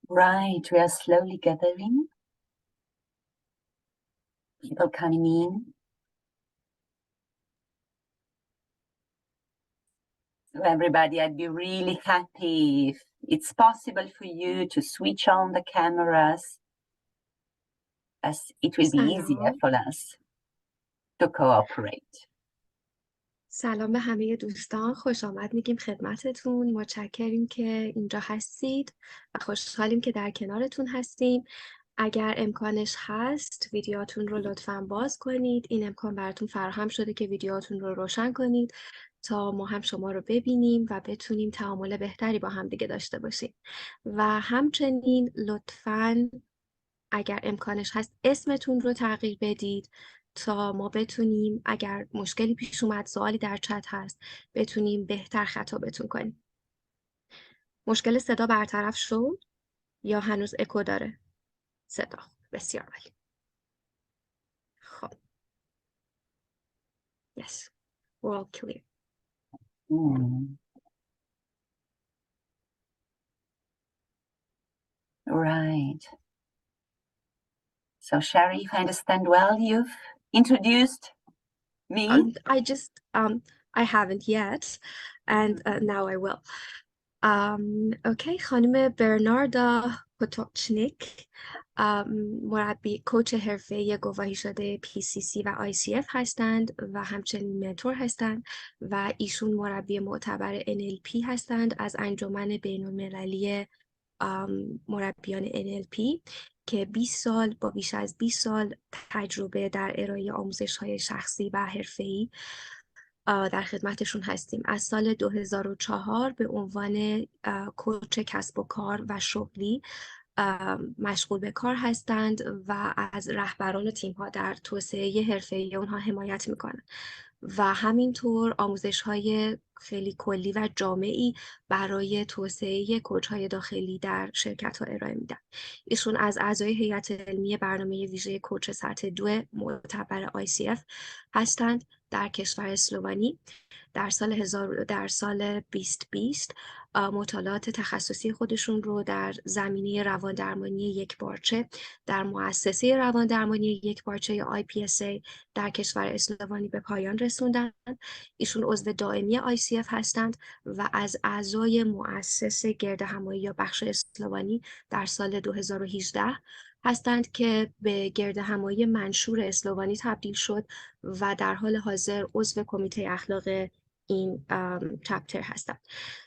Right, we are slowly gathering. People coming in. So everybody, I'd be really happy if it's possible for you to switch on the cameras, as it will be easier for us to cooperate. سلام به همه دوستان، خوش آمد میگیم خدمتتون. متشکریم که اینجا هستید و خوشحالیم که در کنارتون هستیم. اگر امکانش هست ویدیوهاتون رو لطفاً باز کنید. این امکان براتون فراهم شده که ویدیوهاتون رو روشن کنید تا ما هم شما رو ببینیم و بتونیم تعامل بهتری با هم دیگه داشته باشیم. و همچنین لطفاً اگر امکانش هست اسمتون رو تغییر بدید تا ما بتونیم اگر مشکلی پیش اومد، سوالی در چت هست، بتونیم بهتر خطابتون کنیم. مشکل صدا برطرف شد یا هنوز اکو داره؟ صدا بسیار عالی. خب yes, we're all clear. Right. So Sharry, if I understand well, you've introduced me. I haven't yet, and now I will. اوکی، خانم برناردا پوتوچنیک مربی کوچ حرفه گواهی شده PCC و ICF هستند و همچنین منتور هستند و ایشون مربی معتبر NLP هستند از انجمن بین‌المللی مربیان NLP که 20 سال با بیش از 20 سال تجربه در ارائه آموزش‌های شخصی و حرفه‌ای در خدمتشون هستیم. از سال 2004 به عنوان کوچ کسب و کار و شغلی مشغول به کار هستند و از رهبران و تیم‌ها در توسعه حرفه‌ای اونها حمایت میکنند و همینطور آموزش‌های خیلی کلی و جامعی برای توسعه کوچ‌های داخلی در شرکت‌ها ارائه میدن. ایشون از اعضای هیئت علمی برنامه ویژه کوچ سطح 2 معتبر ICF هستند در کشور اسلوونی. در سال 2020 مطالعات تخصصی خودشون رو در زمینه رواندرمانی یکپارچه در مؤسسه رواندرمانی یکپارچه IPSA در کشور اسلوونی به پایان رسوندن. ایشون عضو دائمی ICF هستند و از اعضای مؤسس گردهمایی یا بخش اسلوونی در سال 2018 هستند که به گردهمایی منشور اسلوونی تبدیل شد و در حال حاضر عضو کمیته اخلاق این چپتر هستند.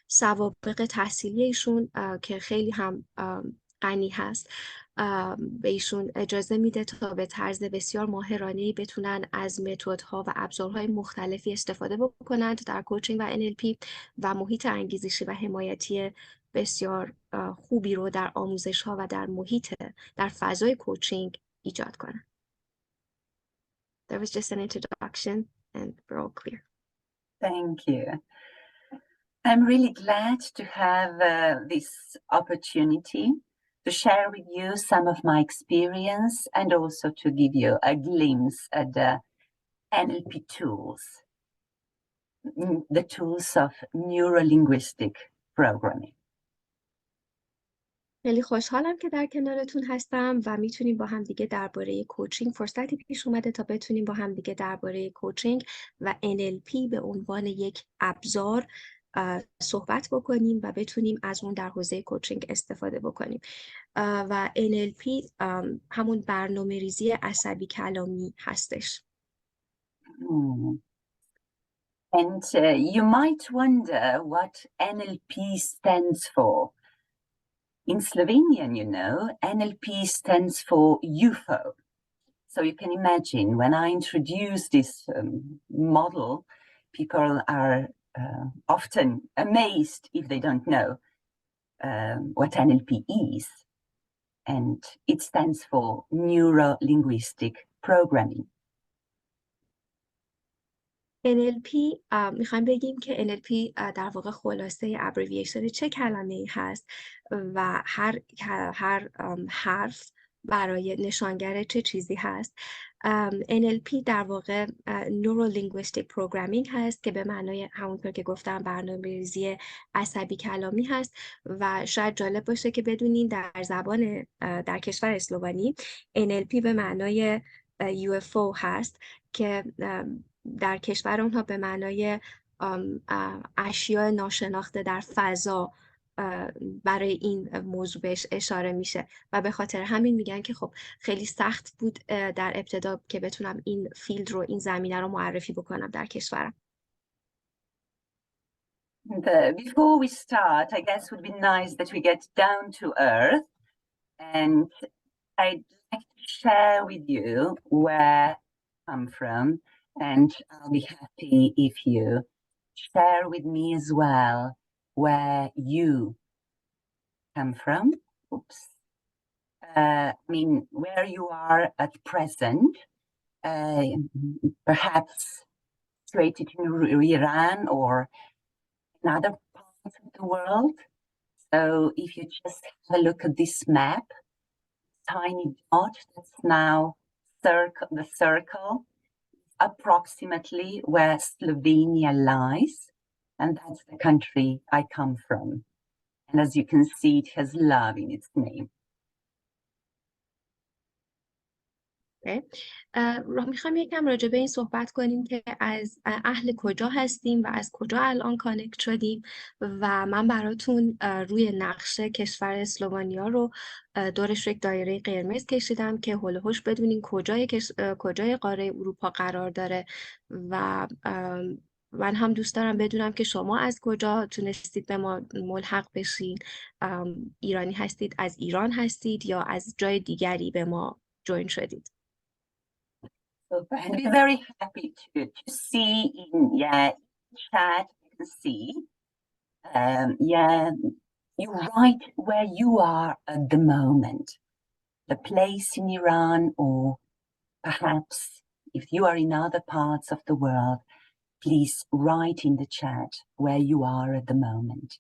سوابق تحصیلی ایشون که خیلی هم غنی هست به ایشون اجازه میده تا به طرز بسیار ماهرانه‌ای بتونن از متدها و ابزارهای مختلفی استفاده بکنند در کوچینگ و NLP و محیط انگیزشی و حمایتی بسیار خوبی رو در آموزش‌ها و در فضای کوچینگ ایجاد کنند. That was just an introduction and we're all clear. Thank you. I'm really glad to have this opportunity to share with you some of my experience and also to give you a glimpse at the NLP tools, the tools of neuro-linguistic programming. خیلی خوشحالم که در کنارتون هستم و میتونیم با هم دیگه درباره کوچینگ، فرصتی پیش اومده تا بتونیم با هم دیگه درباره کوچینگ و NLP به عنوان یک ابزار صحبت بکنیم و بتونیم از اون در حوزه کوچینگ استفاده بکنیم. و NLP همون برنامه ریزی عصبی کلامی هستش. And you might wonder what NLP stands for. In Slovenian, you know, NLP stands for UFO. So you can imagine when I introduce this model, people are often amazed if they don't know what NLP is. And it stands for neuro-linguistic programming. NLP میخوایم بگیم که NLP در واقع خلاصه ابریویشن چه کلمه‌ای هست و هر حرف برای نشانگر چه چیزی هست. NLP در واقع Neuro Linguistic Programming هست که به معنای همونطور که گفتم برنامه‌ریزی عصبی کلامی هست و شاید جالب باشه که بدونین در کشور اسلوونی NLP به معنای UFO هست که در کشور اونها به معنای اشیاء ناشناخته در فضا برای این موضوع بهش اشاره میشه و به خاطر همین میگن که خب خیلی سخت بود در ابتدا که بتونم این فیلد رو، این زمینه رو معرفی بکنم در کشورم. Before we start, I guess it would be nice that we get down to earth, and I'd like to share with you where I come from, and I'll be happy if you share with me as well where you come from. Oops. I mean, where you are at present, perhaps situated in Iran or in other parts of the world. So if you just have a look at this map, tiny dot that's now the circle, approximately where Slovenia lies, and that's the country I come from. And as you can see, it has love in its name. میخوام یکم راجع به این صحبت کنیم که از اهل کجا هستیم و از کجا الان کانکت شدیم و من براتون روی نقشه کشور اسلوونیا رو دورش یک دایره قرمز کشیدم که هول و هوش بدونین کجای قاره اروپا قرار داره و من هم دوست دارم بدونم که شما از کجا تونستید به ما ملحق بشین. ایرانی هستید، از ایران هستید یا از جای دیگری به ما جوین شدید؟ And we're very happy to see in chat, you can see, you write where you are at the moment, the place in Iran, or perhaps if you are in other parts of the world, please write in the chat where you are at the moment.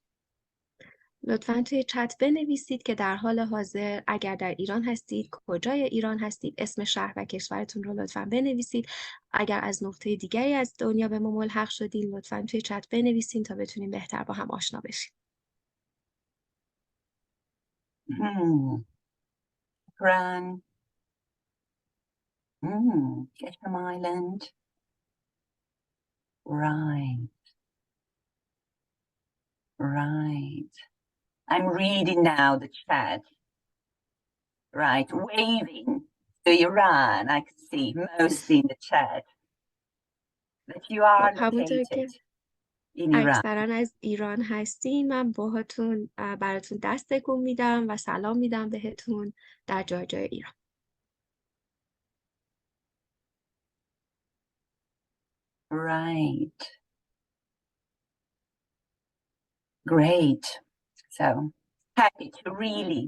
لطفاً توی چت بنویسید که در حال حاضر اگر در ایران هستید، کجای ایران هستید، اسم شهر و کشورتون رو لطفاً بنویسید. اگر از نقطه دیگری از دنیا به ما ملحق شدین لطفاً توی چت بنویسین تا بتونیم بهتر با هم آشنا بشیم. Iran, Ketchum Island, right. I'm reading now the chat. Right, waving to Iran. I can see mostly in the chat that you are located in Iran. اکثرا از ایران هستین. من براتون دست تکون میدم و سلام میدم بهتون در جای ایران. Right. Great. So happy to really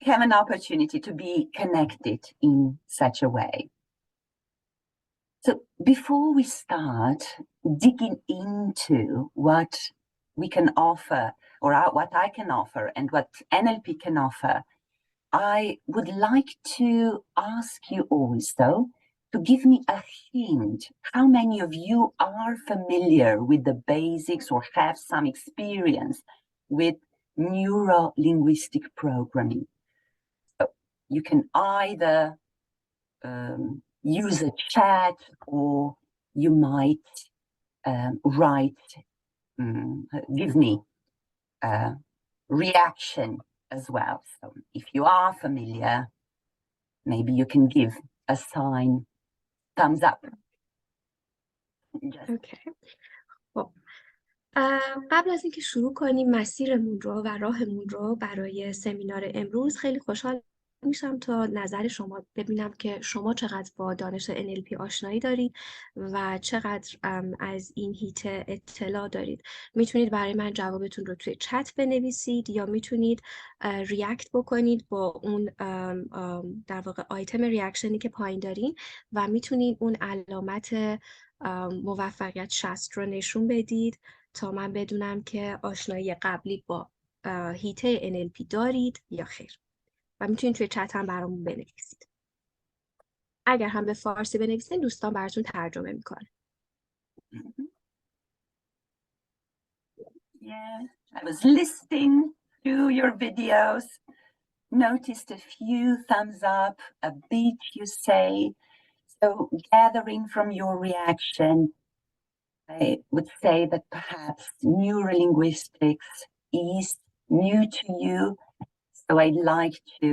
have an opportunity to be connected in such a way. So before we start digging into what we can offer, or what I can offer and what NLP can offer, I would like to ask you also to give me a hint. How many of you are familiar with the basics or have some experience with neuro-linguistic programming? So you can either use a chat, or you might give me a reaction as well. So if you are familiar, maybe you can give a sign, thumbs up. Okay. خب قبل از اینکه شروع کنیم مسیرمون رو و راهمون رو برای سمینار امروز، خیلی خوشحال میشم تا نظر شما ببینم که شما چقدر با دانش NLP آشنایی دارید و چقدر از این هیت اطلاع دارید. میتونید برای من جوابتون رو توی چت بنویسید یا میتونید ریاکت بکنید با اون در واقع آیتم ریاکشنی که پایین دارین و میتونید اون علامت موفقیت 60 رو نشون بدید تا من بدونم که آشنایی قبلی با هیته NLP دارید یا خیر. و میتونید توی چت هم برامون بنویسید. اگر هم به فارسی بنویسید دوستان براتون ترجمه میکنه. Yeah, I was listening to your videos, noticed a few thumbs up, a bit you say. So gathering from your reaction, I would say that perhaps neurolinguistics is new to you. So I'd like to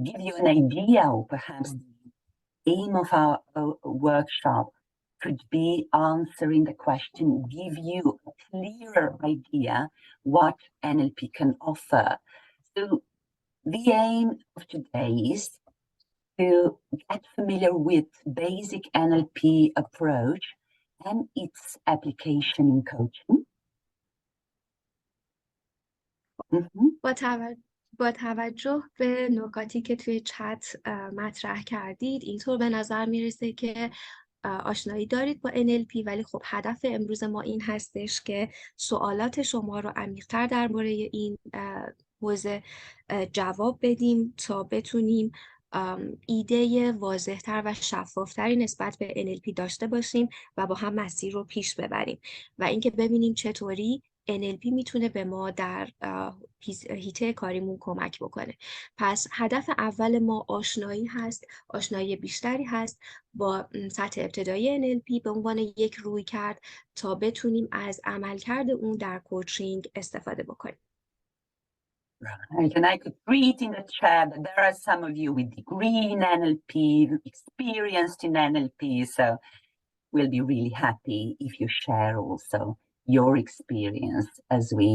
give you an idea, or perhaps the aim of our workshop could be answering the question, give you a clearer idea what NLP can offer. So the aim of today is to get familiar with basic NLP approach and its application in coaching. با توجه به نکاتی که توی چت مطرح کردید، اینطور به نظر میرسه که آشنایی دارید با NLP، ولی خب هدف امروز ما این هستش که سوالات شما رو عمیق‌تر درباره این حوزه جواب بدیم تا بتونیم ایده واضح‌تر و شفاف‌تری نسبت به NLP داشته باشیم و با هم مسیر رو پیش ببریم و اینکه ببینیم چطوری NLP میتونه به ما در هیته کاریمون کمک بکنه. پس هدف اول ما آشنایی هست، آشنایی بیشتری هست با سطح ابتدایی NLP به عنوان یک رویکرد تا بتونیم از عملکرد اون در کوچینگ استفاده بکنیم. Right, and I could read in the chat that there are some of you with degree in NLP, experienced in NLP, so we'll be really happy if you share also your experience as we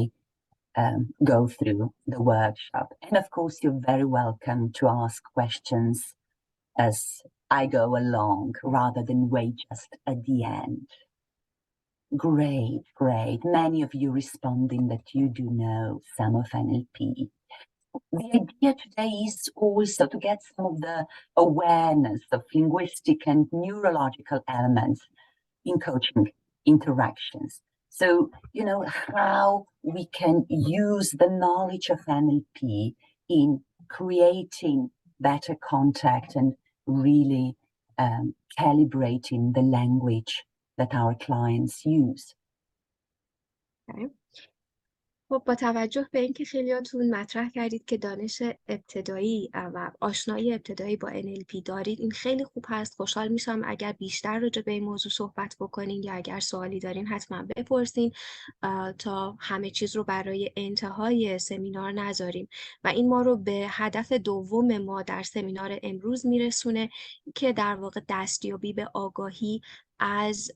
go through the workshop. And of course, you're very welcome to ask questions as I go along rather than wait just at the end. Great, great. Many of you responding that you do know some of NLP. The idea today is also to get some of the awareness of linguistic and neurological elements in coaching interactions. So, you know, how we can use the knowledge of NLP in creating better contact and really calibrating the language that our clients use. Okay. خب با توجه به اینکه خیلیاتون مطرح کردید که دانش ابتدایی و آشنایی ابتدایی با NLP دارید، این خیلی خوب هست. خوشحال میشم اگر بیشتر راجع به این موضوع صحبت بکنین یا اگر سوالی دارین حتما بپرسین تا همه چیز رو برای انتهای سمینار نذاریم و این ما رو به هدف دوم ما در سمینار امروز میرسونه که در واقع دستیابی به آگاهی از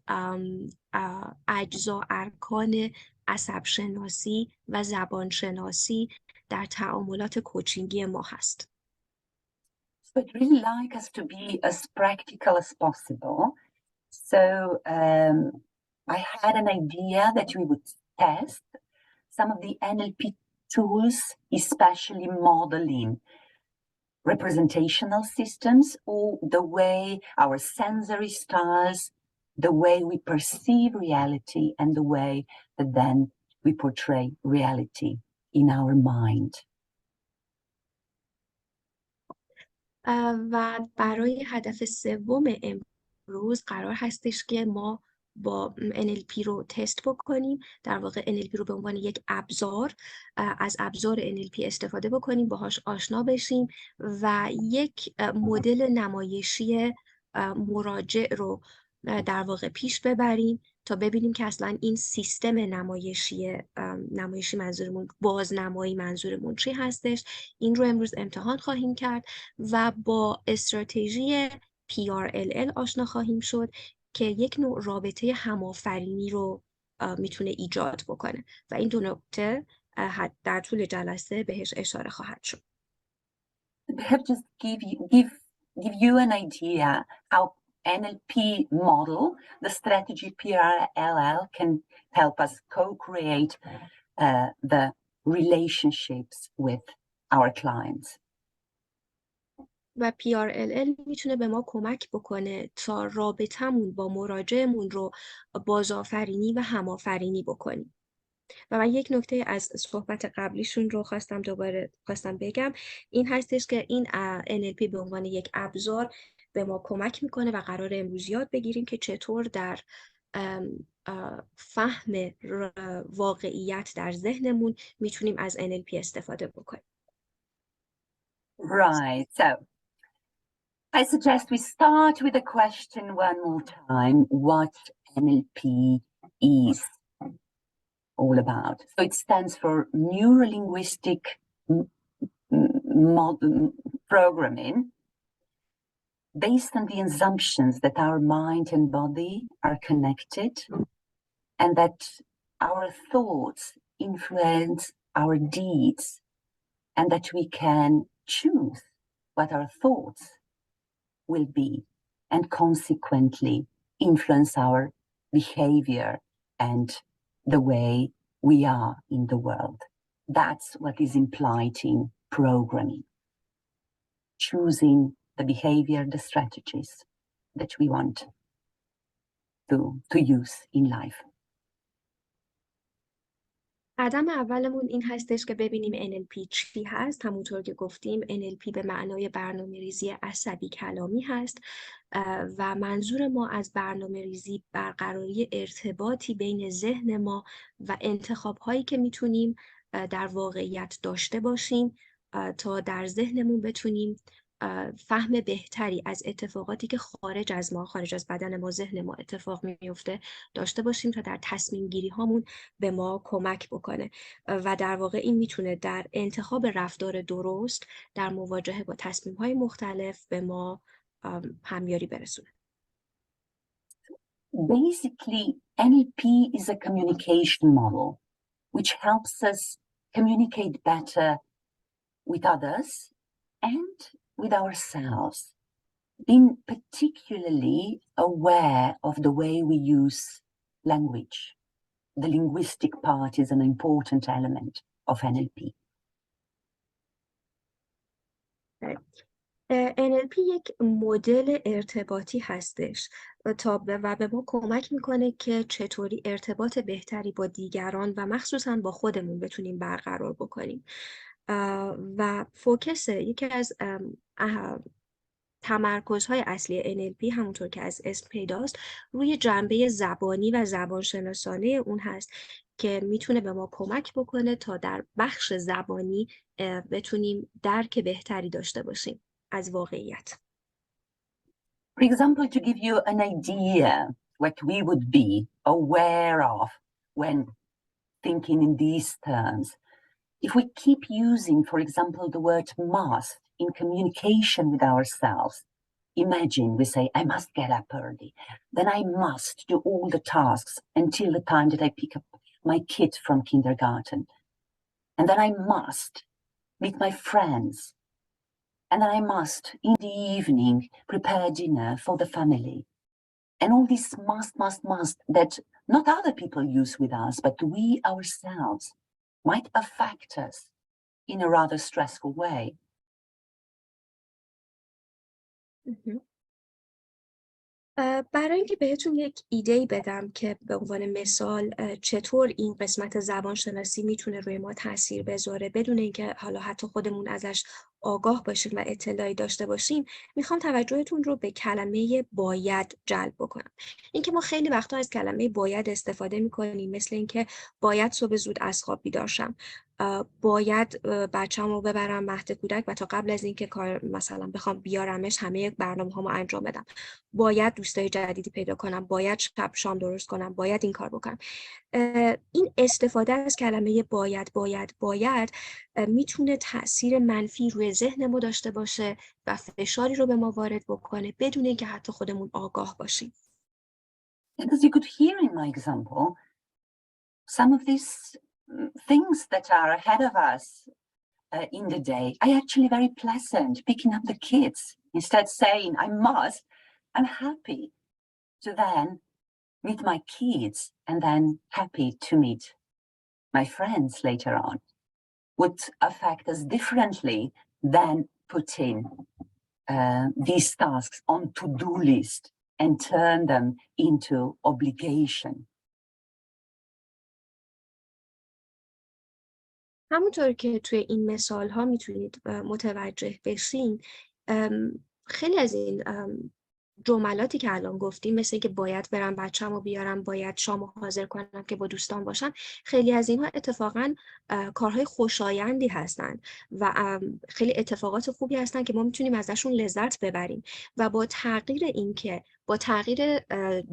اجزا ارکان عصب شناسی و زبان شناسی در تعاملات کوچینگی ما هست. So I'd really like us to be as practical as possible. So I had an idea that we would test some of the NLP tools, especially modeling representational systems or the way our sensory styles, the way we perceive reality and the way that then we portray reality in our mind. و برای هدف سوم امروز قرار هستش که ما با NLP رو تست بکنیم، در واقع NLP رو به عنوان یک ابزار از ابزار NLP استفاده بکنیم، باهاش آشنا بشیم و یک مدل نمایشی مراجع رو در واقع پیش ببریم تا ببینیم که اصلا این سیستم نمایشی منظورمون، بازنمایی منظورمون چی هستش. این رو امروز امتحان خواهیم کرد و با استراتژی PRLL آشنا خواهیم شد که یک نوع رابطه همآفرینی رو میتونه ایجاد بکنه و این دو نکته در طول جلسه بهش اشاره خواهد شد. Just give you an idea how NLP model, the strategy PRLL, can help us co-create the relationships with our clients. و PRLL میتونه به ما کمک بکنه تا رابطمون با مراجعمون رو بازآفرینی و همآفرینی بکنیم. و من یک نکته از صحبت قبلیشون رو خواستم بگم، این هستش که این NLP به عنوان یک ابزار به ما کمک میکنه و قرار امروز یاد بگیریم که چطور در فهم واقعیت در ذهنمون میتونیم از NLP استفاده بکنیم. Right. So I suggest we start with a question one more time. What NLP is all about. So it stands for Neuro-Linguistic Programming, based on the assumptions that our mind and body are connected and that our thoughts influence our deeds and that we can choose what our thoughts will be and consequently influence our behavior and the way we are in the world. That's what is implied in programming. Choosing the behavior, the strategies that we want to use in life. قدم اولمون این هستش که ببینیم NLP چی هست. همونطور که گفتیم NLP به معنای برنامه‌ریزی عصبی کلامی هست و منظور ما از برنامه‌ریزی برقراری ارتباطی بین ذهن ما و انتخاب‌هایی که میتونیم در واقعیت داشته باشیم تا در ذهنمون بتونیم فهم بهتری از اتفاقاتی که خارج از ما، خارج از بدن ما، ذهن ما اتفاق میفته داشته باشیم تا در تصمیم گیری هامون به ما کمک بکنه و در واقع این میتونه در انتخاب رفتار درست در مواجهه با تصمیم های مختلف به ما همیاری برسونه. Basically, NLP is a communication model which helps us communicate better with others and with ourselves, being particularly aware of the way we use language. The linguistic part is an important element of NLP. NLP یک مدل ارتباطی هستش و به ما کمک میکنه که چطوری ارتباط بهتری با دیگران و مخصوصا با خودمون بتونیم برقرار بکنیم و فوکس یکی از تمرکزهای اصلی NLP همونطور که از اسم پیداست روی جنبه زبانی و زبانشناسانه اون هست که میتونه به ما کمک بکنه تا در بخش زبانی بتونیم درک بهتری داشته باشیم از واقعیت. For example, to give you an idea what we would be aware of when thinking in these terms, if we keep using, for example, the word must in communication with ourselves, imagine we say, I must get up early, then I must do all the tasks until the time that I pick up my kid from kindergarten, and then I must meet my friends, and then I must, in the evening, prepare dinner for the family. And all this must that not other people use with us, but we ourselves might affect us in a rather stressful way. برای اینکه بهتون یک ایده‌ای بدم که به عنوان مثال چطور این قسمت زبانشناسی میتونه روی ما تاثیر بذاره بدون اینکه حالا حتی خودمون ازش آگاه باشیم و اطلاعی داشته باشیم، میخوام توجهتون رو به کلمه باید جلب بکنم. اینکه ما خیلی وقتا از کلمه باید استفاده میکنیم، مثل اینکه باید صبح زود از خواب بیدار شم، باید بچه‌مو ببرم مهد کودک و تا قبل از اینکه کار مثلا بخوام بیارمش همه برنامه‌هامو انجام بدم، باید دوستای جدیدی پیدا کنم، باید شب شام درست کنم، باید این کار بکنم. این استفاده از کلمه باید میتونه تأثیر منفی روی ذهن ما داشته باشه و فشاری رو به ما وارد بکنه بدون اینکه حتی خودمون آگاه باشیم. As you could hear in my example, some of these things that are ahead of us in the day are actually very pleasant. Picking up the kids, instead saying I must, I'm happy to then meet my kids and then happy to meet my friends later on, would affect us differently than putting these tasks on to-do list and turn them into obligation. همونطور که توی این مثال ها میتونید متوجه بشین، خیلی از این جملاتی که الان گفتیم، مثل که باید برم بچه‌مو بیارم، باید شامو حاضر کنم که با دوستان باشم، خیلی از اینها اتفاقاً کارهای خوشایندی هستند و خیلی اتفاقات خوبی هستند که ما میتونیم ازشون لذت ببریم و با تغییر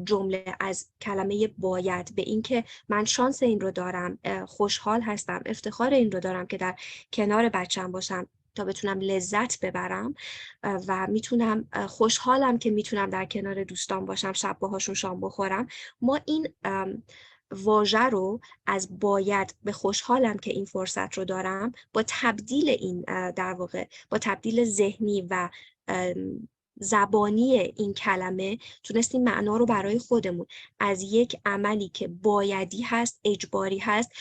جمله از کلمه باید به این که من شانس این رو دارم، خوشحال هستم، افتخار این رو دارم که در کنار بچه‌م باشم تا بتونم لذت ببرم و میتونم خوشحالم که میتونم در کنار دوستان باشم، شب باهاشون شام بخورم. ما این واژه رو از باید به خوشحالم که این فرصت رو دارم، با تبدیل این در واقع با تبدیل ذهنی و زبانی این کلمه تونستیم معنا رو برای خودمون از یک عملی که بایدی هست، اجباری هست،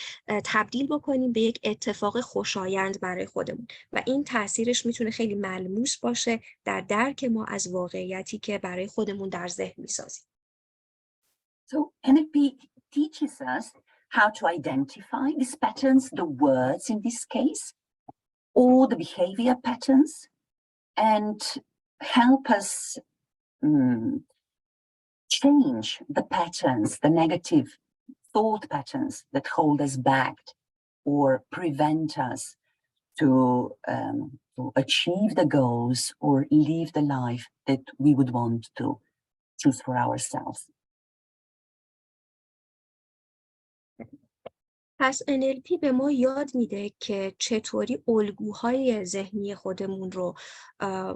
تبدیل بکنیم به یک اتفاق خوشایند برای خودمون و این تاثیرش میتونه خیلی ملموس باشه در درک ما از واقعیتی که برای خودمون در ذهن میسازیم. So NLP teaches us how to identify these patterns, the words in this case, or the behavior patterns, and help us change the patterns, the negative thought patterns that hold us back or prevent us to achieve the goals or live the life that we would want to choose for ourselves. پس NLP به ما یاد میده که چطوری الگوهای ذهنی خودمون رو،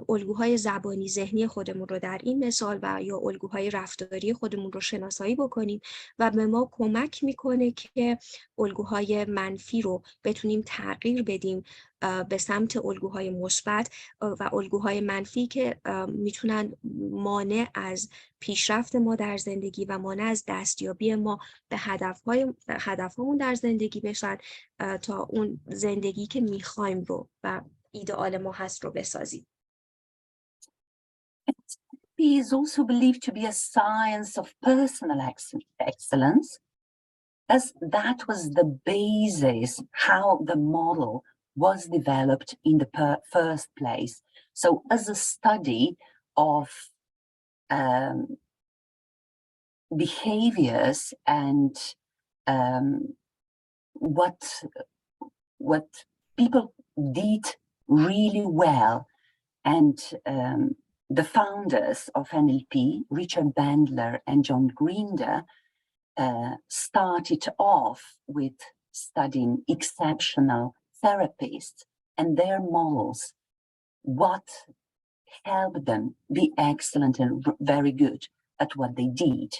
الگوهای زبانی ذهنی خودمون رو در این مثال و یا الگوهای رفتاری خودمون رو شناسایی بکنیم و به ما کمک میکنه که الگوهای منفی رو بتونیم تغییر بدیم به سمت الگوهای مثبت و الگوهای منفی که میتونن مانع از پیشرفت ما در زندگی و مانع از دستیابی ما به هدفهامون در زندگی بشن تا اون زندگی که میخوایم رو و ایدئال ما هست رو بسازیم. NLP is also believed to be a science of personal excellence, as that was the basis how the model was developed in the first place. So as a study of behaviors and what people did really well, and the founders of NLP, Richard Bandler and John Grinder, started off with studying exceptional therapists and their models, what helped them be excellent and very good at what they did.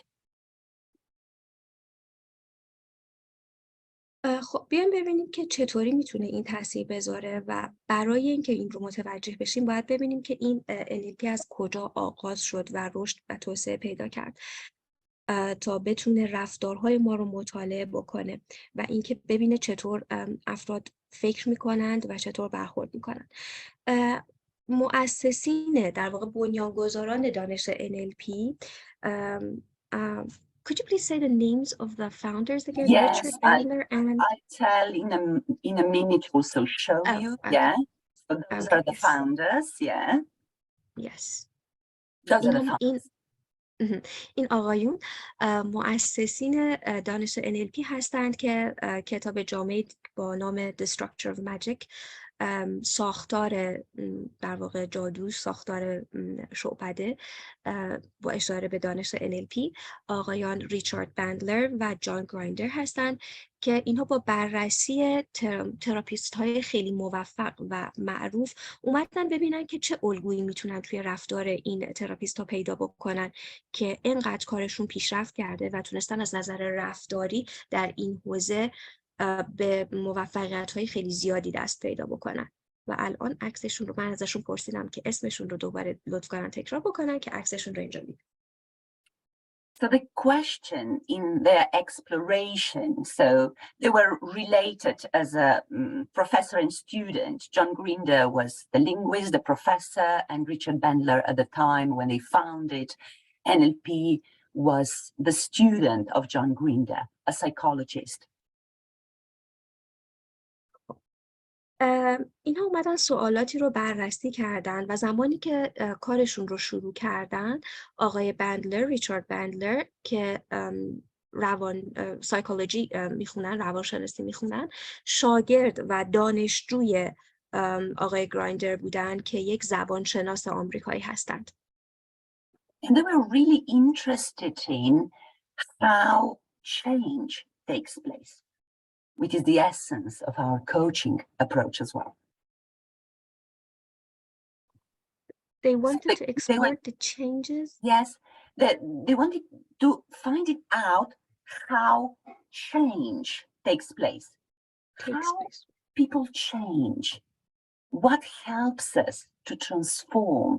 خب بیایم ببینیم که چطوری میتونه این تاثیر بذاره و برای اینکه این رو متوجه بشیم باید ببینیم که این NLP از کجا آغاز شد و رشد و توسعه پیدا کرد تا بتونه رفتارهای ما رو مطالعه بکنه و اینکه ببینه چطور افراد فکر میکنند و چطور برخورد میکنند. مؤسسین در واقع بنیانگذاران دانش NLP could you please say the names of the founders again? Yes, Richard Bandler and I'll tell in a minute also show you. Okay. Yeah, so those are the founders. Yeah. Yes. Those are the founders. این آقایون مؤسسین دانش NLP هستند که کتاب جامعی با نام The Structure of Magic، ساختار در واقع جادو، ساختار شعبده با اشاره به دانش NLP، آقایان ریچارد بندلر و جان گرایندر هستند که اینها با بررسی تراپیست های خیلی موفق و معروف اومدن ببینن که چه الگویی میتونن توی رفتار این تراپیست ها پیدا بکنن که اینقدر کارشون پیشرفت کرده و تونستن از نظر رفتاری در این حوزه به موفقیت‌های خیلی زیادی دست پیدا بکنن و الان عکسشون رو من ازشون پرسیدم که اسمشون رو دوباره لطف کنن تکرار بکنن که عکسشون رو اینجا می‌بینید. So the question in their exploration, so they were related as a professor and student. John Grinder was the linguist, the professor, and Richard Bandler at the time when they founded NLP was the student of John Grinder, a psychologist. اینها اومدن سوالاتی رو بررسی کردن و زمانی که کارشون رو شروع کردن، آقای بندلر، ریچارد بندلر که سایکولوژی میخونن، روانشناسی میخونن، شاگرد و دانشجوی آقای گرایندر بودن که یک زبانشناس آمریکایی هستند. And they were really interested in how change takes place, which is the essence of our coaching approach as well. They wanted to explore the changes? Yes, they wanted to find it out how change takes place. People change. What helps us to transform,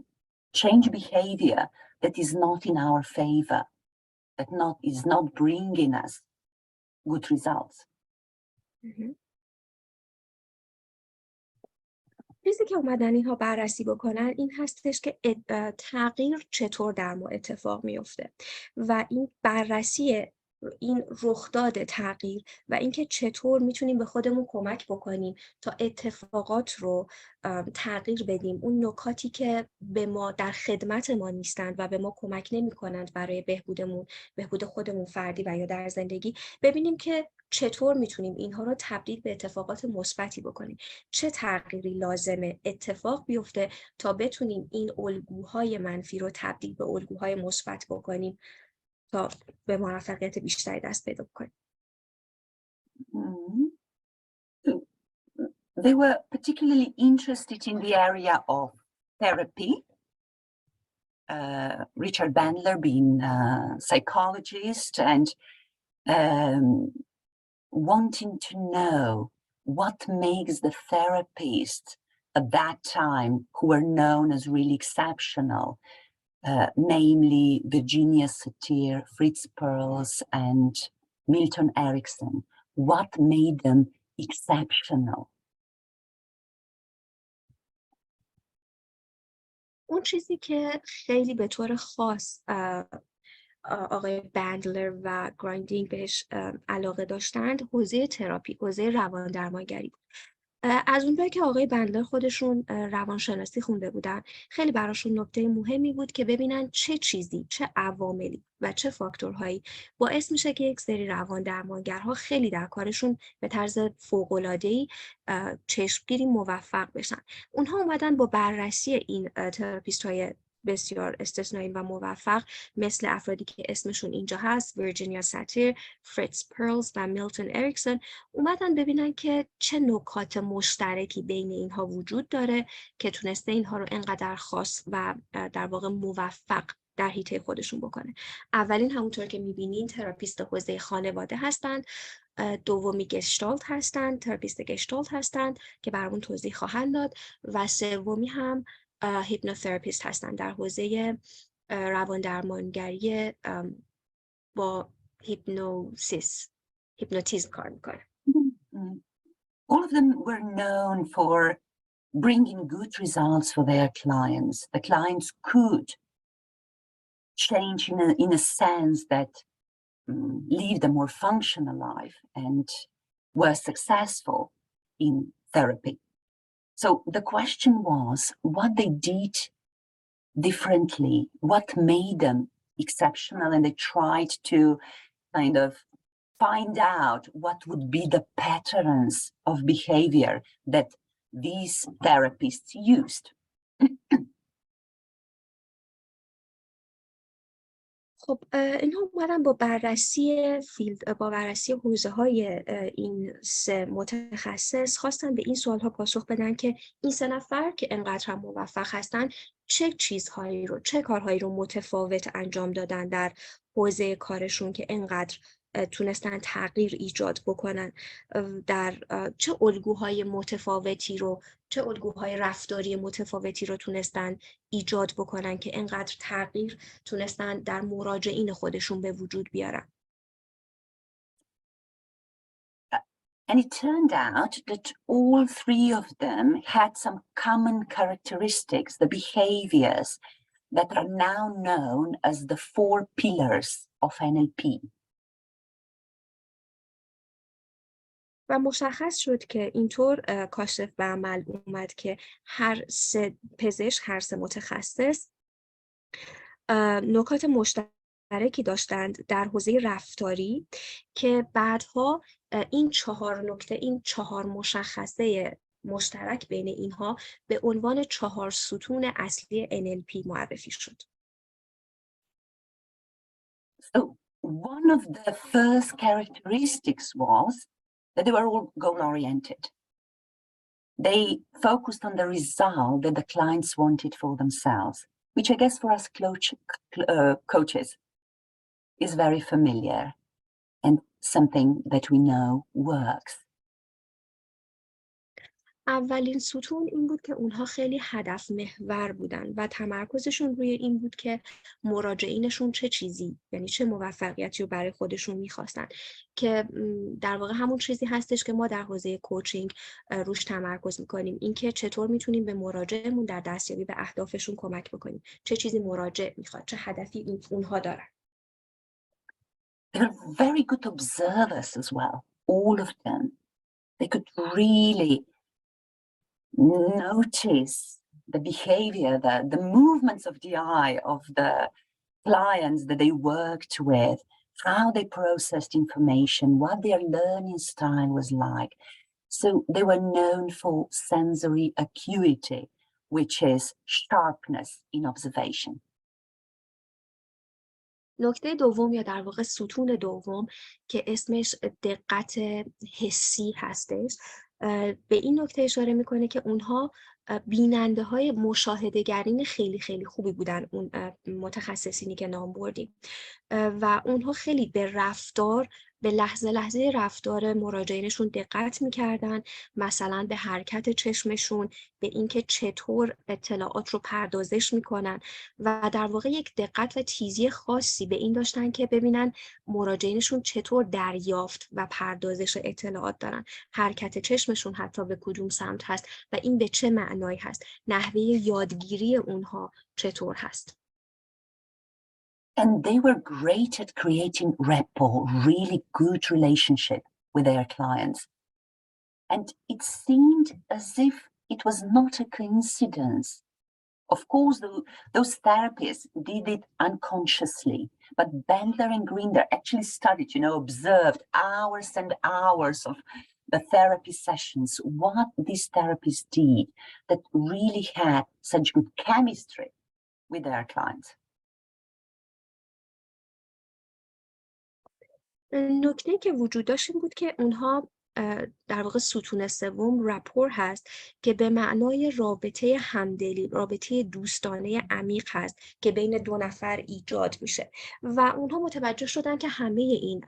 change behavior that is not in our favor, that is not bringing us good results. چیزی که اومدن اینها بررسی بکنن این هستش که تغییر چطور در ما اتفاق میفته و این بررسی این رخداد تغییر و اینکه چطور میتونیم به خودمون کمک بکنیم تا اتفاقات رو تغییر بدیم، اون نکاتی که به ما در خدمت ما نیستند و به ما کمک نمی کنند برای بهبود خودمون فردی و یا در زندگی، ببینیم که چطور میتونیم اینها رو تبدیل به اتفاقات مثبتی بکنیم، چه تغییری لازمه اتفاق بیفته تا بتونیم این الگوهای منفی رو تبدیل به الگوهای مثبت بکنیم تا به موفقیت بیشتری دست پیدا کنیم. They were particularly interested in the area of therapy. Richard Bandler being a psychologist and wanting to know what makes the therapists at that time who were known as really exceptional, namely Virginia Satir, Fritz Perls, and Milton Erickson. What made them exceptional? اون چیزی که خیلی به طور خاص آقای بندلر و گرایندینگ بهش علاقه داشتند، حوزه تراپی، حوزه روان درمانگری بود. از اونجایی که آقای بندلر خودشون روانشناسی خونده بودن، خیلی براشون نکته مهمی بود که ببینن چه چیزی، چه عواملی و چه فاکتورهایی باعث میشه که یک سری روان درمانگرها خیلی در کارشون به طرز فوق‌العاده‌ای چشمگیری موفق بشن. اونها اومدن با بررسی این تراپیست‌های بسیار استثنایی و موفق مثل افرادی که اسمشون اینجا هست، ویرجینیا ساتیر، فریتز پرلز و میلتون اریکسون، اومدن ببینن که چه نکات مشترکی بین اینها وجود داره که تونسته اینها رو انقدر خاص و در واقع موفق در حیطه خودشون بکنه. اولین همونطور که میبینین تراپیست حوزه خانواده هستند، دومی گشتالت هستند، تراپیست گشتالت هستند که برامون توضیح خواهند داد، و سومی هم هیپنوتراپیست هستند در حوزه روان درمانگری با هیپنوتیزم کار میکنه. All of them were known for bringing good results for their clients. The clients could change in a sense that lived a more functional life and were successful in therapy. So the question was what they did differently, what made them exceptional, and they tried to kind of find out what would be the patterns of behavior that these therapists used. خب اینها اومدن با بررسی حوزه های این سه متخصص خواستن به این سوال ها پاسخ بدن که این سه نفر که انقدر هم موفق هستن چه چیزهایی رو، چه کارهایی رو متفاوت انجام دادن در حوزه کارشون که انقدر تونستن تغییر ایجاد بکنن، در چه الگوهای متفاوتی رو، چه الگوهای رفتاری متفاوتی رو تونستن ایجاد بکنن که انقدر تغییر تونستن در مراجعین خودشون به وجود بیارن. And it turned out that all three of them had some common characteristics, the behaviors that are now known as the 4 pillars of NLP. و مشخص شد که اینطور کاشف به عمل اومد که هر سه پزشک، هر سه متخصص نکات مشترکی داشتند در حوزه رفتاری که بعدها این 4 نکته، این 4 مشخصه مشترک بین اینها به عنوان 4 ستون اصلی NLP معرفی شد. So one of the first characteristics was that they were all goal-oriented. They focused on the result that the clients wanted for themselves, which I guess for us coaches is very familiar and something that we know works. اولین ستون این بود که اونها خیلی هدف محور بودن و تمرکزشون روی این بود که مراجعینشون چه چیزی، یعنی چه موفقیتی رو برای خودشون میخواستن، که در واقع همون چیزی هستش که ما در حوزه کوچینگ روش تمرکز میکنیم، اینکه چطور میتونیم به مراجعمون در دستیابی به اهدافشون کمک بکنیم، چه چیزی مراجع میخواد، چه هدفی اونها دارن. They're very good observers as well, all of them. They could really notice the behavior, the movements of the eye of the clients that they worked with, how they processed information, what their learning style was like. So they were known for sensory acuity, which is sharpness in observation. نکته دوم یا در واقع ستون دوم که اسمش دقت حسی هستش، به این نکته اشاره میکنه که اونها بیننده های مشاهده‌گرین خیلی خیلی خوبی بودن، اون متخصصینی که نام بردیم، و اونها خیلی به رفتار، به لحظه لحظه رفتار مراجعینشون دقت میکردن، مثلا به حرکت چشمشون، به اینکه چطور اطلاعات رو پردازش میکنن و در واقع یک دقت و تیزی خاصی به این داشتن که ببینن مراجعینشون چطور دریافت و پردازش اطلاعات دارن، حرکت چشمشون حتی به کدوم سمت هست و این به چه معنایی هست، نحوه یادگیری اونها چطور هست. And they were great at creating rapport, really good relationship with their clients. And it seemed as if it was not a coincidence. Of course, those therapists did it unconsciously, but Bandler and Grinder actually studied, observed hours and hours of the therapy sessions, what these therapists did that really had such good chemistry with their clients. نکته که وجود داشت این بود که اونها در واقع ستون سوم رپور هست که به معنای رابطه همدلی، رابطه دوستانه عمیق هست که بین دو نفر ایجاد میشه و اونها متوجه شدن که همه این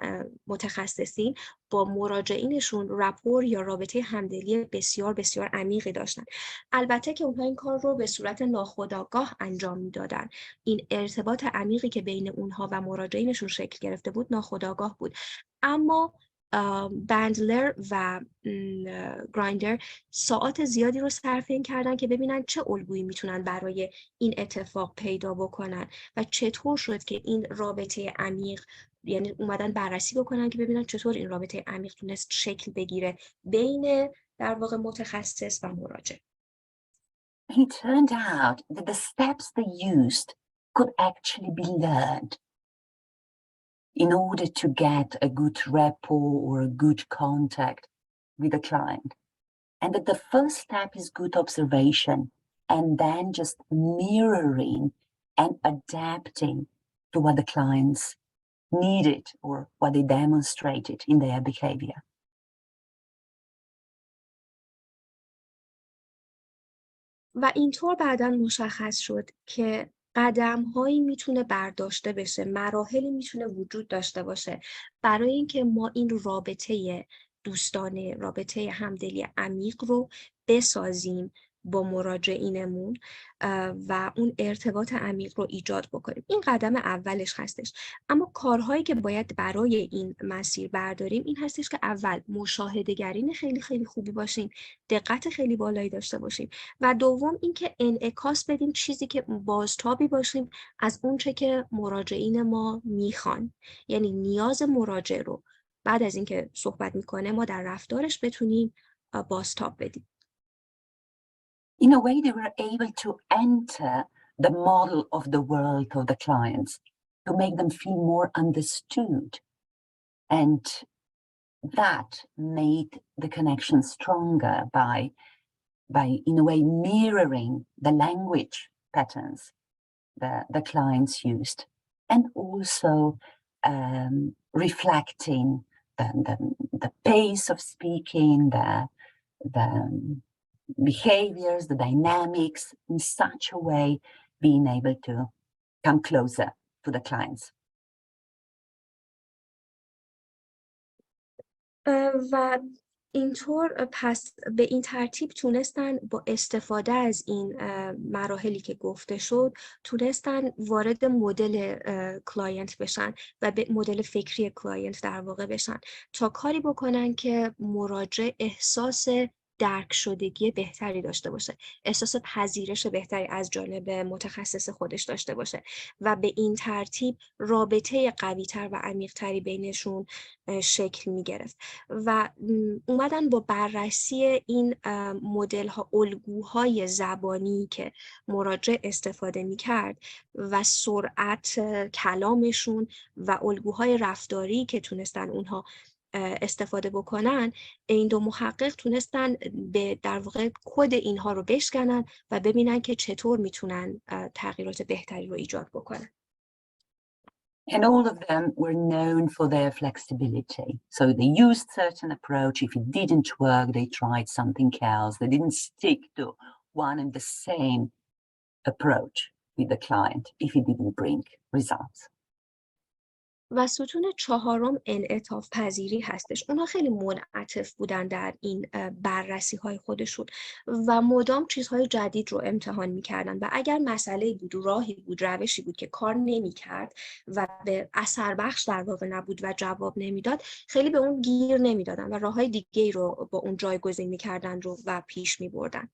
متخصصین با مراجعینشون رپور یا رابطه همدلی بسیار بسیار عمیقی داشتن. البته که اونها این کار رو به صورت ناخودآگاه انجام میدادن. این ارتباط عمیقی که بین اونها و مراجعینشون شکل گرفته بود ناخودآگاه بود. اما بندلر و گرایندر ساعات زیادی رو صرف این کردن که ببینن چه الگویی میتونن برای این اتفاق پیدا بکنن و چطور شد که این رابطه عمیق، یعنی اومدن بررسی بکنن که ببینن چطور این رابطه عمیق تونست شکل بگیره بین در واقع متخصص و مراجع. It turned out that the steps they used could actually be learned in order to get a good rapport or a good contact with the client. And that the first step is good observation and then just mirroring and adapting to what the clients needed or what they demonstrated in their behavior. و اینطور بعداً مشخص شد که قدم‌هایی میتونه برداشته بشه، مراحلی میتونه وجود داشته باشه برای اینکه ما این رابطه دوستانه، رابطه همدلی عمیق رو بسازیم با مراجعینمون و اون ارتباط عمیق رو ایجاد بکنیم. این قدم اولش هستش. اما کارهایی که باید برای این مسیر برداریم این هستش که اول مشاهده‌گرین خیلی خیلی خوبی باشیم، دقت خیلی بالایی داشته باشیم و دوم اینکه انعکاس بدیم، چیزی که بازتابی باشیم از اون چه که مراجعین ما میخوان، یعنی نیاز مراجع رو بعد از اینکه صحبت میکنه ما در رفتارش بتونیم بازتاب بدیم. In a way, they were able to enter the model of the world of the clients to make them feel more understood. And that made the connection stronger by in a way, mirroring the language patterns the clients used, and also reflecting the pace of speaking, the behaviors, the dynamics, in such a way being able to come closer to the clients. و اینطور پس به این ترتیب تونستن با استفاده از این مراحلی که گفته شد تونستن وارد مدل کلاینت بشن و به مدل فکری کلاینت در واقع بشن تا کاری بکنن که مراجع احساس درک شدگی بهتری داشته باشه، احساس پذیرش بهتری از جانب متخصص خودش داشته باشه و به این ترتیب رابطه قوی‌تر و عمیق‌تری بینشون شکل می‌گرفت و اومدن با بررسی این مدل‌ها، الگوهای زبانی که مراجع استفاده می‌کرد و سرعت کلامشون و الگوهای رفتاری که تونستن اونها استفاده بکنن، این دو محقق تونستن به در واقع کد اینها رو بشکنن و ببینن که چطور میتونن تغییرات بهتری رو ایجاد بکنن. And all of them were known for their flexibility. So they used certain approach. If it didn't work, they tried something else. They didn't stick to one and the same approach with the client if it didn't bring results. و ستون چهارم انعطاف پذیری هستش. اونا خیلی منعطف بودن در این بررسی های خودشون و مدام چیزهای جدید رو امتحان میکردن و اگر مسئله بود، راهی بود، روشی بود که کار نمیکرد و به اثر بخش در واقع نبود و جواب نمیداد، خیلی به اون گیر نمیدادن و راههای دیگه رو با اون جایگزین میکردن رو و پیش میبردن.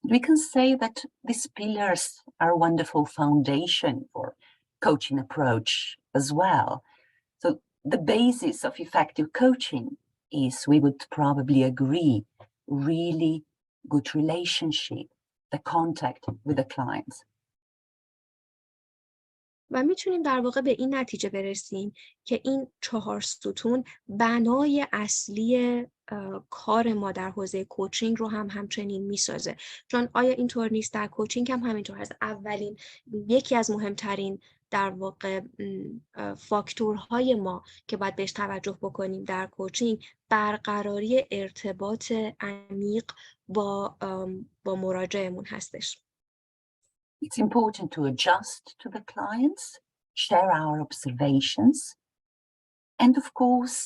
We can say that these pillars are a wonderful foundation for coaching approach as well. So the basis of effective coaching is, we would probably agree, really good relationship, the contact with the clients. و میتونیم در واقع به این نتیجه برسیم که این 4 ستون بنای اصلی کار ما در حوزه کوچینگ رو همچنین میسازه. چون آیا اینطور نیست؟ در کوچینگ هم همینطور هست. اولین یکی از مهمترین در واقع فاکتورهای ما که باید بهش توجه بکنیم در کوچینگ، برقراری ارتباط عمیق با مراجعمون هستش. It's important to adjust to the clients, share our observations, and of course,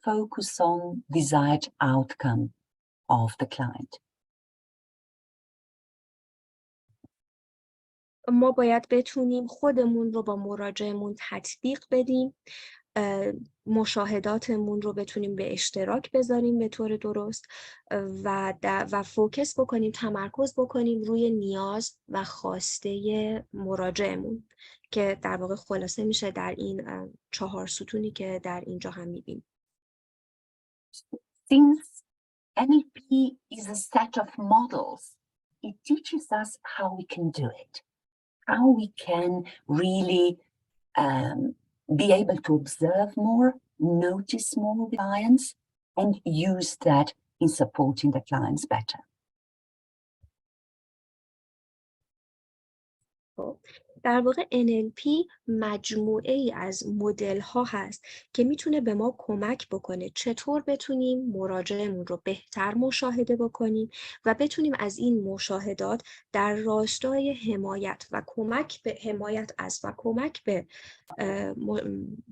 focus on desired outcome of the client. ما باید بتونیم خودمون رو با مراجعمون تطبیق بدیم، مشاهداتمون رو بتونیم به اشتراک بذاریم به طور درست و فوکس بکنیم، تمرکز بکنیم روی نیاز و خواسته مراجعمون که در واقع خلاصه میشه در این 4 ستونی که در اینجا هم میبینیم. Since NLP is a set of models, it teaches us how we can do it, how we can really be able to observe more, notice more clients, and use that in supporting the clients better. در واقع NLP مجموعه ای از مدل ها هست که میتونه به ما کمک بکنه چطور بتونیم مراجعمون رو بهتر مشاهده بکنیم و بتونیم از این مشاهدات در راستای حمایت و کمک به حمایت از و کمک به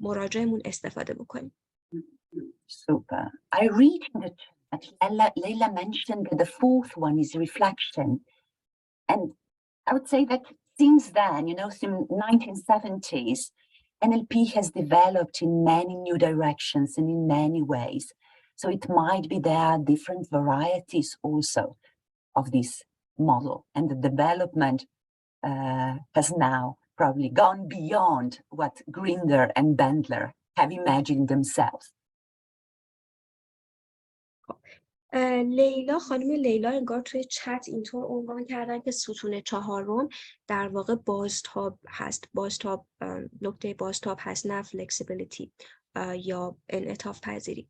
مراجعمون استفاده بکنیم. Super. I read in the chat, Leila mentioned that the fourth one is reflection. And I would say that since then, since 1970s, NLP has developed in many new directions and in many ways. So it might be there are different varieties also of this model. And the development has now probably gone beyond what Grinder and Bandler have imagined themselves. لیلا، خانم لیلا انگار توی چت اینطور عنوان کردن که ستون 4 در واقع بازتاب هست. بازتاب، نکته بازتاب هست، نه فلکسیبیلیتی یا انعطاف پذیری.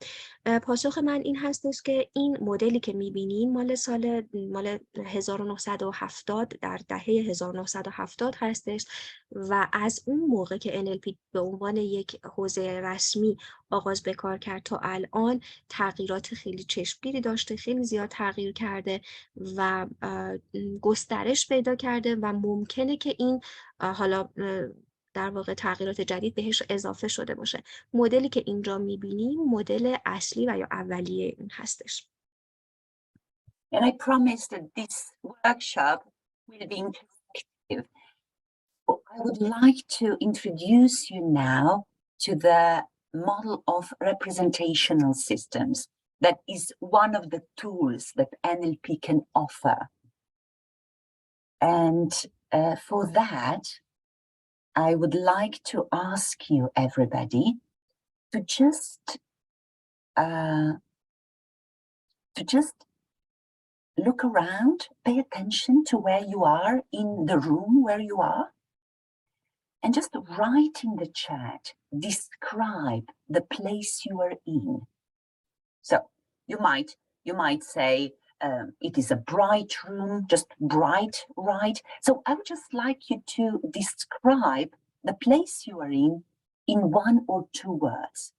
پاسخ من این هستش که این مدلی که میبینین مال 1970 در دهه 1970 هستش و از اون موقع که NLP به عنوان یک حوزه رسمی آغاز به کار کرد تا الان تغییرات خیلی چشمگیری داشته، خیلی زیاد تغییر کرده و گسترش پیدا کرده و ممکنه که این حالا در واقع تغییرات جدید بهش اضافه شده باشه. مدلی که اینجا میبینیم مدل اصلی و یا اولیه اون هستش. And I promise that this workshop will be interactive. I would like to introduce you now to the model of representational systems. That is one of the tools that NLP can offer. And for that, I would like to ask you, everybody, to just look around, pay attention to where you are in the room where you are, and just write in the chat, describe the place you are in. So you might say, it is a bright room, just bright, right? So I would just like you to describe the place you are in 1 or 2 words.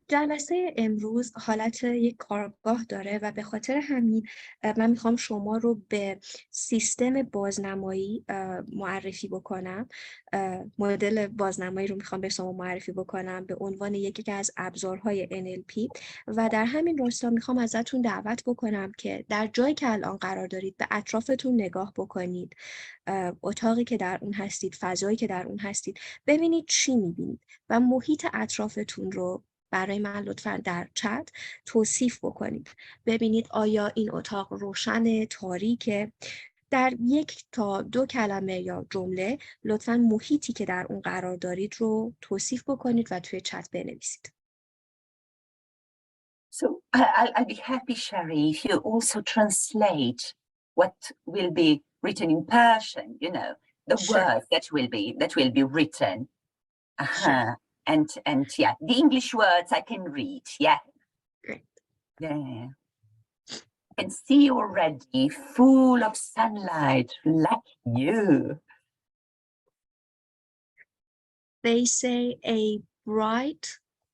جلسه امروز حالت یک کارگاه داره و به خاطر همین من میخوام شما رو به سیستم بازنمایی معرفی بکنم. مدل بازنمایی رو میخوام به شما معرفی بکنم به عنوان یکی از ابزارهای NLP و در همین راستا میخوام ازتون دعوت بکنم که در جایی که الان قرار دارید به اطرافتون نگاه بکنید، اتاقی که در اون هستید، فضایی که در اون هستید، ببینید چی میبینید و محیط اطرافتون رو برای من لطفاً در چت توصیف بکنید. ببینید آیا این اتاق روشن، تاریکه؟ در 1 تا 2 کلمه یا جمله لطفاً محیطی که در اون قرار دارید رو توصیف بکنید و توی چت بنویسید. So I'll be happy, Shari, if you also translate what will be written in Persian, you know, the words that will be written. Sure. And yeah, the English words I can read, yeah. Great. Yeah. I can see you already, full of sunlight, like you. They say a bright,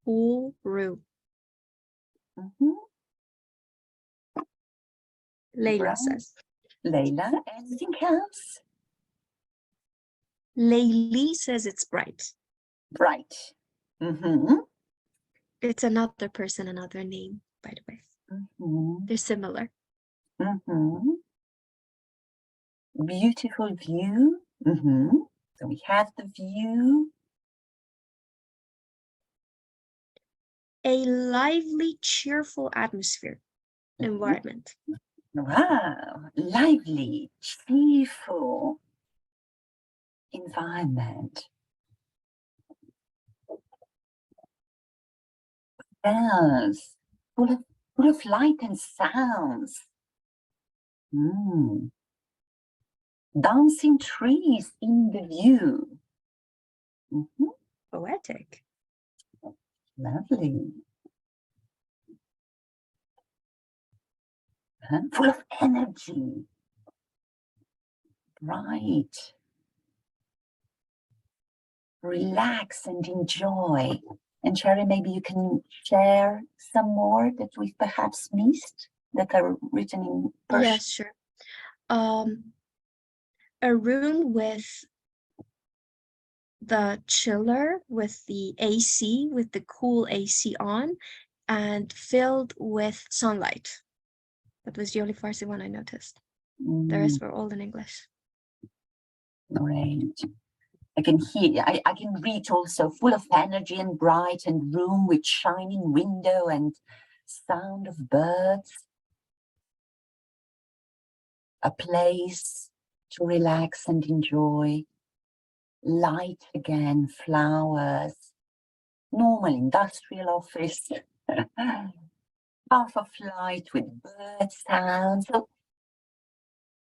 cool room. Mm-hmm. Layla says. Layla, anything else? Layli says it's bright. Bright. Mm-hmm. It's another person, another name, by the way. Mm-hmm. They're similar. Mm-hmm. Beautiful view. Mm-hmm. So we have the view. A lively, cheerful atmosphere, environment. Wow, lively, cheerful environment. Bells, full of light and sounds. Dancing trees in the view. Mm-hmm. Poetic. Lovely. Full of energy. Bright. Relax and enjoy. And Sharareh, maybe you can share some more that we've perhaps missed that are written in Persian. Yes, sure. A room with the chiller, with the AC, with the cool AC on, and filled with sunlight. That was the only Farsi one I noticed. The rest were all in English. Great. I can hear, I can read also, full of energy and bright, and room with shining window and sound of birds. A place to relax and enjoy. light again, flowers, normal industrial office, half of light with bird sounds. So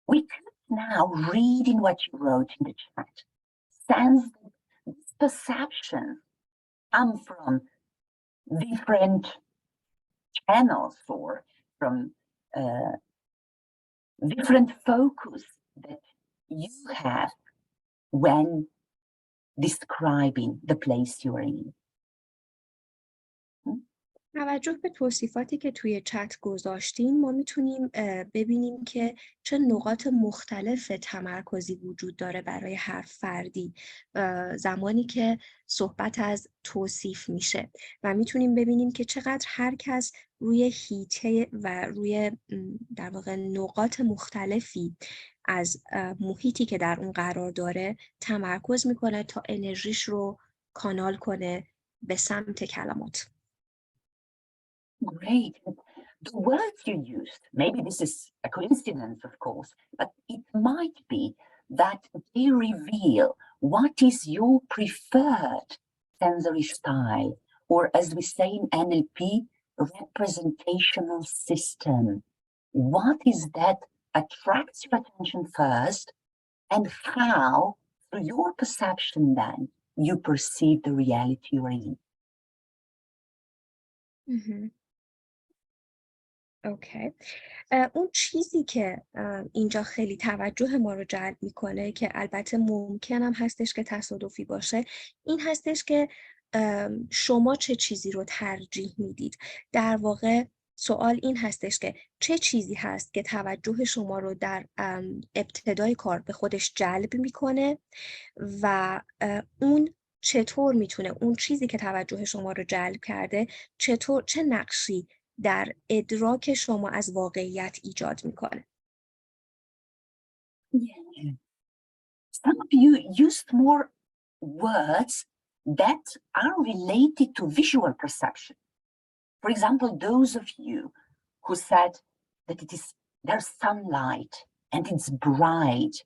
we could now read in what you wrote in the chat. Sense this perception come from different channels or from different focus that you have when describing the place you're in. توجه به توصیفاتی که توی چت گذاشتیم ما میتونیم ببینیم که چه نقاط مختلف تمرکزی وجود داره برای هر فردی زمانی که صحبت از توصیف میشه و میتونیم ببینیم که چقدر هر کس روی حیطه و روی در واقع نقاط مختلفی از محیطی که در اون قرار داره تمرکز میکنه تا انرژیش رو کانال کنه به سمت کلمات. Great. The words you used, maybe this is a coincidence, of course, but it might be that they reveal what is your preferred sensory style, or as we say in NLP, representational system. What is that attracts your attention first, and how, through your perception then, you perceive the reality you're in. اوکی. اون چیزی که اینجا خیلی توجه ما رو جلب میکنه که البته ممکنم هستش که تصادفی باشه این هستش که شما چه چیزی رو ترجیح میدید. در واقع سوال این هستش که چه چیزی هست که توجه شما رو در ابتدای کار به خودش جلب میکنه و اون چطور میتونه اون چیزی که توجه شما رو جلب کرده چه نقشی در ادراک شما از واقعیت ایجاد میکنه. Yeah. Some of you used more words that are related to visual perception. For example, those of you who said that there's sunlight and it's bright,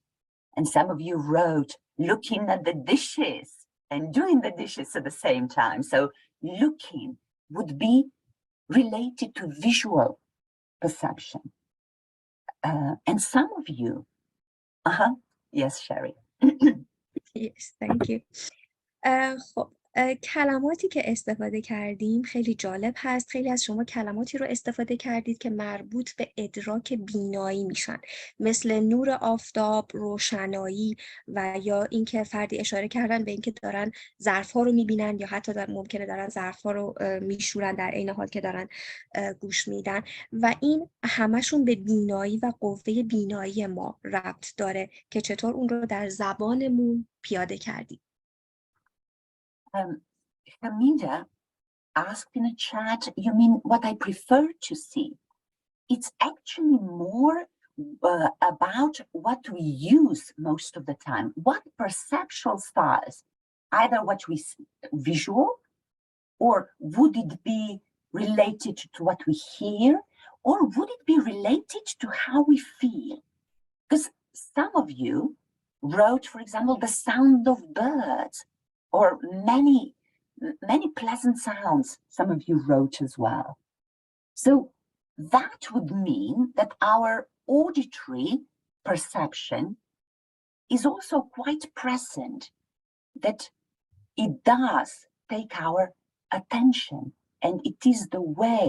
and some of you wrote looking at the dishes and doing the dishes at the same time. So looking would be related to visual perception. And some of you, yes, Sherry. Yes, thank you. خب کلماتی که استفاده کردیم خیلی جالب هست. خیلی از شما کلماتی رو استفاده کردید که مربوط به ادراک بینایی میشن، مثل نور آفتاب، روشنایی و یا اینکه فردی اشاره کردن به اینکه دارن ظرف‌ها رو میبینن یا حتی ممکنه دارن ظرف‌ها رو میشورن در عین حال که دارن گوش میدن و این همشون به بینایی و قوه بینایی ما ربط داره که چطور اون رو در زبانمون پیاده کردیم. Hamida asked in a chat, you mean what I prefer to see? It's actually more about what we use most of the time. What perceptual styles, either what we see, visual, or would it be related to what we hear, or would it be related to how we feel? Because some of you wrote, for example, the sound of birds, or many pleasant sounds, some of you wrote as well. So that would mean that our auditory perception is also quite present, that it does take our attention, and it is the way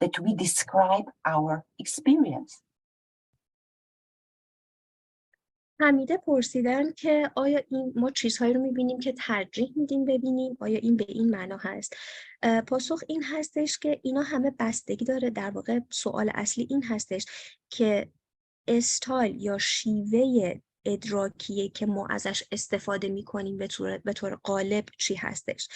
that we describe our experience. حمیده پرسیدن که آیا ما چیزهایی رو میبینیم که ترجیح میدیم ببینیم، آیا این به این معنا هست؟ پاسخ این هستش که اینا همه بستگی داره. در واقع سوال اصلی این هستش که استایل یا شیوه ادراکیه که ما ازش استفاده میکنیم به طور غالب چی هستش.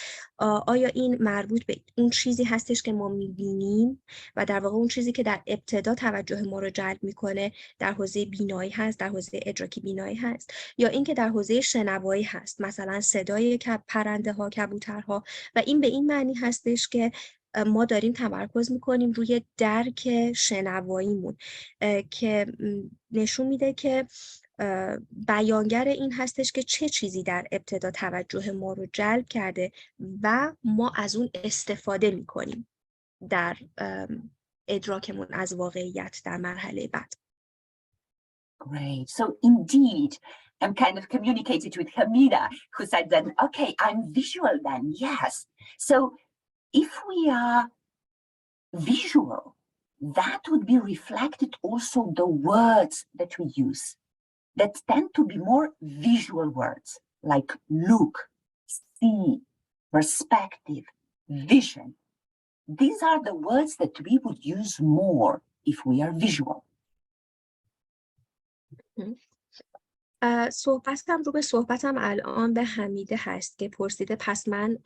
آیا این مربوط به اون چیزی هستش که ما میبینیم و در واقع اون چیزی که در ابتدا توجه ما رو جلب میکنه در حوزه بینایی هست، در حوزه ادراکی بینایی هست، یا اینکه در حوزه شنوایی هست، مثلا صدای پرنده ها، کبوترها، و این به این معنی هستش که ما داریم تمرکز میکنیم روی درک شنواییمون که نشون میده که بیانگر این هستش که چه چیزی در ابتدا توجه ما رو جلب کرده و ما از اون استفاده میکنیم در ادراکمون از واقعیت در مرحله بعد. Great. So indeed, I'm kind of communicated with Hamida, who said then, okay, I'm visual then, yes. So if we are visual, that would be reflected also the words that we use, that tend to be more visual words, like look, see, perspective, vision. These are the words that we would use more if we are visual. صحبتم الان به حمیده هست که پرسیده پس من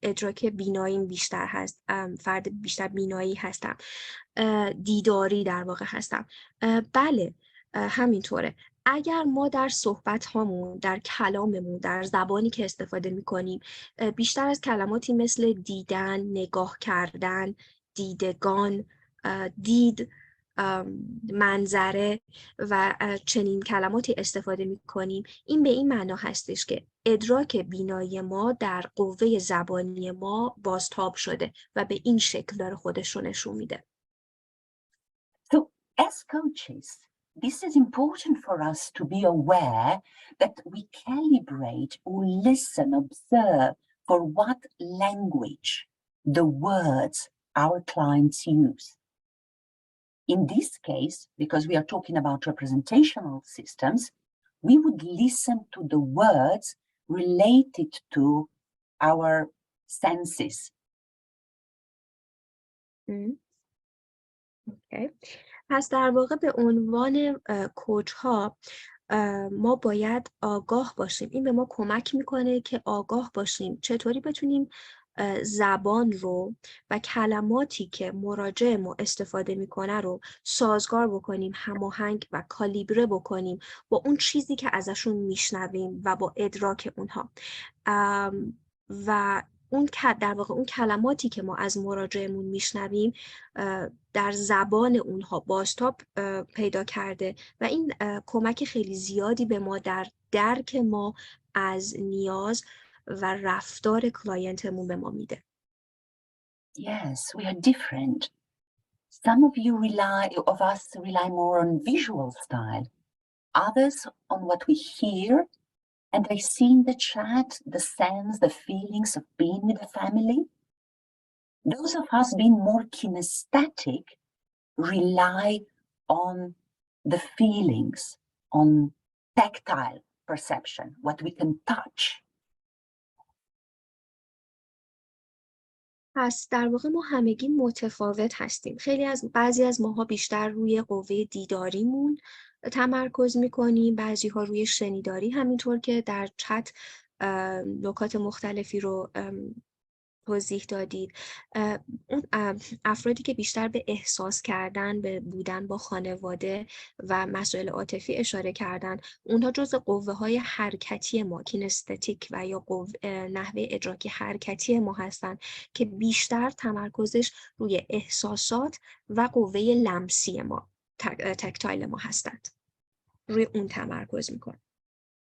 ادراک بیناییم بیشتر هست، فرد بیشتر بینایی هستم، دیداری در واقع هستم. بله همینطوره. اگر ما در صحبت هامون، در کلاممون، در زبانی که استفاده میکنیم بیشتر از کلماتی مثل دیدن، نگاه کردن، دیدگان، دید، منظره و چنین کلماتی استفاده میکنیم، این به این معنا هستش که ادراک بینایی ما در قوه زبانی ما بازتاب شده و به این شکل داره خودش رو نشون میده. So as coaches, this is important for us to be aware that we calibrate or listen, observe for what language, the words our clients use. In this case, because we are talking about representational systems, we would listen to the words related to our senses. Okay. پس در واقع به عنوان کوچ ها ما باید آگاه باشیم. این به ما کمک میکنه که آگاه باشیم چطوری بتونیم زبان رو و کلماتی که مراجع ما استفاده میکنه رو سازگار بکنیم، هماهنگ و کالیبره بکنیم با اون چیزی که ازشون میشنویم و با ادراک اونها. و اون در واقع اون کلماتی که ما از مراجعمون میشنویم در زبان اونها بازتاب پیدا کرده و این کمک خیلی زیادی به ما در درک ما از نیاز و رفتار کلاینتمون به ما میده. Yes, we are different. Some of us rely more on visual style, others on what we hear. And I see in the chat the sense, the feelings of being with the family. Those of us being more kinesthetic rely on the feelings, on tactile perception, what we can touch. پس در واقع ما همگی متفاوت هستیم. بعضی از ماها بیشتر روی قوه دیداریمون تمرکز میکنیم، بعضی ها روی شنیداری، همینطور که در چت نکات مختلفی رو توضیح دادید. اون افرادی که بیشتر به احساس کردن، به بودن با خانواده و مسائل عاطفی اشاره کردن، اونها جزء قوه های حرکتی ما، کینستتیک و یا نحوه ادراکی حرکتی ما هستن که بیشتر تمرکزش روی احساسات و قوه لمسی ما، تکتایل ما هستند. روی اون تمرکز میکنه.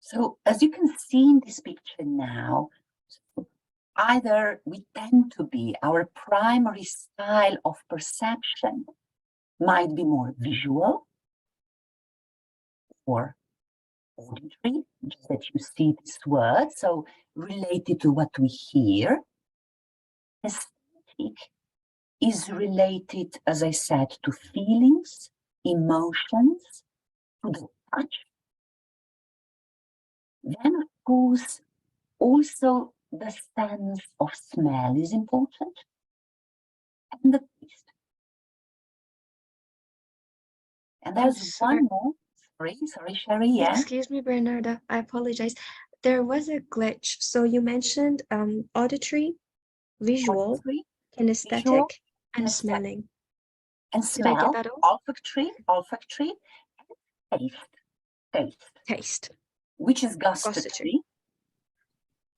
So as you can see in this picture now, either we tend to be, our primary style of perception might be more visual or auditory, just that you see this word, so related to what we hear. Aesthetic is related, as I said, to feelings, emotions, to the touch. Then, of course, also the sense of smell is important, and the taste. And there's one more. Sorry, Sharareh, yeah? Excuse me, Bernarda, I apologize. There was a glitch. So you mentioned auditory, visual, kinesthetic, and smelling. And smell, did I get that all? olfactory, and Taste. Which is gustatory.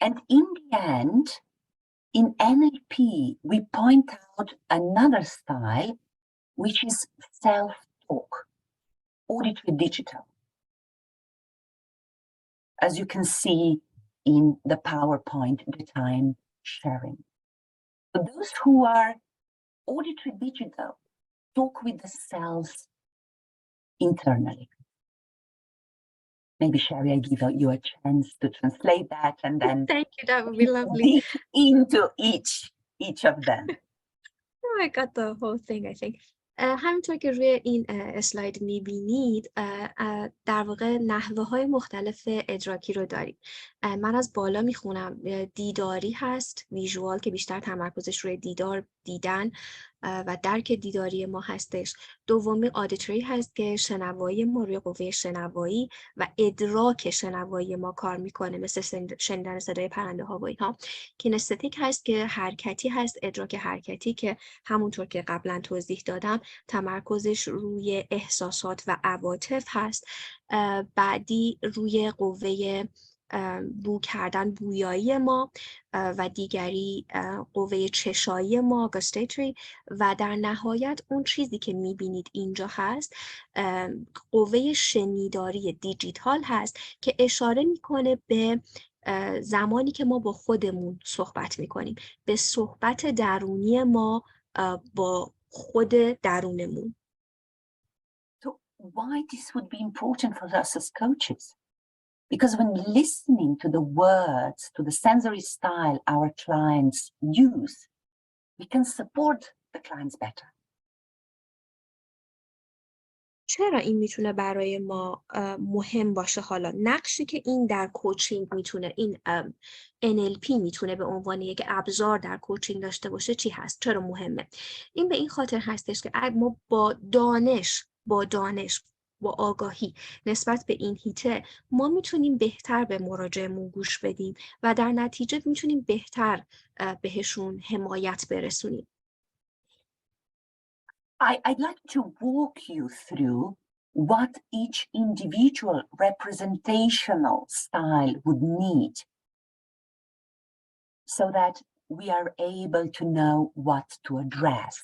And in the end, in NLP, we point out another style, which is self-talk, auditory digital. as you can see in the PowerPoint that I'm sharing. For those who are auditory digital, talk with the selves internally. Maybe, Sherry, I give you a chance to translate that and then Thank you, that would be lovely. deep into each of them. I got the whole thing, I think. همینطور که روی این اسلاید میبینید در واقع نحوه های مختلف ادراکی رو داریم. من از بالا میخونم. دیداری هست، ویژوال، که بیشتر تمرکزش روی دیدن و درک دیداری ما هستش. دومی آدیتوری هست که شنوایی ما روی قوه شنوایی و ادراک شنوایی ما کار میکنه، مثل شنیدن صدای پرنده ها و اینها. کینستتیک هست که حرکتی هست، ادراک حرکتی، که همونطور که قبلا توضیح دادم تمرکزش روی احساسات و عواطف هست. بعدی روی قوه بو کردن، بویایی ما، و دیگری قوه چشایی ما، گاستیتری، و در نهایت اون چیزی که میبینید اینجا هست قوه شنیداری دیجیتال هست که اشاره میکنه به زمانی که ما با خودمون صحبت میکنیم، به صحبت درونی ما با خود درونمون. So why this would be important for us as coaches? Because when listening to the words, to the sensory style our clients use, we can support the clients better. چرا این میتونه برای ما مهم باشه؟ حالا نقشی که این در کوچینگ میتونه، این NLP میتونه به عنوان یک ابزار در کوچینگ داشته باشه چی هست؟ چرا مهمه؟ این به این خاطر هستش که ما با دانش، با آگاهی نسبت به این هیته ما میتونیم بهتر به مراجعمون گوش بدیم و در نتیجه میتونیم بهتر بهشون حمایت برسونیم. I'd like to walk you through what each individual representational style would need so that we are able to know what to address.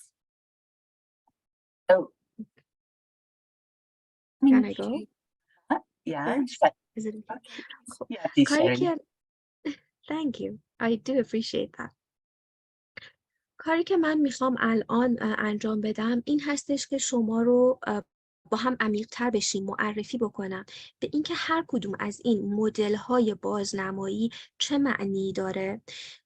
So, can I go? Yeah. Is it okay? Yeah, please, Sherry. Thank you. I do appreciate that. کاری که من میخوام الان انجام بدم این هستش که شما رو با هم عمیق‌تر بشیم، معرفی بکنم به اینکه هر کدوم از این مدل‌های بازنمایی چه معنی داره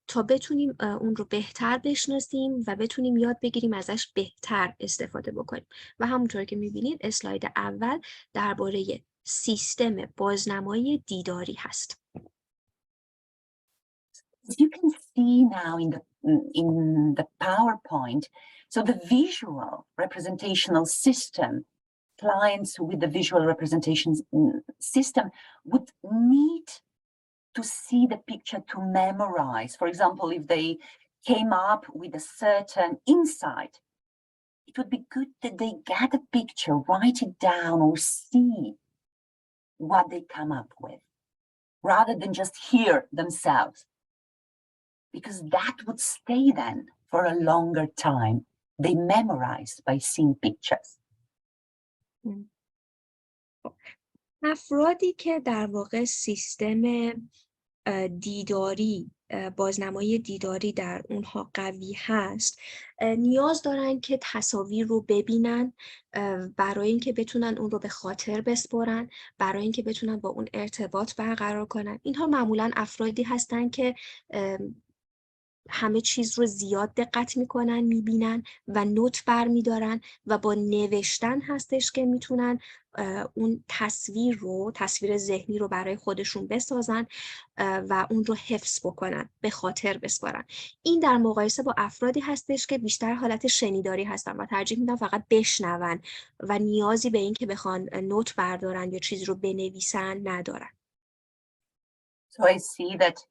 تا بتونیم اون رو بهتر بشناسیم و بتونیم یاد بگیریم ازش بهتر استفاده بکنیم. و همونطور که میبینید اسلاید اول درباره سیستم بازنمایی دیداری هست. As you can see now in the PowerPoint, so the visual representational system, clients with the visual representation system would need to see the picture to memorize. For example, if they came up with a certain insight, it would be good that they get a picture, write it down, or see what they come up with, rather than just hear themselves. Because that would stay then for a longer time. They memorize by seeing pictures. افرادی که در واقع سیستم دیداری، بازنمایی دیداری در اونها قوی هست، نیاز دارن که تصاویر رو ببینن برای اینکه بتونن اون رو به خاطر بسپرن، برای اینکه بتونن با اون ارتباط برقرار کنن. اینها معمولاً افرادی هستن که همه چیز رو زیاد دقت میکنن، میبینن و نوت برمیدارن و با نوشتن هستش که میتونن اون تصویر ذهنی رو برای خودشون بسازن و اون رو حفظ بکنن، به خاطر بسپارن. این در مقایسه با افرادی هستش که بیشتر حالت شنیداری هستن و ترجیح میدن فقط بشنون و نیازی به این که بخوان نوت بردارن یا چیزی رو بنویسن ندارن. So I see that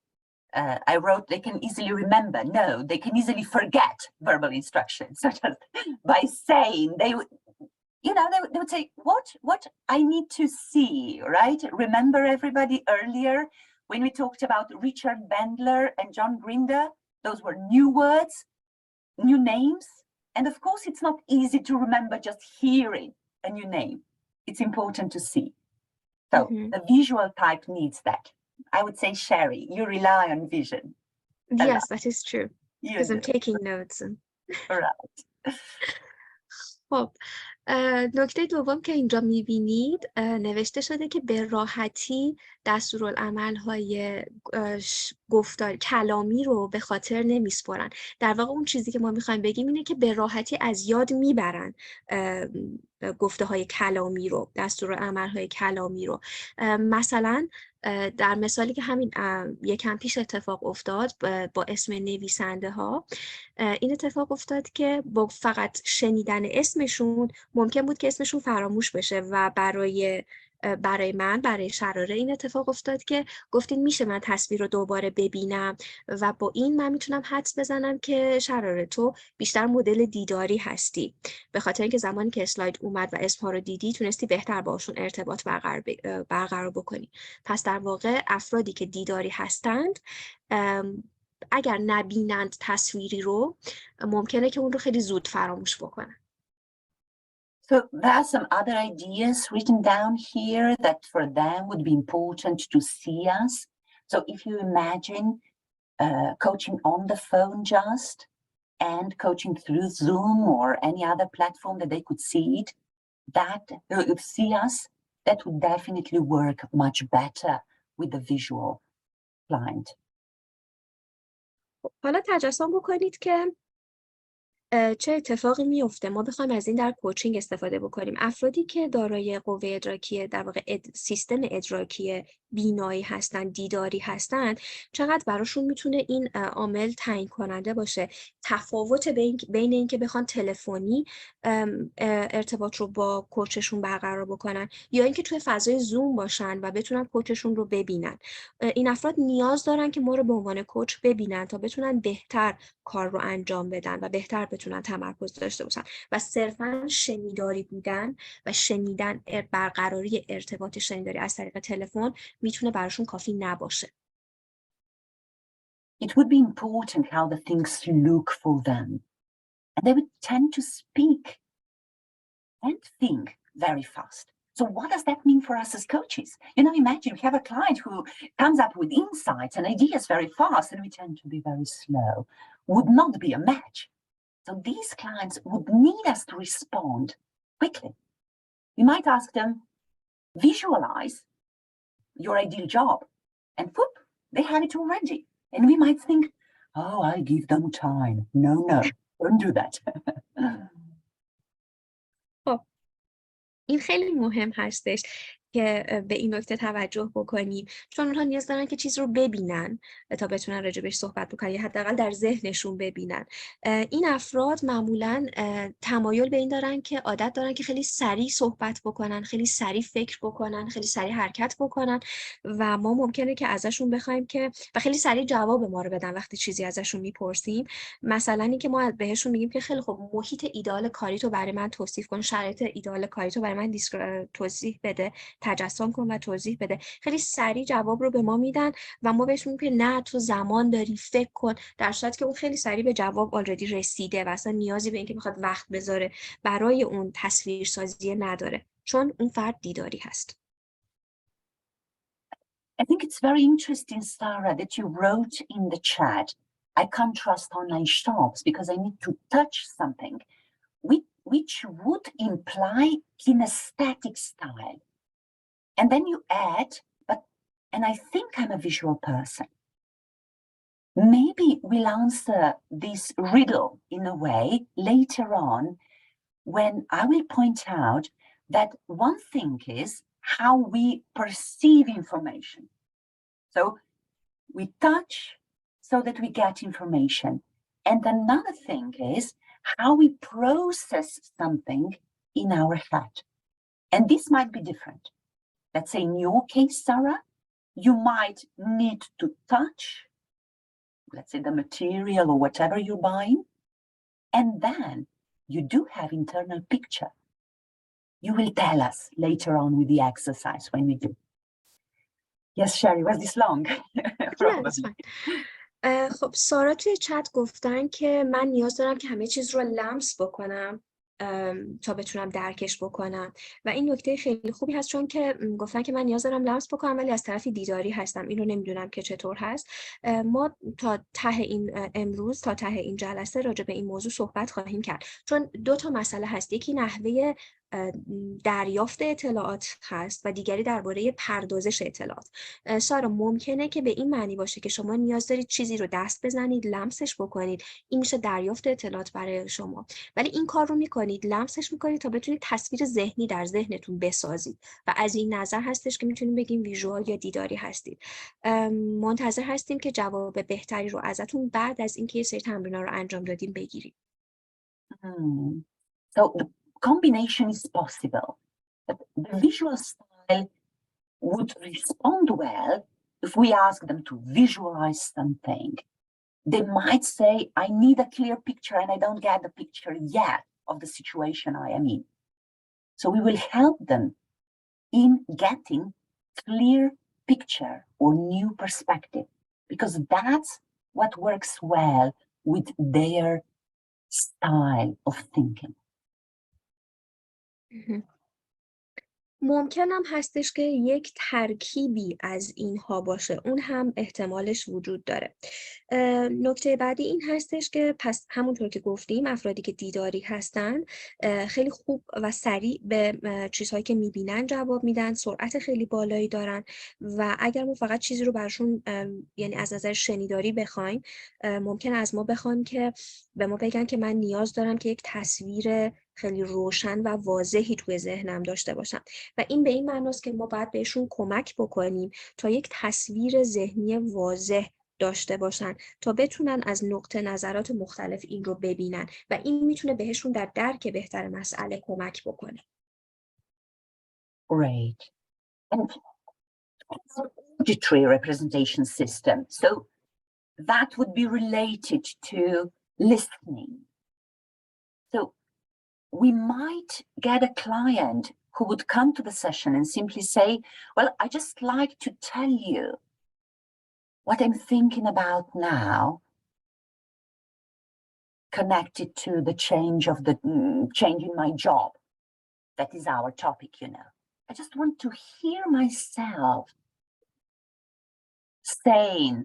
I wrote they can easily remember. No, they can easily forget verbal instructions. So just by saying, they would say, what I need to see, right? Remember everybody earlier when we talked about Richard Bandler and John Grinder? Those were new words, new names. And of course, it's not easy to remember just hearing a new name. It's important to see. So the visual type needs that. I would say, Sherry, you rely on vision. Yes, that is true. Because I'm taking notes. Right. خب نکته دوم که اینجا میبینید نوشته شده که به راحتی دستورالعمل‌های گفتار کلامی رو به خاطر نمیسپرن. در واقع اون چیزی که ما میخوایم بگیم اینه که به راحتی از یاد میبرن گفته های کلامی رو، دستورالعمل‌های کلامی رو. مثلا در مثالی که همین یکم پیش اتفاق افتاد با اسم نویسنده ها، این اتفاق افتاد که با فقط شنیدن اسمشون ممکن بود که اسمشون فراموش بشه و برای شراره این اتفاق افتاد که گفتین میشه من تصویر رو دوباره ببینم و با این من میتونم حدس بزنم که شراره تو بیشتر مدل دیداری هستی، به خاطر اینکه زمانی که اسلاید اومد و اسمها رو دیدی تونستی بهتر باشون ارتباط برقرار بکنی. پس در واقع افرادی که دیداری هستند اگر نبینند تصویری رو ممکنه که اون رو خیلی زود فراموش بکنن. So there are some other ideas written down here that for them would be important to see us. So if you imagine coaching on the phone just and coaching through Zoom or any other platform that they could see it, that they would see us, that would definitely work much better with the visual client. حالا تجسم بکنید که چه اتفاقی میفته ما بخوایم از این در کوچینگ استفاده بکنیم. افرادی که دارای قوه ادراکی در واقع سیستم ادراکی بینایی هستن، دیداری هستن، چقدر براشون میتونه این عامل تعیین کننده باشه. تفاوت بین این که بخوان تلفنی ارتباط رو با کوچشون برقرار بکنن یا اینکه توی فضای زوم باشن و بتونن کوچشون رو ببینن. این افراد نیاز دارن که ما رو به عنوان کوچ ببینن تا بتونن بهتر کار رو انجام بدن و بهتر بتونن تمرکز داشته باشن و صرفاً شنیداری بودن و شنیدن برقراری ارتباط شنیداری از طریق تلفن میتونه براشون کافی نباشه. It would be important how the things look for them. And they would tend to speak and think very fast. So what does that mean for us as coaches? You know, imagine we have a client who comes up with insights and ideas very fast and we tend to be very slow. Would not be a match. So these clients would need us to respond quickly. You might ask them, visualize your ideal job. And whoop, they have it already. And we might think, oh, I'll give them time. No, don't do that. این خیلی مهم هستش که به این نکته توجه بکنیم، چون اونها نیاز دارن که چیز رو ببینن تا بتونن راجبش صحبت بکنن یا حداقل در ذهنشون ببینن. این افراد معمولاً تمایل به این دارن که عادت دارن که خیلی سریع صحبت بکنن، خیلی سریع فکر بکنن، خیلی سریع حرکت بکنن و ما ممکنه که ازشون بخوایم که و خیلی سریع جواب ما رو بدن وقتی چیزی ازشون میپرسیم. مثلا اینکه ما بهشون میگیم که خیلی خوب محیط ایدئال کاری تو برای من توصیف کن، شرایط ایدئال کاری تو برای من توضیح بده، تجسم کن و توضیح بده. خیلی سریع جواب رو به ما میدن و ما بهشون میگیم نه تو زمان داری، فکر کن، در صورتی که اون خیلی سریع به جواب آلردی رسیده و اصلا نیازی به اینکه بخواد وقت بذاره برای اون تصویرسازی نداره، چون اون فرد دیداری هست. I think it's very interesting, Sarah, that you wrote in the chat, I can't trust online shops because I need to touch something, which would imply kinesthetic style. And then you add, and I think I'm a visual person. Maybe we'll answer this riddle in a way later on when I will point out that one thing is how we perceive information. So we touch so that we get information. And another thing is how we process something in our head. And this might be different. Let's say in your case, Sarah, you might need to touch, let's say the material or whatever you're buying, and then you do have internal picture. You will tell us later on with the exercise when we do. Yes, Sherry, was this long? خب سارا توی چت گفتن که من نیاز دارم که همه چیز رو لمس بکنم تا بتونم درکش بکنم. و این نکته خیلی خوبی هست، چون که گفتن که من نیاز دارم لمس بکنم ولی از طرفی دیداری هستم. این رو نمیدونم که چطور هست. ما تا ته این امروز، تا ته این جلسه راجع به این موضوع صحبت خواهیم کرد، چون 2 تا مسئله هست. یکی نحوه دریافت اطلاعات هست و دیگری درباره پردازش اطلاعات. سارا، ممکنه که به این معنی باشه که شما نیاز دارید چیزی رو دست بزنید، لمسش بکنید، این میشه دریافت اطلاعات برای شما، ولی این کار رو میکنید، لمسش میکنید تا بتونید تصویر ذهنی در ذهنتون بسازید و از این نظر هستش که میتونیم بگیم ویژوال یا دیداری هستید. منتظر هستیم که جواب بهتری رو ازتون بعد از اینکه یه سری تمرین‌ها رو انجام دادیم بگیریم. So the combination is possible, but the visual style would respond well if we ask them to visualize something. They might say, I need a clear picture and I don't get the picture yet of the situation I am in. So we will help them in getting clear picture or new perspective, because that's what works well with their style of thinking. ممکنم هستش که یک ترکیبی از اینها باشه، اون هم احتمالش وجود داره. نکته بعدی این هستش که پس همونطور که گفتیم افرادی که دیداری هستن خیلی خوب و سریع به چیزهایی که میبینن جواب میدن، سرعت خیلی بالایی دارن و اگر ما فقط چیزی رو برشون یعنی از نظر شنیداری بخوایم، ممکن از ما بخوان که به ما بگن که من نیاز دارم که یک تصویر خیلی روشن و واضحی توی ذهنم داشته باشم و این به این معناست که ما باید بهشون کمک بکنیم تا یک تصویر ذهنی واضح داشته باشن تا بتونن از نقطه نظرات مختلف این رو ببینن و این میتونه بهشون در درک بهتر مسئله کمک بکنه. Great. And auditory representation system. So that would be related to listening. So we might get a client who would come to the session and simply say, well, I just like to tell you what I'm thinking about now, connected to the change in my job. That is our topic, you know. I just want to hear myself saying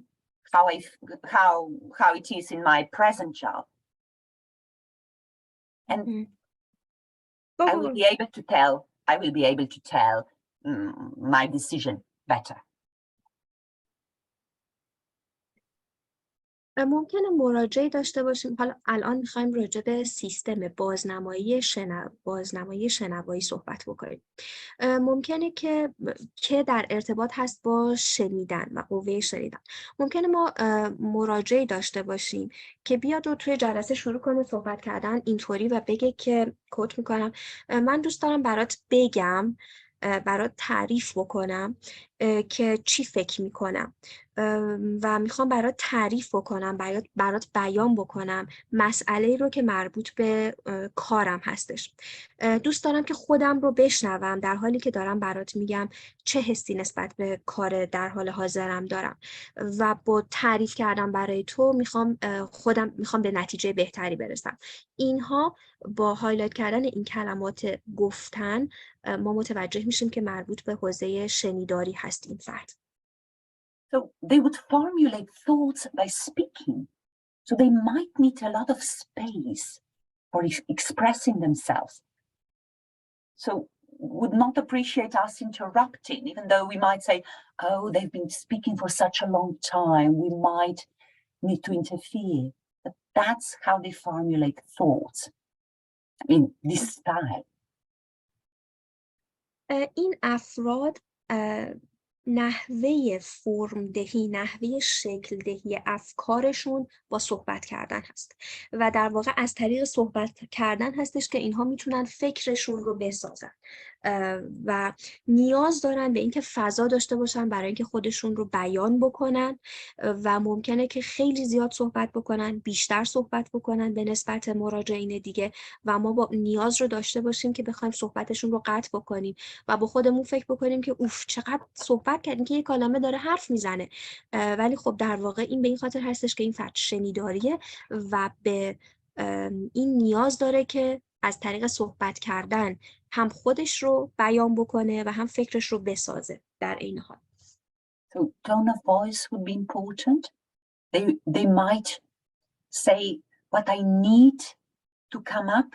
how it is in my present job. And I will be able to tell my decision better. ممکنه مراجعه داشته باشیم. حالا الان میخوایم راجع به سیستم بازنمایی شنوایی صحبت بکنیم. ممکنه که در ارتباط هست با شنیدن و قوه شنیدن. ممکنه ما مراجعه داشته باشیم که بیاد و توی جلسه شروع کنه صحبت کردن اینطوری و بگه که کوت میکنم من دوست دارم برات بگم، برات تعریف بکنم که چی فکر میکنم و میخوام برات تعریف بکنم، برات بیان بکنم مسئله رو که مربوط به کارم هستش. دوست دارم که خودم رو بشنوم در حالی که دارم برات میگم چه حسی نسبت به کار در حال حاضرم دارم و با تعریف کردم برای تو میخوام به نتیجه بهتری برسم. اینها با هایلایت کردن این کلمات گفتن ما متوجه میشیم که مربوط به حوزه شنیداری هست این فرد. So they would formulate thoughts by speaking. So they might need a lot of space for expressing themselves. So would not appreciate us interrupting, even though we might say, oh, they've been speaking for such a long time, we might need to interfere. But that's how they formulate thoughts in this style. این افراد نحوه فرم دهی، نحوه شکل دهی افکارشون با صحبت کردن هست و در واقع از طریق صحبت کردن هستش که اینها میتونن فکرشون رو بسازن و نیاز دارن به اینکه فضا داشته باشن برای اینکه خودشون رو بیان بکنن و ممکنه که خیلی زیاد صحبت بکنن، بیشتر صحبت بکنن به نسبت مراجعین دیگه و ما با نیاز رو داشته باشیم که بخوایم صحبتشون رو قطع بکنیم و با خودمون فکر بکنیم که اوف چقدر صحبت کردیم که یک کلمه داره حرف میزنه، ولی خب در واقع این به این خاطر هستش که این فرد شنیداریه و به این نیاز داره که از طریق صحبت کردن هم خودش رو بیان بکنه و هم فکرش رو بسازه در عین حال. So tone of voice would be important. They might say what I need to come up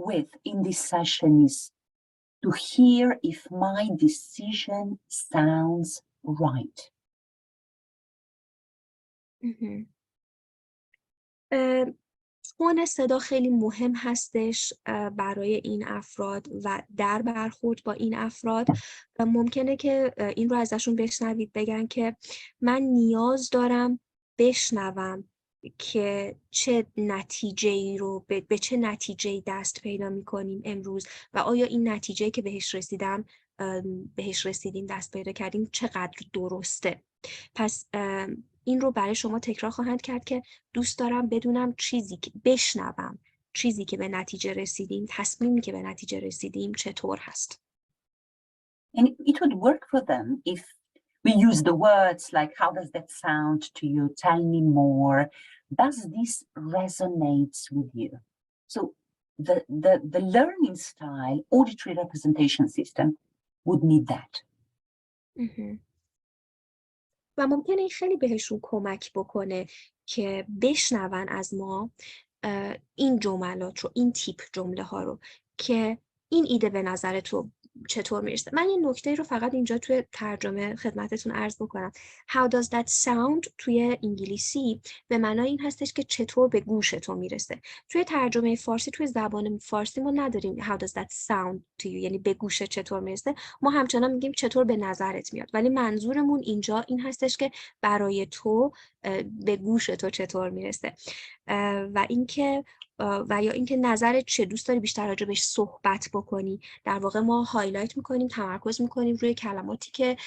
with in this session is to hear if my decision sounds right. تون صدا خیلی مهم هستش برای این افراد و در برخورد با این افراد ممکنه که این رو ازشون بشنوید بگن که من نیاز دارم بشنوم که چه نتیجه‌ای رو به چه نتیجه‌ای دست پیدا می‌کنیم امروز و آیا این نتیجه‌ای که بهش رسیدیم دست پیدا کردیم چقدر درسته. پس این رو برای شما تکرار خواهند کرد که دوست دارم بدونم بشنوم چیزی که به نتیجه رسیدیم، تصمیمی که به نتیجه رسیدیم چطور هست. And it would work for them if we use the words like, how does that sound to you? Tell me more. Does this resonate with you? So the learning style, auditory representation system would need that. و ممکنه این خیلی بهشون کمک بکنه که بشنون از ما این جملات رو، این تیپ جمله ها رو که این ایده به نظر تو چطور میرسه. من یه نکته رو فقط اینجا توی ترجمه خدمتتون عرض بکنم. How does that sound توی انگلیسی به معنای این هستش که چطور به گوش تو میرسه. توی ترجمه فارسی، توی زبان فارسی ما نداریم How does that sound to you، یعنی به گوش چطور میرسه. ما همچنان میگیم چطور به نظرت میاد، ولی منظورمون اینجا این هستش که برای تو به گوش تو چطور میرسه و اینکه و یا اینکه نظرت چه، دوست داری بیشتر راجع بهش صحبت بکنی. در واقع ما هایلایت میکنیم، تمرکز میکنیم روی کلماتی که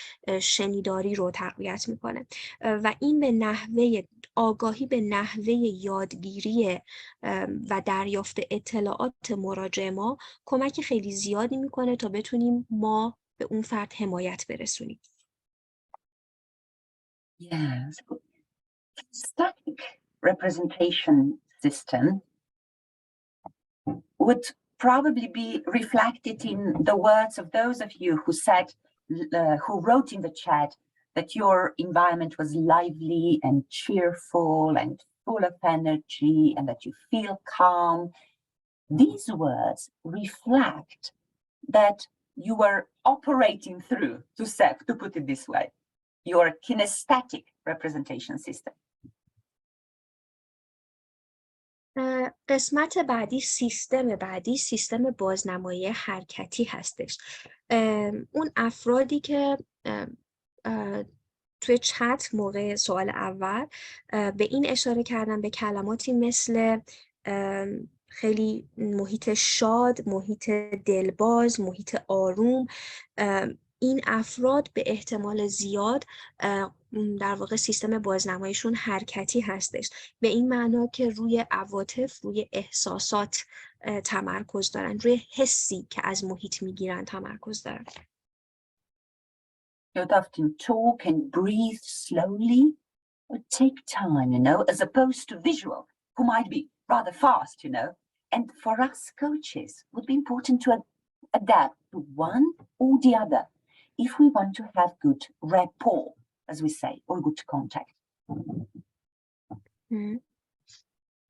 شنیداری رو تقویت میکنه و این به نحوه آگاهی به نحوه یادگیری و دریافت اطلاعات مراجع ما کمک خیلی زیادی میکنه تا بتونیم ما به اون فرد حمایت برسونیم. Yes. Static representation system would probably be reflected in the words of those of you who said, who wrote in the chat that your environment was lively and cheerful and full of energy and that you feel calm. These words reflect that you were operating through, to put it this way, your kinesthetic representation system. قسمت بعدی، سیستم بازنمایی حرکتی هستش. اون افرادی که توی چت موقع سوال اول به این اشاره کردن، به کلماتی مثل خیلی محیط شاد، محیط دلباز، محیط آروم، این افراد به احتمال زیاد در واقع سیستم بازنماییشون حرکتی هستش، به این معنا که روی عواطف، روی احساسات تمرکز دارن، روی حسی که از محیط میگیرن تمرکز دارن. You'd often talk and breathe slowly or take time, as opposed to visual, who might be rather fast, And for us coaches, it would be important to adapt to one or the other if we want to have good rapport, as we say, or good contact.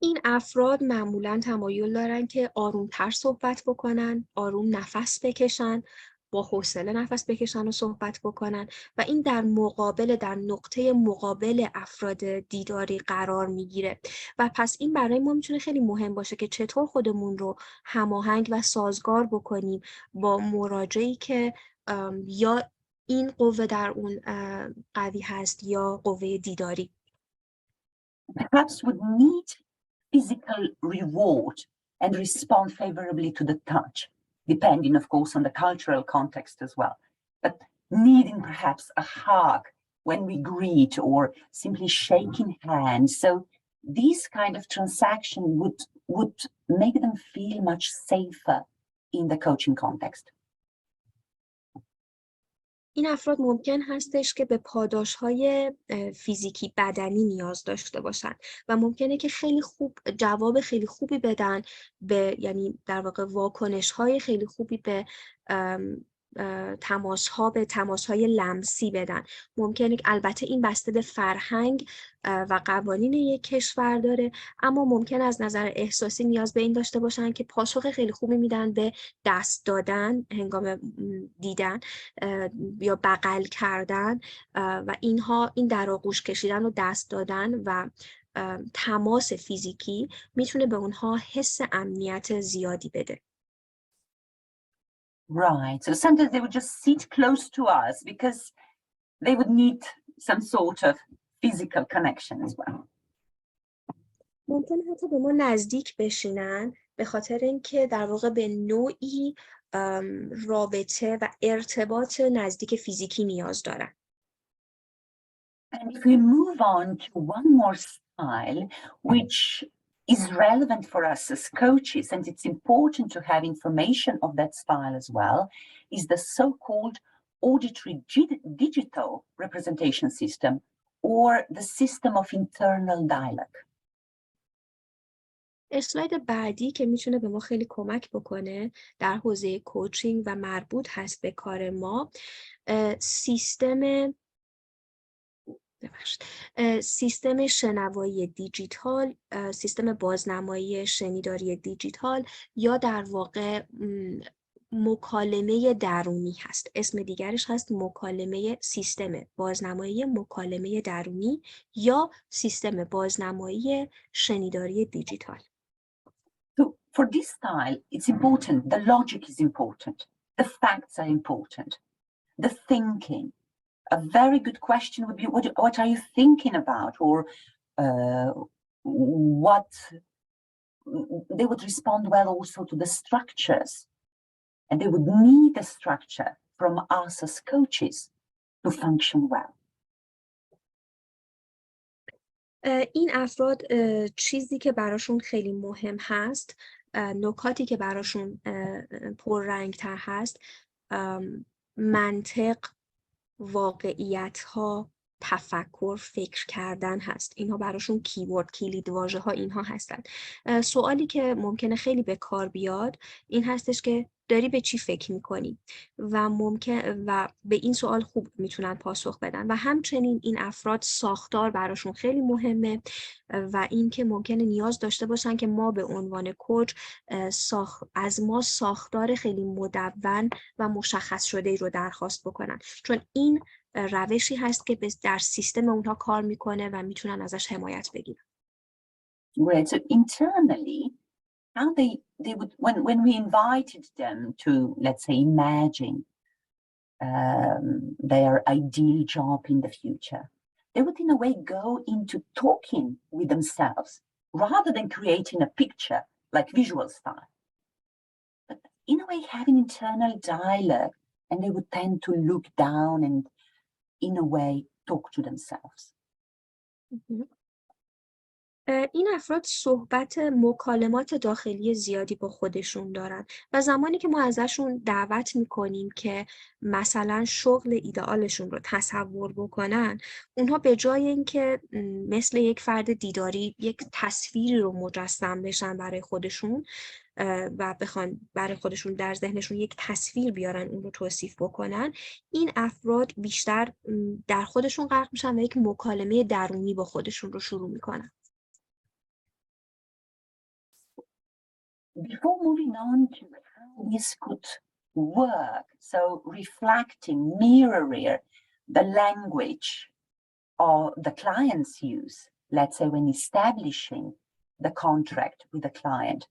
این افراد معمولاً تمایل دارن که آرومتر صحبت بکنن، آروم نفس بکشن، با حوصله نفس بکشن و صحبت بکنن و این در نقطه مقابل افراد دیداری قرار میگیره و پس این برای ما میتونه خیلی مهم باشه که چطور خودمون رو هماهنگ و سازگار بکنیم با مراجعی که یا این قوه در اون قوی هست یا قوه دیداری. Perhaps would need physical reward and respond favorably to the touch, depending, of course, on the cultural context as well. But needing perhaps a hug when we greet or simply shaking hands. So these kind of transaction would make them feel much safer in the coaching context. این افراد ممکن هستش که به پاداش‌های فیزیکی بدنی نیاز داشته باشن و ممکنه که خیلی خوب جواب خیلی خوبی بدن به، یعنی در واقع واکنش‌های خیلی خوبی به تماس‌های لمسی بدن. ممکنه که البته این بسته به فرهنگ و قوانین یک کشور داره، اما ممکن از نظر احساسی نیاز به این داشته باشن که پاسخ خیلی خوبی میدن به دست دادن هنگام دیدن یا بغل کردن و این در آغوش کشیدن و دست دادن و تماس فیزیکی میتونه به اونها حس امنیت زیادی بده. Right. So sometimes they would just sit close to us because they would need some sort of physical connection as well. ممکن حتی به ما نزدیک بشینن به خاطر اینکه در واقع به نوعی رابطه و ارتباط نزدیک فیزیکی نیاز دارن. And if we move on to one more style, which is relevant for us as coaches, and it's important to have information of that style as well, is the so-called auditory digital representation system, or the system of internal dialogue. اسلاید بعدی که میتونه به ما خیلی کمک بکنه در حوزه کوچینگ و مربوط هست به کار ما، سیستم شنوایی دیجیتال، سیستم بازنمایی شنیداری دیجیتال یا در واقع مکالمه درونی هست. اسم دیگرش هست سیستم بازنمایی مکالمه درونی یا سیستم بازنمایی شنیداری دیجیتال. So for this style, it's important, the logic is important, the facts are important, the thinking. A very good question would be, what are you thinking about? Or what, they would respond well also to the structures. And they would need a structure from us as coaches to function well. این افراد چیزی که براشون خیلی مهم هست، نکاتی که براشون پررنگ‌تر هست، منطق، واقعیت‌ها، تفکر، فکر کردن هست. اینها براشون کیورد، کلید واژه ها اینها هستن. سوالی که ممکنه خیلی به کار بیاد این هستش که داری به چی فکر میکنی و به این سوال خوب میتونن پاسخ بدن و همچنین این افراد ساختار براشون خیلی مهمه و این که ممکنه نیاز داشته باشن که ما به عنوان کوچ از ما ساختار خیلی مدون و مشخص شده رو درخواست بکنن، چون این روشی هست که در سیستم اونها کار میکنه و میتونن ازش حمایت بگیرن. Right. So internally, how they would, when we invited them to, let's say, imagine their ideal job in the future, they would in a way go into talking with themselves rather than creating a picture like visual style. But in a way having internal dialogue, and they would tend to look down and in a way talk to themselves. این افراد مکالمات داخلی زیادی با خودشون دارن و زمانی که ما ازشون دعوت میکنیم که مثلا شغل ایدئالشون رو تصور بکنن، اونها به جای اینکه مثل یک فرد دیداری یک تصویری رو مجسم بشن برای خودشون و بخوان برای خودشون در ذهنشون یک تصویر بیارن اون رو توصیف بکنن، این افراد بیشتر در خودشون غرق میشن و یک مکالمه درونی با خودشون رو شروع میکنن. Before moving on to how this could work, so reflecting, mirroring the language or the clients use, let's say when establishing the contract with the client,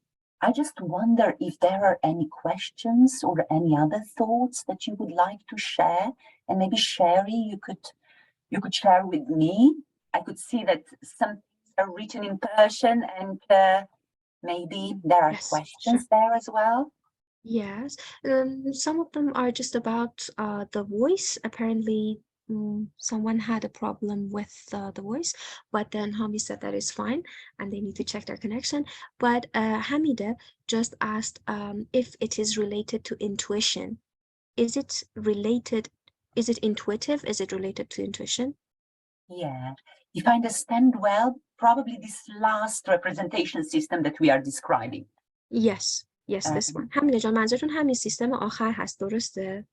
I just wonder if there are any questions or any other thoughts that you would like to share, and maybe Sherry, you could share with me. I could see that some things are written in Persian and maybe there are questions there as well. Yes, some of them are just about the voice. Apparently, someone had a problem with the voice, but then Hami said that is fine and they need to check their connection. But Hamida just asked if it is related to intuition. Is it related is it intuitive? Is it related to intuition? Yeah, if I understand well, probably this last representation system that we are describing. Yes, this one. همین جان منظورتون همین سیستم آخر هست، درسته؟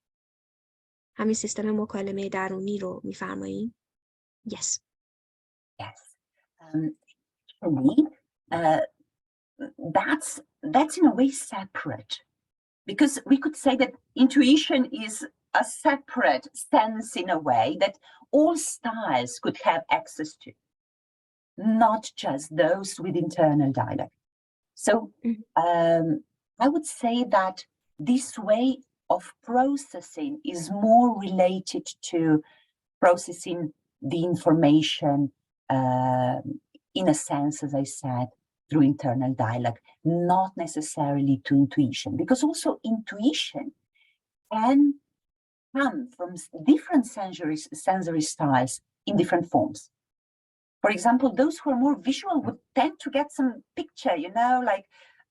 همین سیستم مکالمه درونی رو میفرمایید؟ Yes. Yes. Actually, that's in a way separate, because we could say that intuition is a separate sense in a way that all styles could have access to, not just those with internal dialogue. So I would say that this way of processing is more related to processing the information in a sense, as I said, through internal dialogue, not necessarily to intuition, because also intuition can come from different sensory styles in different forms. For example, those who are more visual would tend to get some picture, you know, like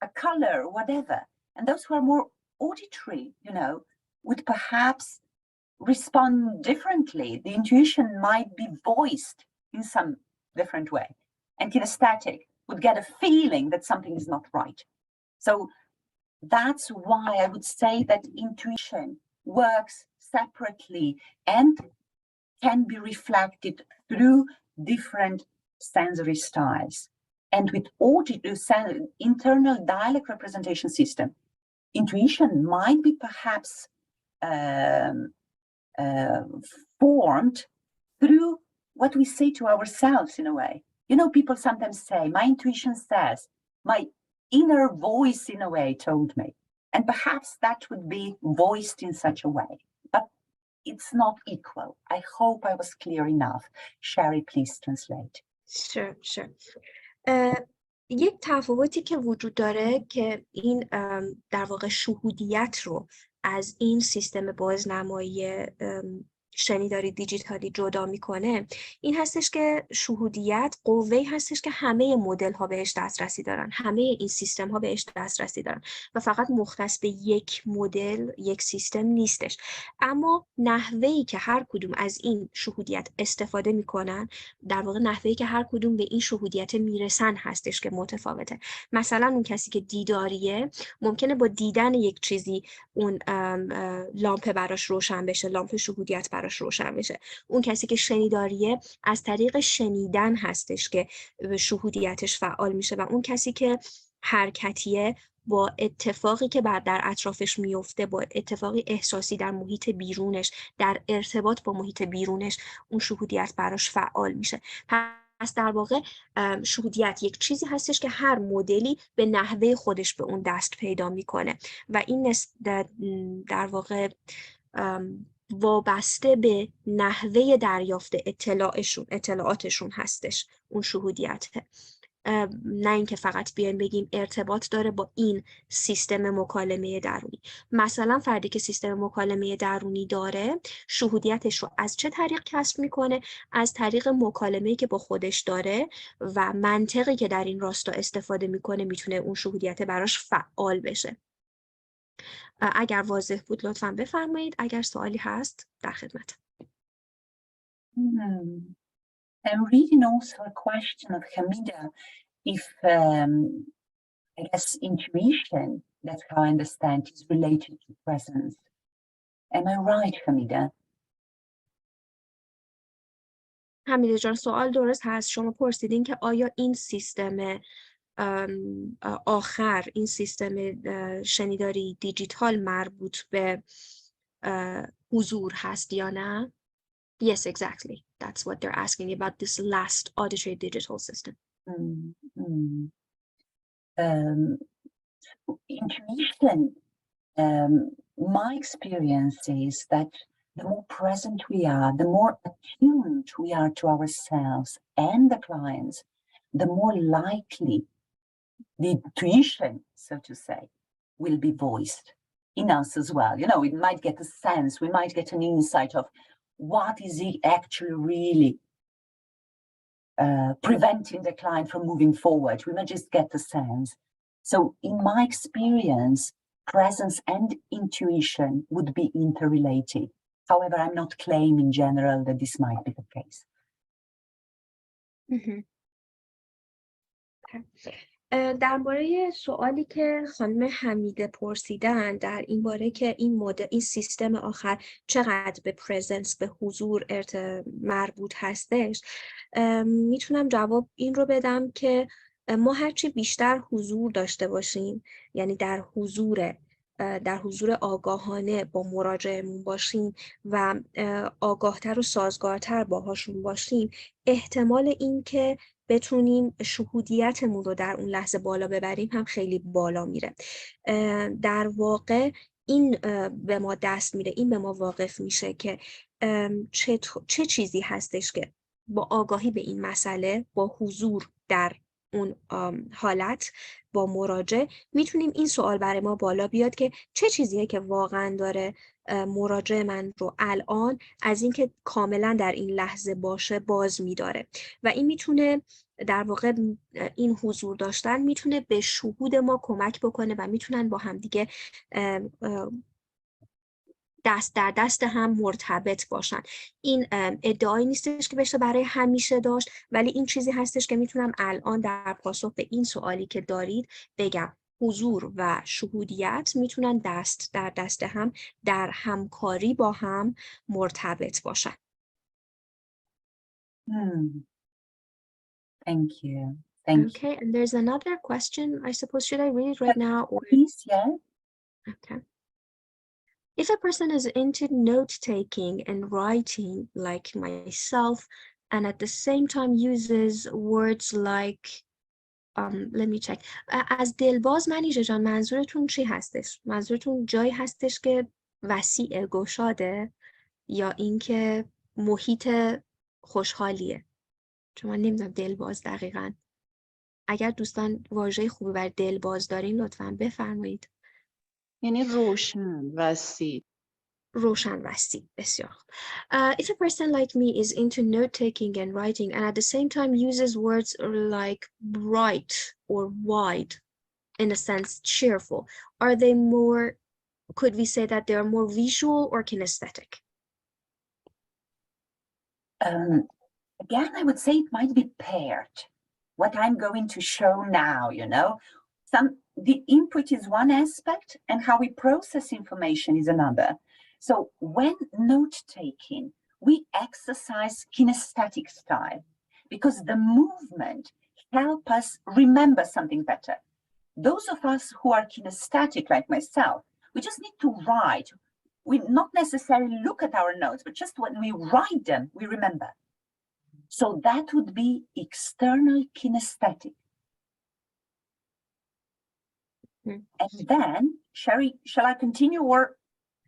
a color or whatever. And those who are more auditory, you know, would perhaps respond differently. The intuition might be voiced in some different way. And kinesthetic would get a feeling that something is not right. So that's why I would say that intuition works separately and can be reflected through different sensory styles. And with internal dialogue representation system, intuition might be perhaps formed through what we say to ourselves in a way. You know, people sometimes say, my intuition says, my inner voice in a way told me. And perhaps that would be voiced in such a way. But it's not equal. I hope I was clear enough. Sherry, please translate. Sure. یک تفاوتی که وجود داره که این در واقع شهودیت رو از این سیستم بازنمایی شنیداری دیجیتالی جدا میکنه، این هستش که شهودیت قوه‌ای هستش که همه مدل ها بهش دسترسی دارن، همه این سیستم ها بهش دسترسی دارن و فقط مختص به یک مدل، یک سیستم نیستش. اما نحوهی که هر کدوم از این شهودیت استفاده میکنن، در واقع نحوهی که هر کدوم به این شهودیت میرسن هستش که متفاوته. مثلا اون کسی که دیداریه ممکنه با دیدن یک چیزی اون لامپ براش روشن بشه، لامپ شهودیت براش روشن بشه. اون کسی که شنیداریه از طریق شنیدن هستش که شهودیتش فعال میشه و اون کسی که حرکتیه با اتفاقی که در اطرافش میفته، با اتفاقی احساسی در محیط بیرونش، در ارتباط با محیط بیرونش، اون شهودیت براش فعال میشه. پس در واقع شهودیت یک چیزی هستش که هر مدلی به نحوه خودش به اون دست پیدا میکنه و این در واقع وابسته به نحوه دریافت اطلاعاتشون هستش اون شهودیت. نه اینکه فقط بیایم بگیم ارتباط داره با این سیستم مکالمه درونی. مثلا فردی که سیستم مکالمه درونی داره، شهودیتش رو از چه طریق کسب میکنه؟ از طریق مکالمه‌ای که با خودش داره و منطقی که در این راستا استفاده میکنه میتونه اون شهودیت براش فعال بشه. اگر واضح بود لطفاً بفرمایید. اگر سوالی هست در خدمتم. I'm reading also a question of Hamida, if I guess intuition, that's how I understand, is related to presence. Am I right, Hamida? حمیده جان سوال درست هست. شما پرسیدین که آیا این سیستم آخر، این سیستم شنیداری دیجیتال مربوط به حضور هست یا نه؟ Yes, exactly. That's what they're asking about this last auditory digital system. Intuition, my experience is that the more present we are, the more attuned we are to ourselves and the clients, the more likely the intuition, so to say, will be voiced in us as well. You know, we might get a sense, we might get an insight of what is he actually really preventing the client from moving forward. We might just get the sense. So in my experience, presence and intuition would be interrelated. However, I'm not claiming in general that this might be the case. درباره سوالی که خانم حمیده پرسیدن در این باره که این سیستم آخر چقدر به پرزنس، به حضور مربوط هستش، میتونم جواب این رو بدم که ما هرچی بیشتر حضور داشته باشیم، یعنی در حضور آگاهانه با مراجعمون باشیم و آگاهتر و سازگارتر باهاشون باشیم، احتمال این که بتونیم شهودیتمون رو در اون لحظه بالا ببریم هم خیلی بالا میره. در واقع این به ما دست میده، این به ما واقف میشه که چه چیزی هستش که با آگاهی به این مسئله، با حضور در اون حالت، با مراجع، میتونیم این سوال برای ما بالا بیاد که چه چیزیه که واقعا داره مراجع من رو الان از اینکه کاملا در این لحظه باشه باز میداره. و این میتونه در واقع، این حضور داشتن میتونه به شهود ما کمک بکنه و میتونن با هم دیگه دست در دست هم مرتبط باشن. این ادعایی نیستش که بشه برای همیشه داشت، ولی این چیزی هستش که میتونم الان در پاسخ به این سوالی که دارید بگم. حضور و شهودیت میتونن دست در دست هم در همکاری با هم مرتبط باشن. Thank you. Thank Okay, and there's another question. I suppose, should I read it right now? Or... Please, yeah. Okay. If a person is into note-taking and writing like myself, and at the same time uses words like, let me check. از دلباز منیژه جان منظورتون چی هستش؟ منظورتون جایی هستش که وسیع گشاده یا اینکه محیط خوشحالیه؟ چون من نمیدونم دلباز دقیقاً. اگر دوستان واژه خوبی بر دلباز دارین لطفاً بفرمایید. یعنی روشن، وسیع. روشن وسیع، بسیار خوب. If a person like me is into note-taking and writing and at the same time uses words like bright or wide, in a sense cheerful, are they more, could we say that they are more visual or kinesthetic? Again, I would say it might be paired. What I'm going to show now, you know, the input is one aspect and how we process information is another. So when note-taking, we exercise kinesthetic style because the movement helps us remember something better. Those of us who are kinesthetic, like myself, we just need to write. We not necessarily look at our notes, but just when we write them, we remember. So that would be external kinesthetic. And then, Sherry, shall I continue or?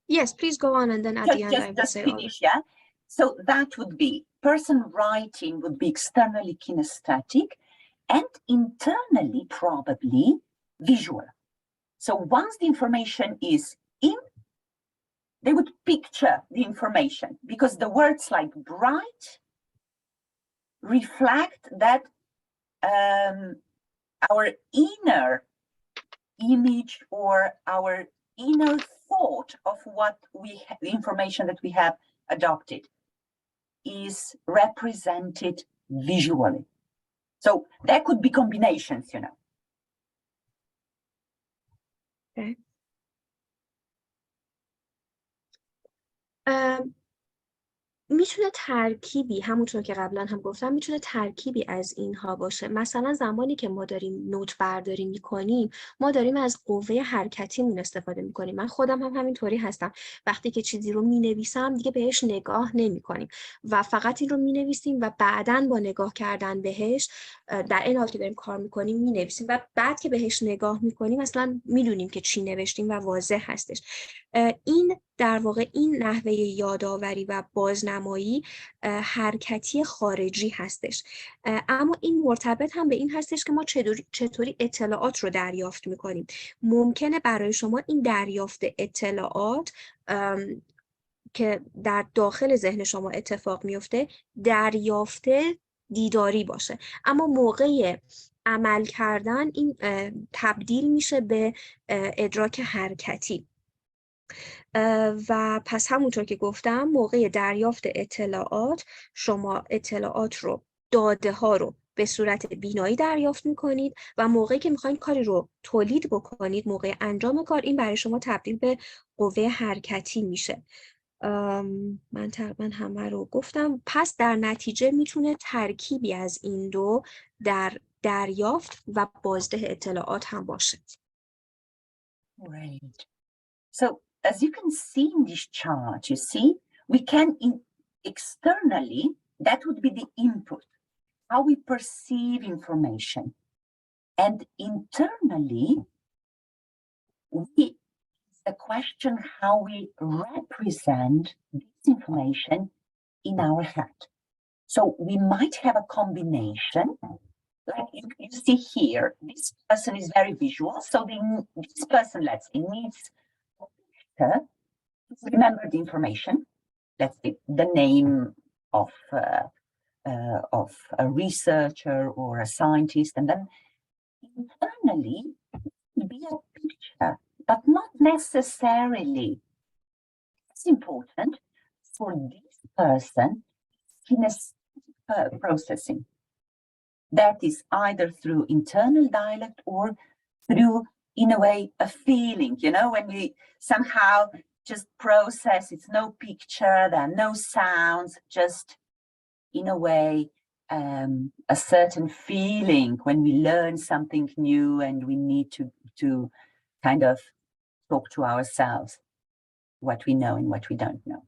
Yes, please go on, and then at the end I will say finish, yeah? So that would be, person writing would be externally kinesthetic and internally probably visual. So once the information is in, they would picture the information because the words like bright reflect that our inner image or our inner thought of what the information that we have adopted is represented visually. So there could be combinations, you know. Okay. میتونه ترکیبی، همونطور که قبلا هم گفتم، میتونه ترکیبی از اینها باشه. مثلا زمانی که ما داریم نوت برداری میکنیم، ما داریم از قوه حرکتیمون استفاده میکنیم. من خودم هم همینطوری هستم. وقتی که چیزی رو مینویسم دیگه بهش نگاه نمیکنیم و فقط این رو مینویسیم و بعداً با نگاه کردن بهش، در این حال که داریم کار میکنیم مینویسیم و بعد که بهش نگاه میکنیم اصلا میدونیم که چی نوشتیم و واضح هستش. این در واقع این نحوه یادآوری و بازنمایی حرکتی خارجی هستش. اما این مرتبط هم به این هستش که ما چطوری اطلاعات رو دریافت میکنیم. ممکنه برای شما این دریافت اطلاعات که در داخل ذهن شما اتفاق میفته دریافت دیداری باشه، اما موقع عمل کردن این تبدیل میشه به ادراک حرکتی. و پس همونطور که گفتم موقع دریافت اطلاعات شما اطلاعات رو، داده ها رو به صورت بینایی دریافت میکنید و موقعی که میخواین کاری رو تولید بکنید، موقع انجام کار، این برای شما تبدیل به قوه حرکتی میشه. من تقریبا همه رو گفتم. پس در نتیجه میتونه ترکیبی از این دو در دریافت و بازده اطلاعات هم باشه. Great. So as you can see in this chart, you see, we can externally, that would be the input, how we perceive information. And internally, the question how we represent this information in our head. So we might have a combination, like you see here, this person is very visual, so this person, let's say, needs to remember the information, let's say the name of a researcher or a scientist, and then internally be a picture, but not necessarily. It's important for this person kinesthetic processing. That is either through internal dialect or through, in a way, a feeling, you know, when we somehow just process, it's no picture, there are no sounds, just in a way, a certain feeling when we learn something new and we need to kind of talk to ourselves what we know and what we don't know.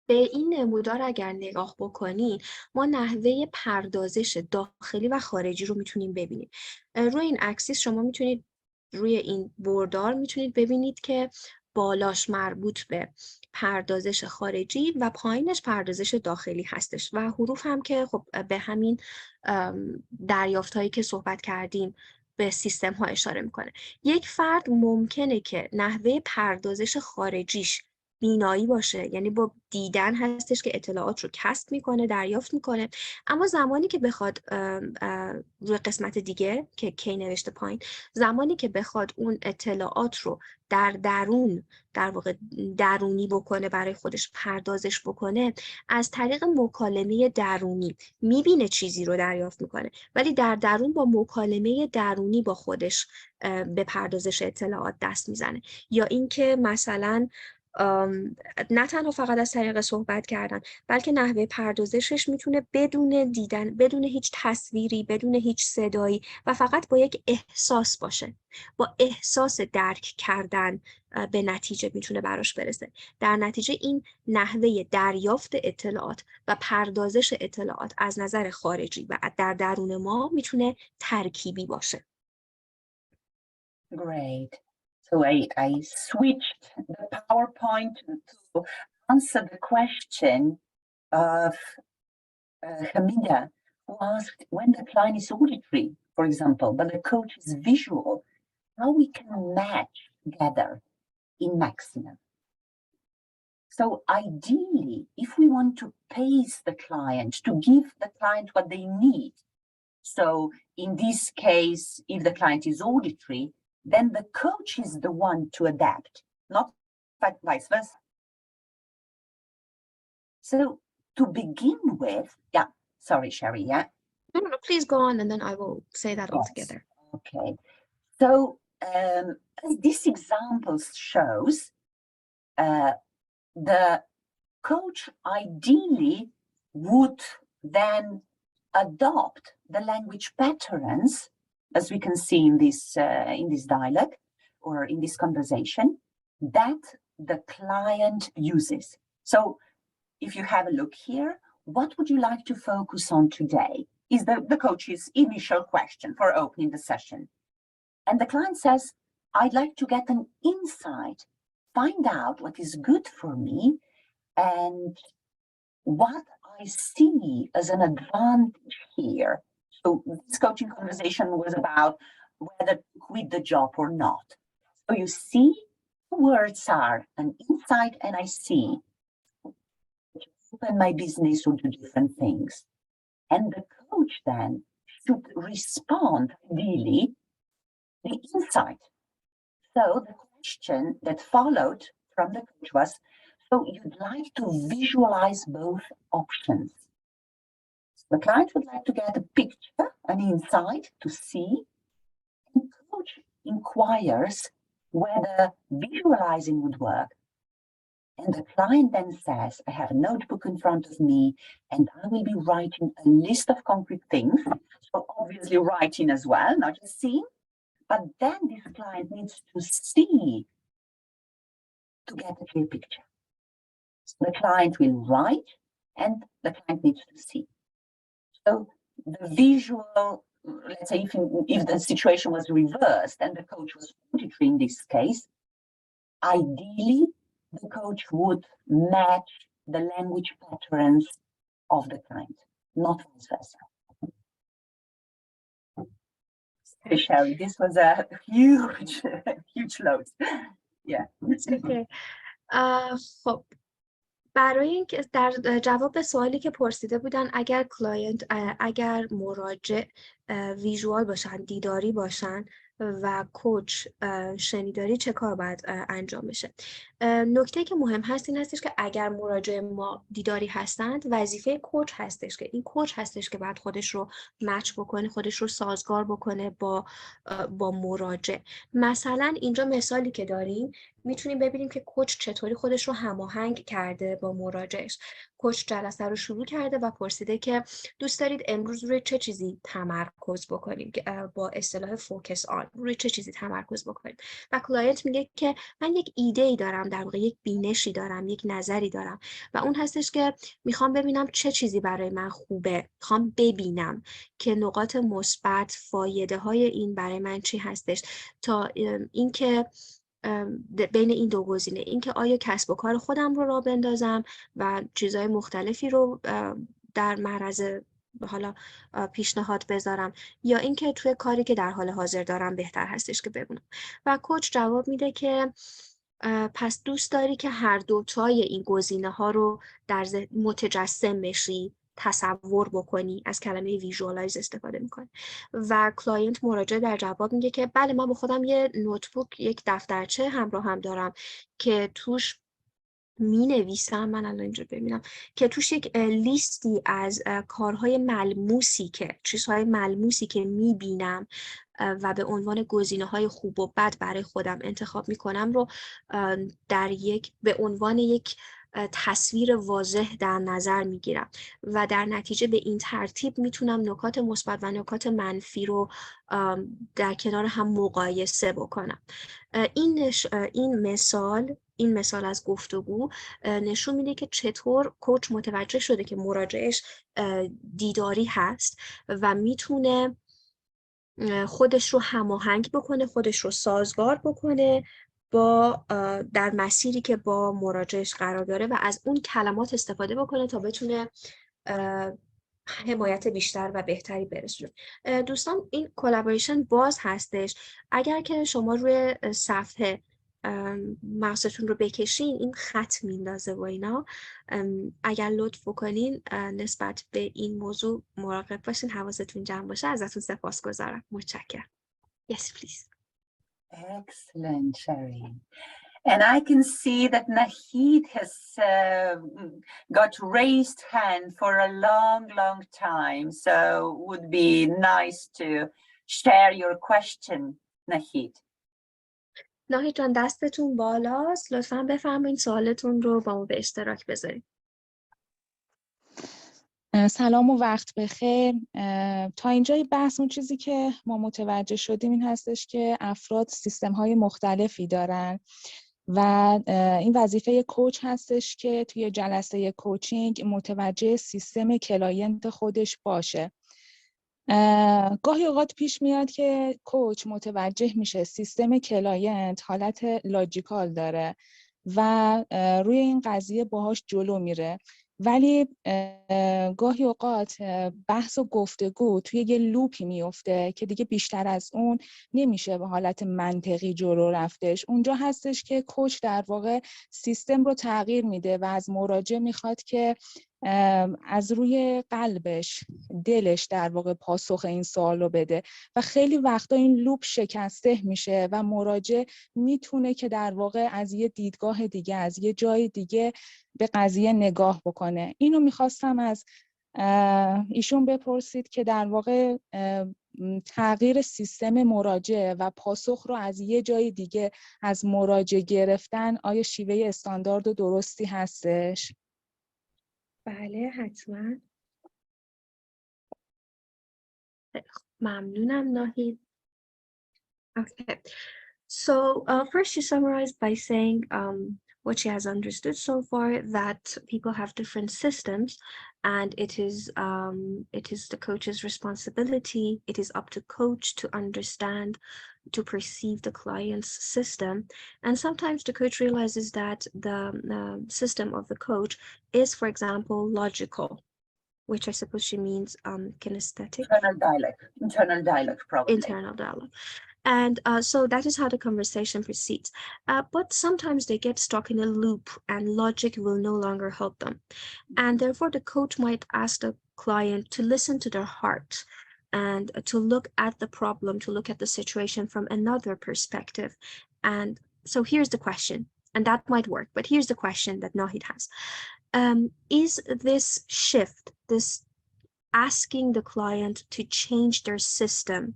به این نمودار اگر نگاه بکنید ما نحوه پردازش داخلی و خارجی رو میتونیم ببینیم. روی این اکسیس شما میتونید روی این بردار میتونید ببینید که بالاش مربوط به پردازش خارجی و پایینش پردازش داخلی هستش و حروف هم که خب به همین دریافت هایی که صحبت کردیم به سیستم ها اشاره میکنه. یک فرد ممکنه که نحوه پردازش خارجیش بینایی باشه، یعنی با دیدن هستش که اطلاعات رو کسب میکنه، دریافت میکنه، اما زمانی که بخواد روی قسمت دیگه که کی نوشته پایین، زمانی که بخواد اون اطلاعات رو در واقع درونی بکنه، برای خودش پردازش بکنه، از طریق مکالمه درونی میبینه چیزی رو دریافت میکنه، ولی در درون با مکالمه درونی با خودش به پردازش اطلاعات دست میزنه. یا اینکه مثلا نه تنها فقط از طریق صحبت کردن، بلکه نحوه پردازشش میتونه بدون دیدن، بدون هیچ تصویری، بدون هیچ صدایی و فقط با یک احساس باشه. با احساس درک کردن به نتیجه میتونه براش برسه. در نتیجه این نحوه دریافت اطلاعات و پردازش اطلاعات از نظر خارجی و در درون ما میتونه ترکیبی باشه. Great. So I switched the PowerPoint to answer the question of Hamida, who asked when the client is auditory, for example, but the coach is visual, how we can match together in maximum. So ideally, if we want to pace the client, to give the client what they need, so in this case, if the client is auditory, then the coach is the one to adapt, not vice versa. So to begin with, yeah, sorry, Sherry, yeah? No, please go on and then I will say that all together. Okay. So as this example shows, the coach ideally would then adopt the language patterns, as we can see in this dialogue or in this conversation, that the client uses. So if you have a look here, what would you like to focus on today? Is the coach's initial question for opening the session. And the client says, I'd like to get an insight, find out what is good for me and what I see as an advantage here. So this coaching conversation was about whether to quit the job or not. So you see, the words are an insight and I see. Open my business or do different things. And the coach then should respond, really, the insight So the question that followed from the coach was, so you'd like to visualize both options. The client would like to get a picture, an insight to see, and the coach inquires whether visualizing would work. And the client then says, I have a notebook in front of me and I will be writing a list of concrete things. So obviously writing as well, not just seeing. But then this client needs to see to get a clear picture. So the client will write and the client needs to see. So the visual, let's say if the situation was reversed and the coach was auditory in this case, ideally the coach would match the language patterns of the client, not vice versa. So, Sherry, this was a huge, huge load. Yeah. Okay. خب برای اینکه در جواب به سوالی که پرسیده بودن اگر مراجع ویژوال باشن، دیداری باشن و کوچ شنیداری چه کار باید انجام بشه. نکته که مهم هست این هستش که اگر مراجع ما دیداری هستند، وظیفه کوچ هستش که این کوچ هستش که باید خودش رو مچ بکنه، خودش رو سازگار بکنه با مراجع. مثلا اینجا مثالی که داریم میتونیم ببینیم که کوچ چطوری خودش رو هماهنگ کرده با مراجعش. کوچ جلسه رو شروع کرده و پرسیده که دوست دارید امروز روی چه چیزی تمرکز بکنیم، با اصطلاح فوکس آن، روی چه چیزی تمرکز بکنیم. و کلاینت میگه که من یک ایده ای دارم، در واقع یک بینشی دارم، یک نظری دارم و اون هستش که میخوام ببینم چه چیزی برای من خوبه، میخوام ببینم که نقاط مثبت، فایده های این برای من چی هستش، تا اینکه بین این دو گزینه، اینکه آیا کسب و کار خودم رو راه بندازم و چیزهای مختلفی رو در معرض حالا پیشنهاد بذارم، یا اینکه توی کاری که در حال حاضر دارم بهتر هستش که بمونم. و کوچ جواب میده که پس دوست داری که هر دوتای این گزینه ها رو در متجسم بشی، تصور بکنی، از کلمه ویژوالایز استفاده میکنه. و کلاینت مراجع در جواب میگه که بله، من با خودم یه نوتبوک، یک دفترچه همراه هم دارم که توش می نویسم، من الان اینجا ببینم، که توش یک لیستی از کارهای ملموسی که چیزهای ملموسی که می بینم و به عنوان گزینه‌های خوب و بد برای خودم انتخاب میکنم رو به عنوان یک تصویر واضح در نظر میگیرم و در نتیجه به این ترتیب میتونم نکات مثبت و نکات منفی رو در کنار هم مقایسه بکنم. این مثال از گفتگو نشون میده که چطور کوچ متوجه شده که مراجعش دیداری هست و میتونه خودش رو هماهنگ بکنه، خودش رو سازگار بکنه در مسیری که با مراجعش قرار داره و از اون کلمات استفاده بکنه تا بتونه حمایت بیشتر و بهتری برسونه. دوستان، این کلابوریشن باز هستش. اگر که شما روی صفحه ماوستون رو بکشین این خط میندازه و اینا، اگر لطف بکنین نسبت به این موضوع مراقب باشین، حواستون جمع باشه. ازتون سپاسگزارم. متشکرم. Yes, please. Excellent, Sherry. And I can see that Nahid has got raised hand for a long, long time. So it would be nice to share your question, Nahid. ناهید جان، دستتون بالاست. لطفاً بفرمایید سوالتون رو با ما به اشتراک بذارید. سلام و وقت بخیر. تا اینجای بحث اون چیزی که ما متوجه شدیم این هستش که افراد سیستم‌های مختلفی دارن و این وظیفه کوچ هستش که توی جلسه کوچینگ متوجه سیستم کلاینت خودش باشه. گاهی اوقات پیش میاد که کوچ متوجه میشه سیستم کلاینت حالت لاجیکال داره و روی این قضیه باهاش جلو میره، ولی گاهی اوقات بحث و گفتگو توی یه لوپی میفته که دیگه بیشتر از اون نمیشه به حالت منطقی جلو رفتش. اونجا هستش که کوچ در واقع سیستم رو تغییر میده و از مراجع میخواد که از روی قلبش، دلش در واقع پاسخ این سوال رو بده و خیلی وقتا این لوپ شکسته میشه و مراجع میتونه که در واقع از یه دیدگاه دیگه، از یه جای دیگه به قضیه نگاه بکنه. اینو میخواستم از ایشون بپرسید که در واقع تغییر سیستم مراجعه و پاسخ رو از یه جای دیگه از مراجع گرفتن آیا شیوه استاندارد و درستی هستش؟ بله حتما. ممنونم ناهید. Okay. So first she summarized by saying what she has understood so far, that people have different systems and it is the coach's responsibility. It is up to coach to understand, to perceive the client's system. And sometimes the coach realizes that the system of the coach is, for example, logical, which I suppose she means kinesthetic. Internal dialogue, probably. Internal dialogue. And so that is how the conversation proceeds. But sometimes they get stuck in a loop and logic will no longer help them. And therefore the coach might ask the client to listen to their heart and to look at the problem, to look at the situation from another perspective. And so here's the question, and that might work, but here's the question that Nahid has. Is this shift, this asking the client to change their system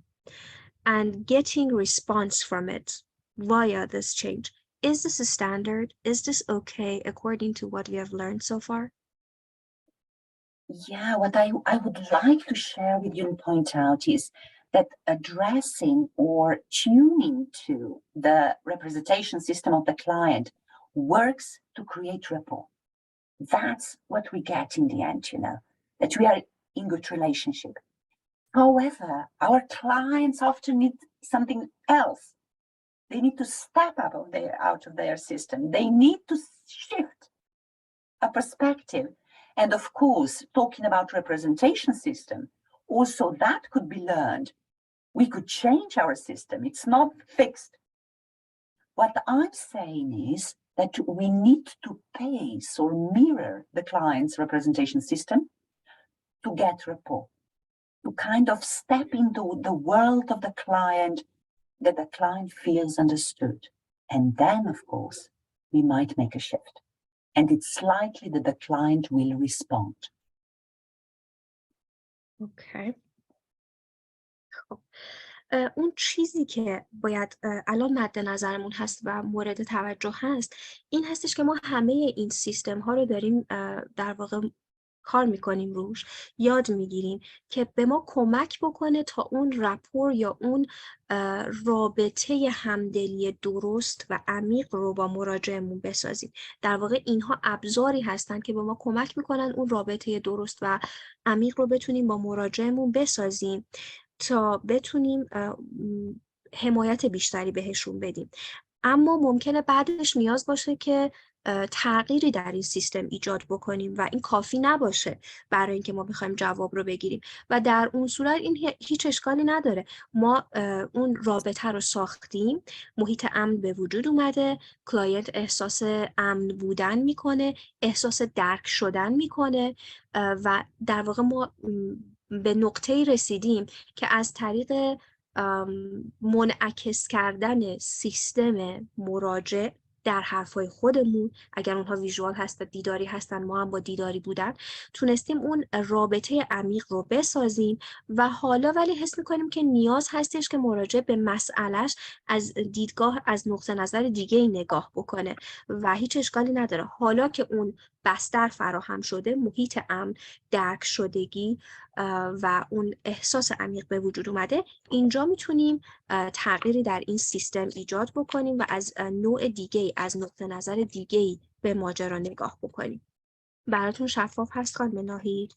and getting response from it via this change, is this a standard? Is this okay according to what we have learned so far? Yeah, what I would like to share with you and point out is that addressing or tuning to the representation system of the client works to create rapport. That's what we get in the end, you know, that we are in good relationship. However, our clients often need something else. They need to step out of their system. They need to shift a perspective. And of course, talking about representation system, also that could be learned. We could change our system. It's not fixed. What I'm saying is that we need to pace or mirror the client's representation system to get rapport, to kind of step into the world of the client, that the client feels understood. And then, of course, we might make a shift. And it's likely that the client will respond. Okay. اون چیزی که باید الان مد نظرمون هست و مورد توجه هست این هستش که ما همه این سیستم ها رو داریم در واقع کار میکنیم روش، یاد میگیریم که به ما کمک بکنه تا اون رپور یا اون رابطه همدلی درست و عمیق رو با مراجعمون بسازیم. در واقع اینها ابزاری هستن که به ما کمک میکنن اون رابطه درست و عمیق رو بتونیم با مراجعمون بسازیم تا بتونیم حمایت بیشتری بهشون بدیم. اما ممکنه بعدش نیاز باشه که تغییری در این سیستم ایجاد بکنیم و این کافی نباشه برای اینکه ما بخوایم جواب رو بگیریم و در اون صورت این هیچ اشکالی نداره. ما اون رابطه رو ساختیم، محیط امن به وجود اومده، کلاینت احساس امن بودن میکنه، احساس درک شدن میکنه و در واقع ما به نقطه‌ای رسیدیم که از طریق منعکس کردن سیستم مراجع در حرفای خودمون، اگر اونها ویژوال هست و دیداری هستن، ما هم با دیداری بودن، تونستیم اون رابطه عمیق رو بسازیم و حالا ولی حس میکنیم که نیاز هستش که مراجع به مسئلهش از دیدگاه از نقطه نظر دیگه نگاه بکنه و هیچ اشکالی نداره. حالا که اون بستر فراهم شده، محیط امن، درک شدگی و اون احساس عمیق به وجود اومده، اینجا میتونیم تغییری در این سیستم ایجاد بکنیم و از نوع دیگه، از نقطه نظر دیگه به ماجرا نگاه بکنیم. براتون شفاف هست خانم ناهید؟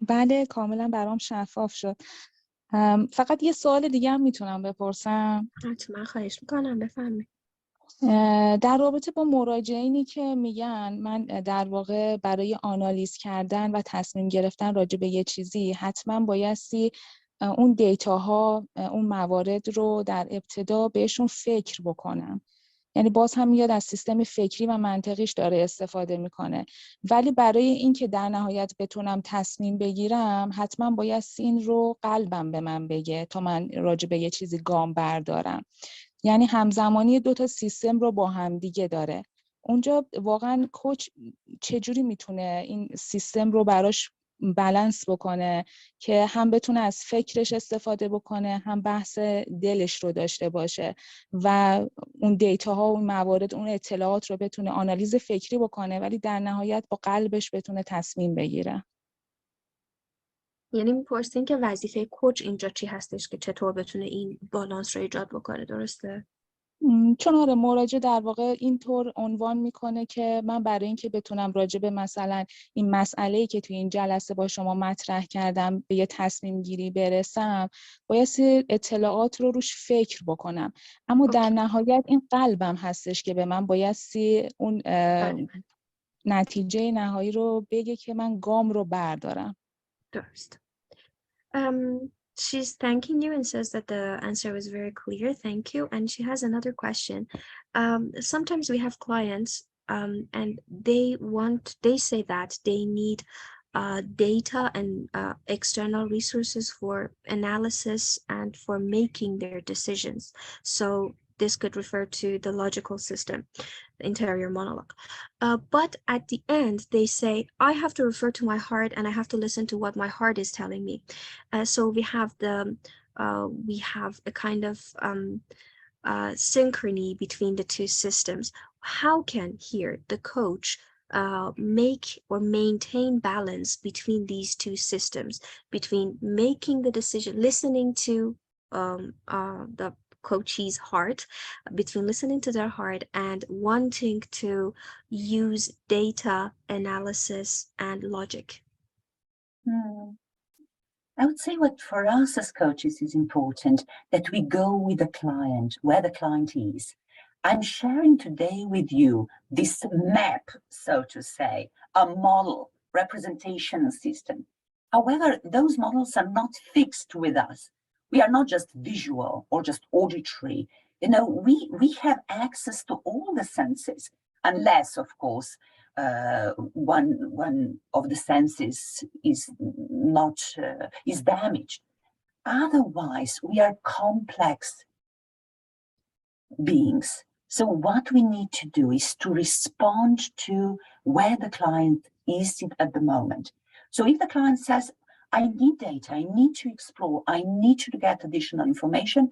بله کاملا برام شفاف شد. فقط یه سوال دیگه هم میتونم بپرسم؟ حتما، خواهش میکنم، بفرمایید. در رابطه با مراجعینی که میگن من در واقع برای آنالیز کردن و تصمیم گرفتن راجع به یه چیزی حتما بایستی اون دیتاها، اون موارد رو در ابتدا بهشون فکر بکنم یعنی باز هم میاد از سیستم فکری و منطقیش داره استفاده میکنه. ولی برای اینکه در نهایت بتونم تصمیم بگیرم حتما باید این رو قلبم به من بگه تا من راجع به یه چیزی گام بردارم. یعنی همزمانی 2 تا سیستم رو با هم دیگه داره. اونجا واقعا کوچ چجوری میتونه این سیستم رو براش بالانس بکنه که هم بتونه از فکرش استفاده بکنه، هم بحث دلش رو داشته باشه و اون دیتاها و اون موارد، اون اطلاعات رو بتونه آنالیز فکری بکنه ولی در نهایت با قلبش بتونه تصمیم بگیره. یعنی میپرسین که وظیفه کوچ اینجا چی هستش که چطور بتونه این بالانس رو ایجاد بکنه، درسته؟ چون آره مراجع در واقع اینطور عنوان میکنه که من برای اینکه بتونم راجع به مثلا این مسئله‌ای که توی این جلسه با شما مطرح کردم به یه تصمیم گیری برسم باید اطلاعات رو روش فکر بکنم، اما در نهایت این قلبم هستش که به من باید اون نتیجه نهایی رو بگه که من گام رو بردارم. درست. She's thanking you and says that the answer was very clear. Thank you. And she has another question. Sometimes we have clients and they say that they need data and external resources for analysis and for making their decisions. So this could refer to the logical system, the interior monologue. But at the end, they say, I have to refer to my heart and I have to listen to what my heart is telling me. So we have a kind of synchrony between the two systems. How can here the coach make or maintain balance between these two systems, between making the decision, listening to the coachee's heart, between listening to their heart and wanting to use data analysis and logic? I would say what for us as coaches is important that we go with the client, where the client is. I'm sharing today with you this map, so to say, a model, representation system. However, those models are not fixed with us. We are not just visual or just auditory. You know, we have access to all the senses, unless, of course, one of the senses is damaged. Otherwise, we are complex beings. So what we need to do is to respond to where the client is at the moment. So if the client says, I need data, I need to explore, I need to get additional information,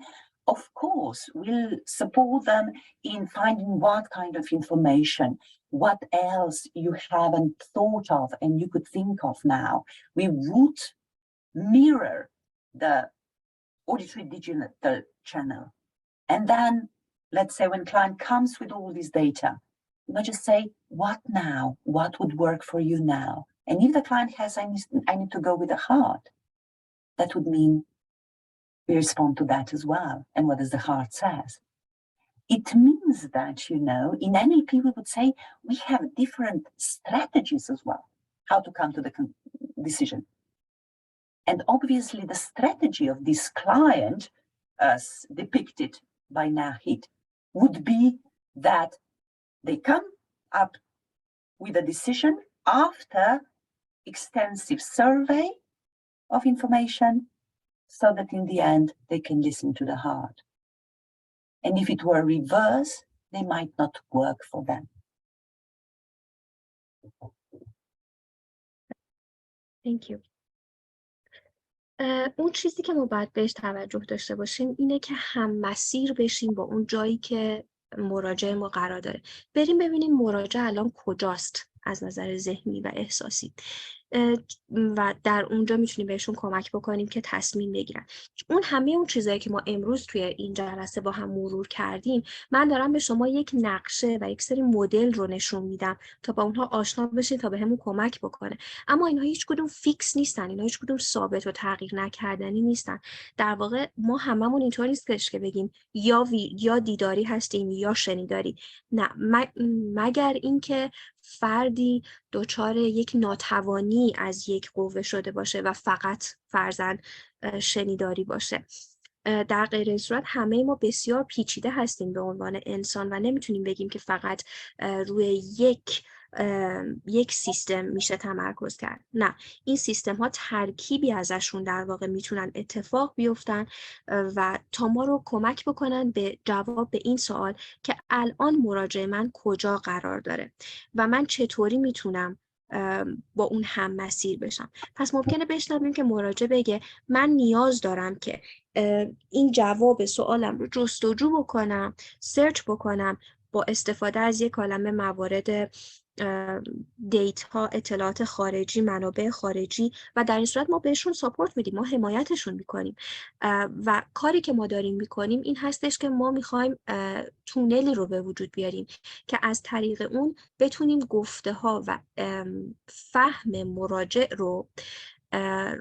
of course, we'll support them in finding what kind of information, what else you haven't thought of and you could think of now. We would mirror the auditory digital channel. And then, let's say when client comes with all this data, you might just say, what now? What would work for you now? And if the client has, I need to go with the heart, that would mean we respond to that as well. And what does the heart says? It means that, you know, in NLP, we would say we have different strategies as well, how to come to the decision. And obviously the strategy of this client, as depicted by Nahid, would be that they come up with a decision after extensive survey of information so that in the end they can listen to the heart. And if it were reverse, they might not work for them. Thank you. اون چیزی که ما باید بهش توجه داشته باشیم اینه که هم مسیر بشیم با اون جایی که مراجع ما قرار داره. بریم ببینیم مراجع الان کجاست از نظر ذهنی و احساسی و در اونجا میتونیم بهشون کمک بکنیم که تصمیم بگیرن. اون همه اون چیزایی که ما امروز توی این جلسه با هم مرور کردیم، من دارم به شما یک نقشه و یک سری مدل رو نشون میدم تا با اونها آشنا بشین تا بهمون کمک بکنه. اما اینها هیچ کدوم فیکس نیستن، اینها هیچ کدوم ثابت و تغییر نکردنی نیستن. در واقع ما هممون اینطور نیستش که بگیم یا دیداری هستیم یا شنیداری. نه، مگر اینکه فردی دچار یک ناتوانی از یک قوه شده باشه و فقط فرضاً شنیداری باشه. در غیر این صورت همه ما بسیار پیچیده هستیم به عنوان انسان و نمیتونیم بگیم که فقط روی یک سیستم میشه تمرکز کرد. نه، این سیستم ها ترکیبی ازشون در واقع میتونن اتفاق بیفتن و تا ما رو کمک بکنن به جواب به این سوال که الان مراجع من کجا قرار داره و من چطوری میتونم با اون هم مسیر بشم. پس ممکنه بشنویم که مراجع بگه من نیاز دارم که این جواب سوالم رو جستجو بکنم، سرچ بکنم با استفاده از یک کلمه موارد دیتا، اطلاعات خارجی، منابع خارجی و در این صورت ما بهشون ساپورت میدیم، ما حمایتشون میکنیم و کاری که ما داریم میکنیم این هستش که ما میخوایم تونلی رو به وجود بیاریم که از طریق اون بتونیم گفته ها و فهم مراجع رو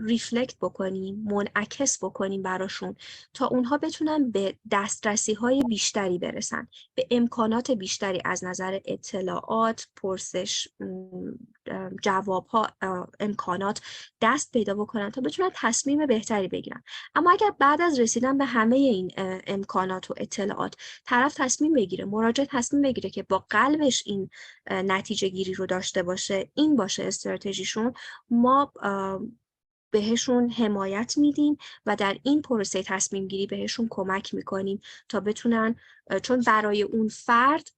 ریفلکت بکنیم، منعکس بکنیم براشون تا اونها بتونن به دسترسی های بیشتری برسن، به امکانات بیشتری از نظر اطلاعات، پرسش، جواب ها، امکانات دست پیدا بکنن تا بتونن تصمیم بهتری بگیرن. اما اگر بعد از رسیدن به همه این امکانات و اطلاعات طرف تصمیم بگیره، مراجع تصمیم بگیره که با قلبش این نتیجه گیری رو داشته باشه، این باشه استراتژیشون، ما بهشون حمایت میدیم و در این پروسه تصمیم گیری بهشون کمک میکنیم تا بتونن، چون برای اون فرد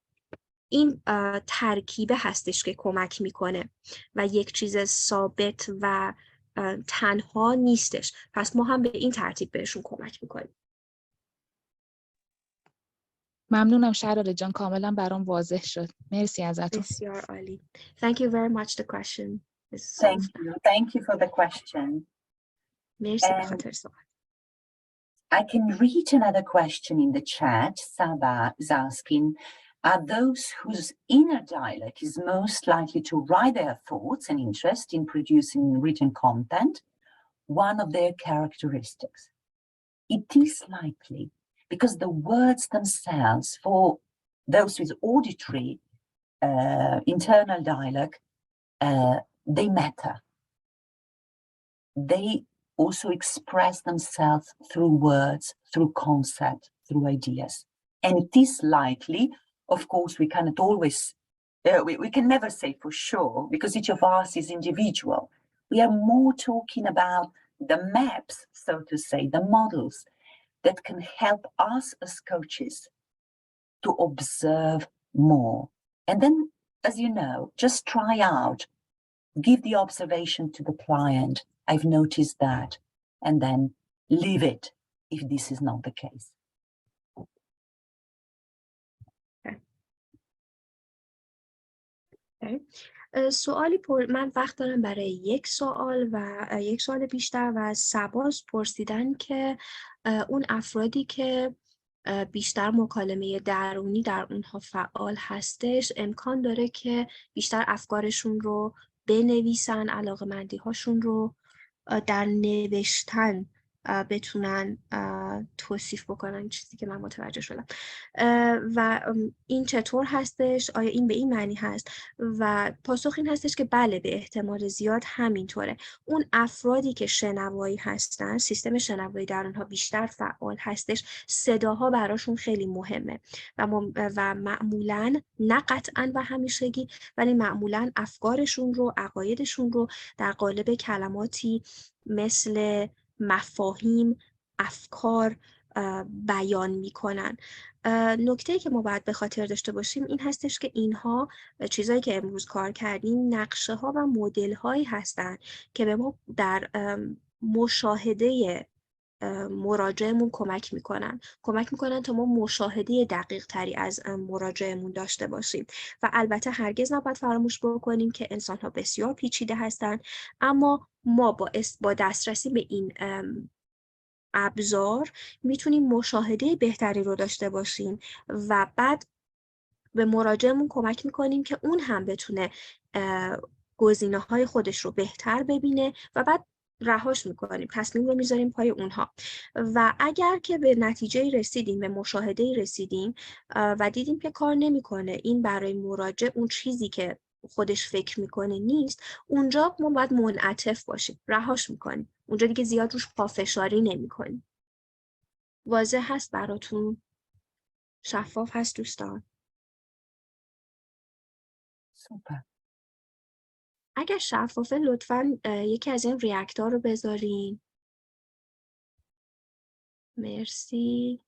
این ترکیبه هستش که کمک میکنه و یک چیز ثابت و تنها نیستش، پس ما هم به این ترتیب بهشون کمک میکنیم. ممنونم شراره جان، کاملا برام واضح شد. مرسی ازتون. بسیار عالی. Thank you very much the question. Thank you for the question. مرسی به خاطر سوال. I can read another question in the chat. Saba is asking, are those whose inner dialogue is most likely to write their thoughts and interest in producing written content one of their characteristics? It is likely because the words themselves, for those with auditory internal dialogue, they matter. They also express themselves through words, through concepts, through ideas. And it is likely, of course, we cannot always, we can never say for sure, because each of us is individual. We are more talking about the maps, so to say, the models that can help us as coaches to observe more. And then, as you know, just try out, give the observation to the client. I've noticed that, and then leave it if this is not the case. سوالی من وقت دارم برای یک سوال و یک سوال بیشتر و از سباز پرسیدن که اون افرادی که بیشتر مکالمه درونی در اونها فعال هستش امکان داره که بیشتر افکارشون رو بنویسن، علاقه‌مندی هاشون رو در نوشتن بتونن توصیف بکنن، چیزی که من متوجه شدم. و این چطور هستش؟ آیا این به این معنی هست؟ و پاسخ این هستش که بله، به احتمال زیاد همینطوره. اون افرادی که شنوایی هستن، سیستم شنوایی در اونها بیشتر فعال هستش، صداها براشون خیلی مهمه و معمولاً، نه قطعاً و همیشگی، ولی معمولاً افکارشون رو، عقایدشون رو در قالب کلماتی مثل مفاهیم، افکار بیان میکنن. نکته‌ای که ما باید به خاطر داشته باشیم این هستش که اینها چیزایی که امروز کار کردیم نقشه ها و مدل هایی هستن که به ما در مشاهده مراجعمون کمک میکنن تا ما مشاهده دقیق تری از مراجعمون داشته باشیم. و البته هرگز نباید فراموش بکنیم که انسان ها بسیار پیچیده هستن، اما ما با دسترسی به این ابزار میتونیم مشاهده بهتری رو داشته باشیم و بعد به مراجعمون کمک میکنیم که اون هم بتونه گزینه‌های خودش رو بهتر ببینه و بعد رهاش میکنیم، تصمیم رو میذاریم پای اونها. و اگر که به نتیجه رسیدیم، به مشاهده رسیدیم و دیدیم که کار نمیکنه، این برای مراجع اون چیزی که خودش فکر میکنه نیست، اونجا ما باید منعطف باشیم، رهاش میکنیم، اونجا دیگه زیاد روش پافشاری نمیکنیم. واضح هست براتون؟ شفاف هست دوستان؟ Super. اگر شفافه لطفاً یکی از این ریاکت‌ها رو بذارین. مرسی.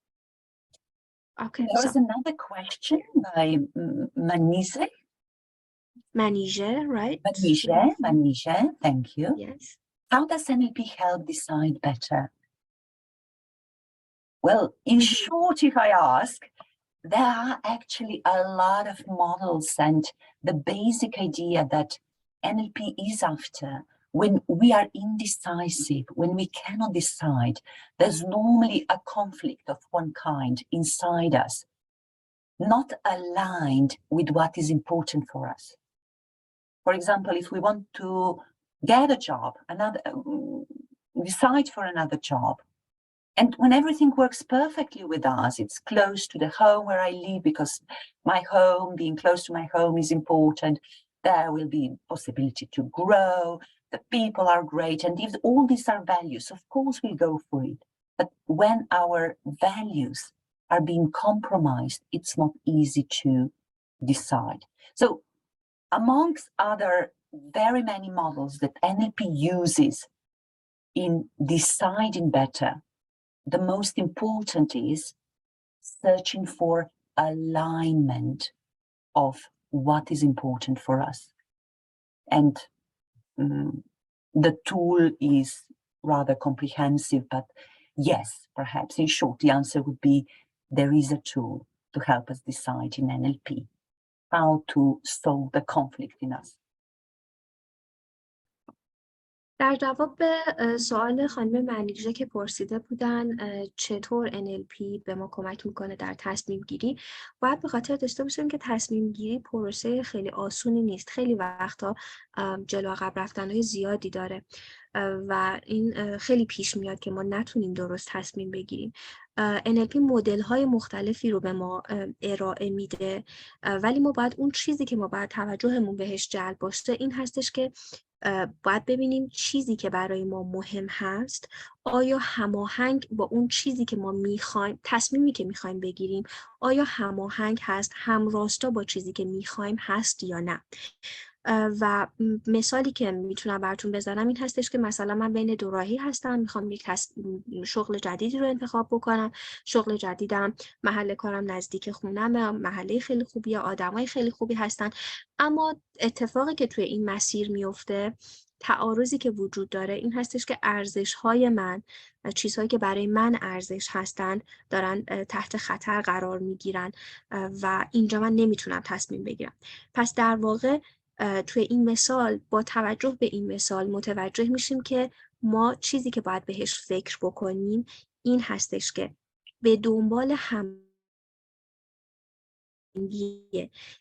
Okay, There so was another question by Manise. Manije, right? Manise, thank you. Yes. How does NLP help decide better? Well, in short, if I ask, there are actually a lot of models, and the basic idea that NLP is after, when we are indecisive, when we cannot decide, there's normally a conflict of one kind inside us, not aligned with what is important for us. For example, if we want to get a job, decide for another job, and when everything works perfectly with us, it's close to the home where I live, because my home, being close to my home is important. There will be possibility to grow. The people are great. And if all these are values, of course we'll go for it. But when our values are being compromised, it's not easy to decide. So amongst other very many models that NLP uses in deciding better, the most important is searching for alignment of what is important for us. And the tool is rather comprehensive, but yes, perhaps in short, the answer would be there is a tool to help us decide in NLP how to solve the conflict in us. در جواب به سوال خانم منیژه که پرسیده بودن چطور NLP به ما کمک میکنه در تصمیم گیری، باید به خاطر داشته باشیم که تصمیم گیری پروسه خیلی آسونی نیست. خیلی وقتا جلو عقب رفتنهای زیادی داره و این خیلی پیش میاد که ما نتونیم درست تصمیم بگیریم. NLP مدل های مختلفی رو به ما ارائه میده، ولی ما باید اون چیزی که ما باید توجهمون بهش جلب باشه این هستش که باید ببینیم چیزی که برای ما مهم هست آیا هماهنگ با اون چیزی که ما میخوایم، تصمیمی که میخوایم بگیریم آیا هماهنگ هست، همراستا با چیزی که میخوایم هست یا نه. و مثالی که میتونم براتون بزنم این هستش که مثلا من بین دو راهی هستم، میخوام یک شغل جدیدی رو انتخاب بکنم. شغل جدیدم، محل کارم نزدیک خونم، محله خیلی خوبیه، آدمای خیلی خوبی هستن، اما اتفاقی که توی این مسیر میفته، تعارضی که وجود داره این هستش که ارزش‌های من، چیزهایی که برای من ارزش هستن دارن تحت خطر قرار میگیرن و اینجا من نمیتونم تصمیم بگیرم. پس در واقع توی این مثال، با توجه به این مثال متوجه میشیم که ما چیزی که باید بهش فکر بکنیم این هستش که به دنبال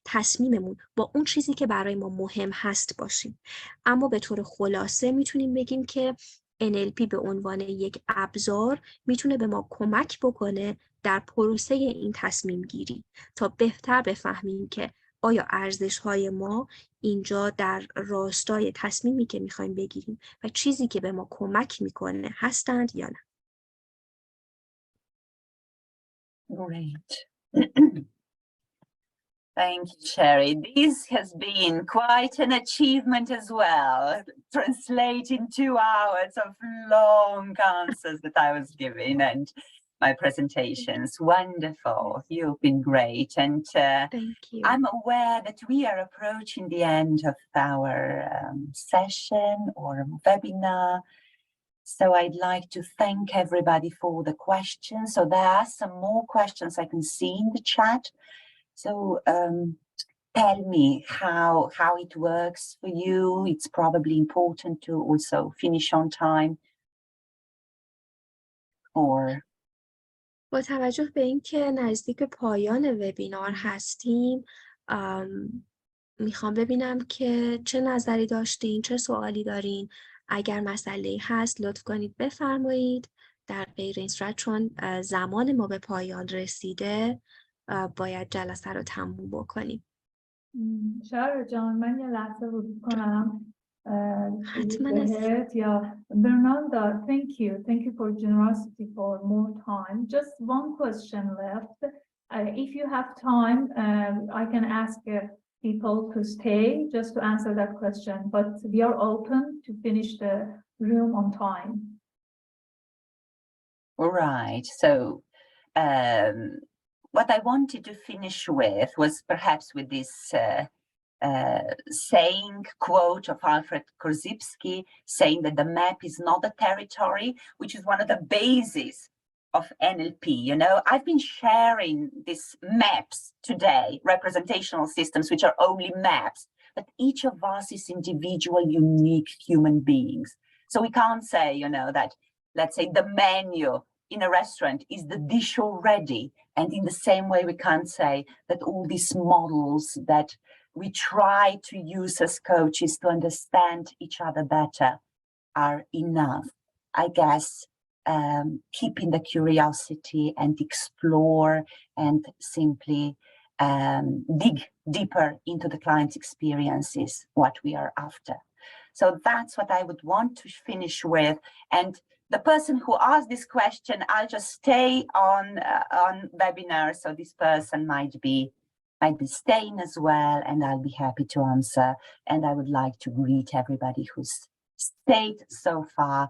تصمیممون با اون چیزی که برای ما مهم هست باشیم. اما به طور خلاصه میتونیم بگیم که NLP به عنوان یک ابزار میتونه به ما کمک بکنه در پروسه این تصمیم گیری تا بهتر بفهمیم که آیا ارزش‌های ما اینجا در راستای تصمیمی که میخوایم بگیریم و چیزی که به ما کمک میکنه هستند یا نه. Great. Thank you, Sherry. This has been quite an achievement as well, translating 2 hours of long answers that I was giving and my presentations. Wonderful. You've been great. And Thank you. I'm aware that we are approaching the end of our session or webinar. So I'd like to thank everybody for the questions. So there are some more questions I can see in the chat. So tell me how it works for you. It's probably important to also finish on time. Or با توجه به اینکه نزدیک پایان وبینار هستیم، میخوام ببینم که چه نظری داشتین، چه سوالی دارین. اگر مسئله‌ای هست لطف کنید بفرمایید. در غیر این صورت چون زمان ما به پایان رسیده باید جلسه رو تموم بکنیم. شرارeh جان، من یه لحظه ورود کنم. حتما است. Yeah, Bernarda, thank you for generosity for more time. Just one question left. If you have time, I can ask people to stay just to answer that question, but we are open to finish the room on time. All right. So what I wanted to finish with was perhaps with this saying, quote of Alfred Korzybski, saying that the map is not a territory, which is one of the bases of NLP. You know, I've been sharing these maps today, representational systems, which are only maps, but each of us is individual, unique human beings. So we can't say, you know, that, let's say, the menu in a restaurant is the dish already. And in the same way, we can't say that all these models that we try to use as coaches to understand each other better are enough. I guess keeping the curiosity and explore and simply dig deeper into the client's experience is what we are after. So that's what I would want to finish with. And the person who asked this question, I'll just stay on webinar, so this person might be staying as well, and I'll be happy to answer. And I would like to greet everybody who's stayed so far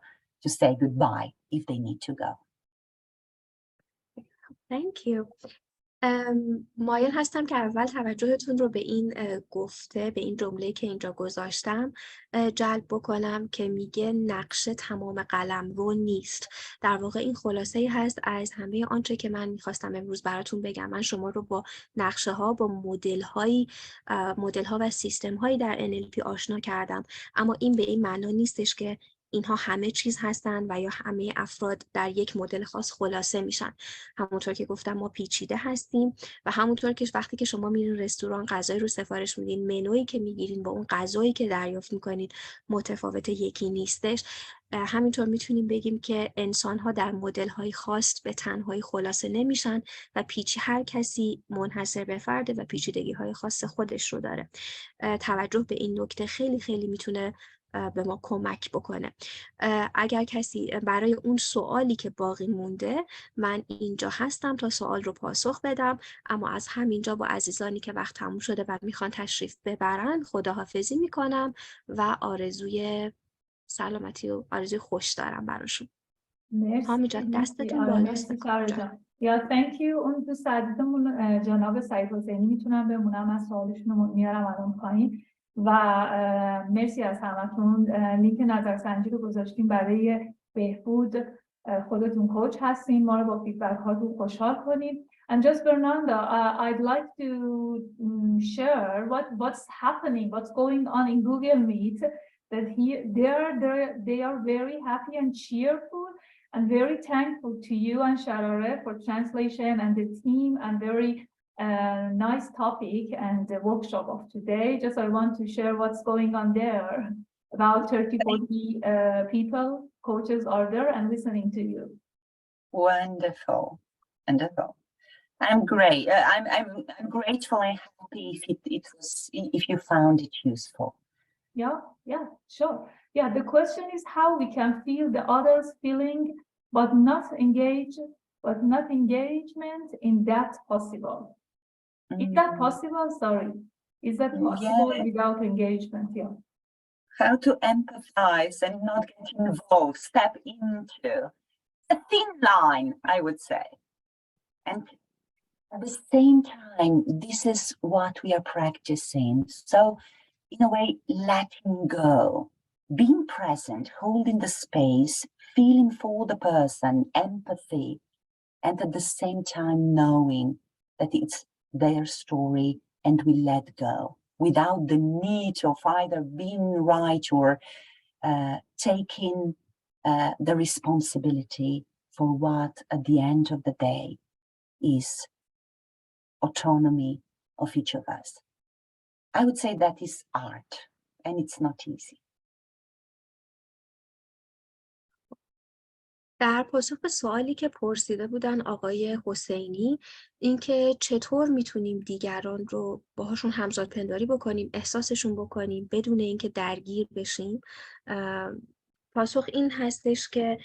to say goodbye if they need to go. Thank you. مایل هستم که اول توجهتون رو به این گفته، به این جمله که اینجا گذاشتم جلب بکنم که میگه نقشه تمام قلمرو نیست. در واقع این خلاصه ای هست از همه آنچه که من میخواستم امروز براتون بگم. من شما رو با نقشه ها، با مدل ها و سیستم هایی در NLP آشنا کردم، اما این به این معنا نیستش که اینها همه چیز هستن و یا همه افراد در یک مدل خاص خلاصه میشن. همونطور که گفتم ما پیچیده هستیم و همونطور که وقتی که شما میرین رستوران غذای رو سفارش میدین، منویی که میگیرین با اون غذایی که دریافت میکنین متفاوت، یکی نیستش. همینطور میتونیم بگیم که انسان‌ها در مدل‌های خاص به تنهایی خلاصه نمیشن و هر کسی منحصر به فرده و پیچیدگی‌های خاص خودش رو داره. توجه به این نکته خیلی خیلی میتونه به ما کمک بکنه. اگر کسی برای اون سوالی که باقی مونده، من اینجا هستم تا سوال رو پاسخ بدم، اما از همینجا با عزیزانی که وقت تموم شده و میخوان تشریف ببرن خداحافظی میکنم و آرزوی سلامتی و آرزوی خوش دارم براشون. حامی جان دستتون بالاست. یا thank you. اون دوست عزیزمون جناب سعید حسینی میتونم بمونم، از سوالشون رو میارم الان پایین. و مرسی از همتون. لینک نظرسنجی رو گذاشتیم برای بهبود. خودتون کوچ هستین، ما رو با فیدبک هاتون خوشحال کنید. And just Bernarda, I'd like to share what's happening, what's going on in Google Meet. That they are very happy and cheerful and very thankful to you and Sharareh for translation and the team, and very nice topic and the workshop of today. Just I want to share what's going on there. About 30-40 people, coaches are there and listening to you. Wonderful, wonderful. I'm great. I'm grateful and happy if you found it useful. Yeah, sure. Yeah, the question is how we can feel the others' feeling, but not engagement in that possible. Is that possible? Sorry. Is that possible without engagement? Yeah. How to empathize and not get involved, step into a thin line, I would say. And at the same time, this is what we are practicing. So, in a way, letting go, being present, holding the space, feeling for the person, empathy, and at the same time knowing that it's their story and we let go without the need of either being right or taking the responsibility for what at the end of the day is autonomy of each of us. I would say that is art, and it's not easy. در پاسخ به سوالی که پرسیده بودن آقای حسینی، اینکه چطور میتونیم دیگران رو باهاشون همزاد پنداری بکنیم، احساسشون بکنیم بدون اینکه درگیر بشیم، پاسخ این هستش که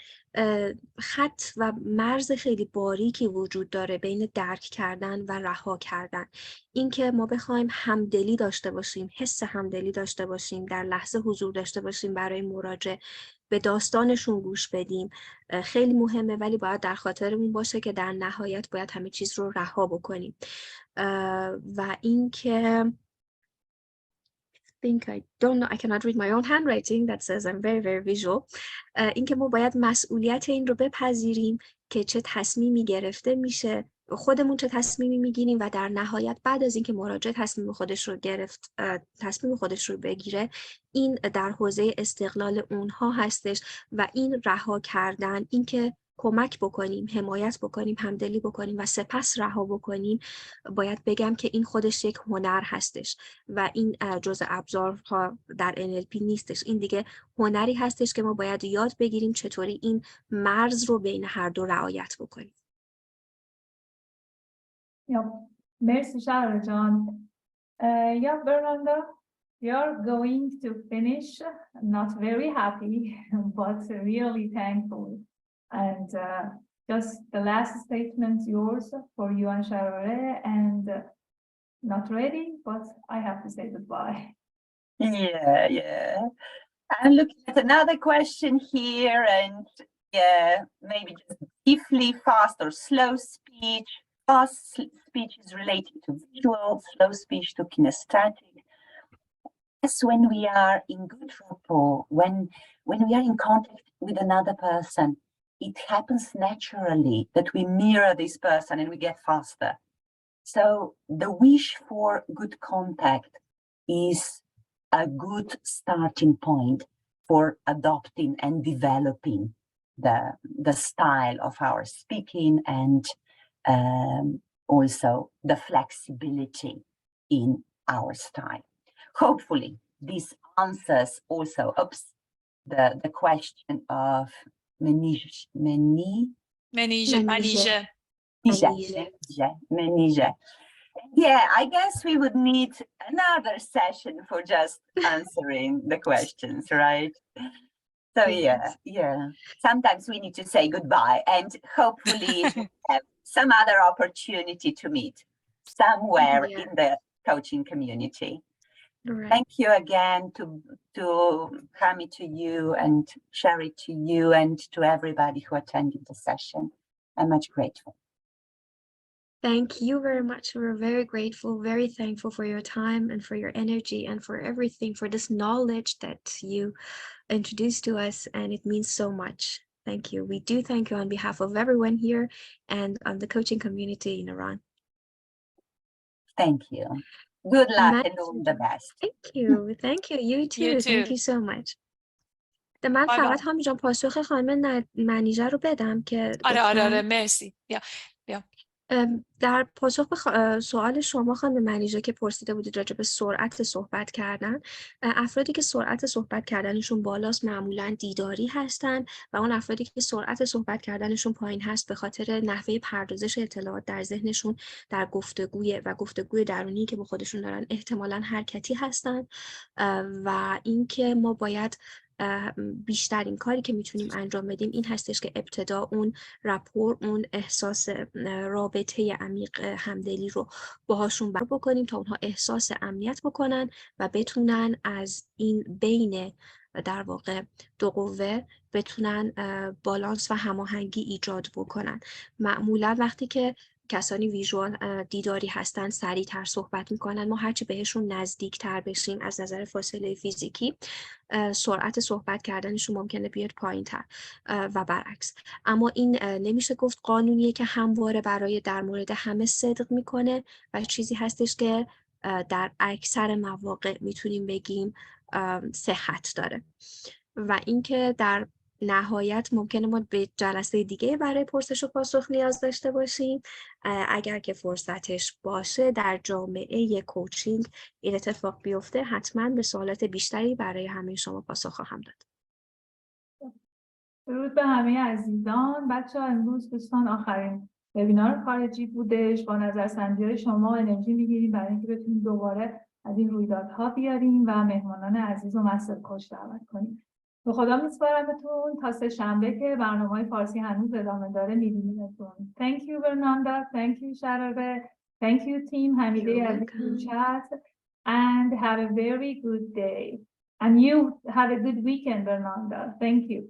خط و مرز خیلی باریکی وجود داره بین درک کردن و رها کردن. اینکه ما بخوایم همدلی داشته باشیم، حس همدلی داشته باشیم، در لحظه حضور داشته باشیم برای مراجعه، به داستانشون گوش بدیم، خیلی مهمه، ولی باید در خاطرمون باشه که در نهایت باید همه چیز رو رها بکنیم. و اینکه I don't know, I cannot read my own handwriting that says I'm very, very visual. اینکه ما باید مسئولیت این رو بپذیریم که چه تصمیمی گرفته میشه، خودمون چه تصمیمی میگیریم و در نهایت بعد از اینکه مراجع تصمیم خودش رو بگیره، این در حوزه استقلال اونها هستش و این رها کردن، اینکه کمک بکنیم، حمایت بکنیم، همدلی بکنیم و سپس رها بکنیم، باید بگم که این خودش یک هنر هستش و این جزء ابزارها در NLP نیستش. این دیگه هنری هستش که ما باید یاد بگیریم چطوری این مرز رو بین هر دو رعایت بکنیم. مرسی شراره جان. برناردا, you're going to finish not very happy but really thankful. And just the last statement yours for you and Sharareh, and not ready, but I have to say goodbye. Yeah. I'm looking at another question here, and maybe just briefly, fast or slow speech. Fast speech is related to visual, slow speech to kinesthetic. Yes, when we are in good rapport, when we are in contact with another person, it happens naturally that we mirror this person and we get faster. So the wish for good contact is a good starting point for adopting and developing the style of our speaking, and also the flexibility in our style. Hopefully this answers also the question of Manija. Yeah, I guess we would need another session for just answering the questions, right? So yeah. Sometimes we need to say goodbye, and hopefully have some other opportunity to meet somewhere in the coaching community. Right. Thank you again to Kami, to you, and Sherry, to you, and to everybody who attended the session. I'm much grateful. Thank you very much. We're very grateful, very thankful for your time and for your energy and for everything, for this knowledge that you introduced to us, and it means so much. Thank you. We do thank you on behalf of everyone here and on the coaching community in Iran. Thank you. Good luck and all the best. Thank you. Thank you. You too. Thank you so much. من فقط همینجا پاسخ خانم منیژه رو بدم که آره مرسی. در پاسخ به سوال شما خانم منیژه که پرسیده بودید راجع به سرعت صحبت کردن، افرادی که سرعت صحبت کردنشون بالاست معمولاً دیداری هستن و اون افرادی که سرعت صحبت کردنشون پایین هست به خاطر نحوه پردازش اطلاعات در ذهنشون در گفتگوی درونی که با خودشون دارن احتمالاً حرکتی هستن. و اینکه ما باید بیشترین کاری که میتونیم انجام بدیم این هستش که ابتدا اون راپور، اون احساس رابطه عمیق همدلی رو باهاشون بکنیم تا اونها احساس امنیت بکنن و بتونن از این بین در واقع دو قوه بتونن بالانس و هماهنگی ایجاد بکنن. معمولا وقتی که کسانی ویژوال دیداری هستن سریعتر صحبت میکنن، ما هرچی بهشون نزدیکتر بشیم از نظر فاصله فیزیکی سرعت صحبت کردنشون ممکنه بیاد پایین تر و برعکس. اما این نمیشه گفت قانونیه که همواره در مورد همه صدق میکنه و چیزی هستش که در اکثر مواقع میتونیم بگیم صحت داره. و اینکه در نهایت ممکنه ما به جلسه دیگه برای پرسش و پاسخ نیاز داشته باشیم. اگر که فرصتش باشه در جامعه کوچینگ این اتفاق بیفته حتما به سوالات بیشتری برای همه شما پاسخ خواهم داد. درود به همه عزیزان. بچه‌ها امروز دوستان آخرین وبینار خارجی بودش. با نظرسنجی‌های شما انرژی می‌گیریم برای اینکه بتونیم دوباره از این رویدادها بیاریم و مهمانان عزیز و مستر کوچ دعوت کنیم. به خدا میسپارمتون تا سه شنبه که برنامه‌های فارسی هنوز ادامه داره می‌بینیمتون. Thank you Bernarda, thank you Sharareh, thank you team حمیده از این chat and have a very good day. And you have a good weekend Bernarda. Thank you.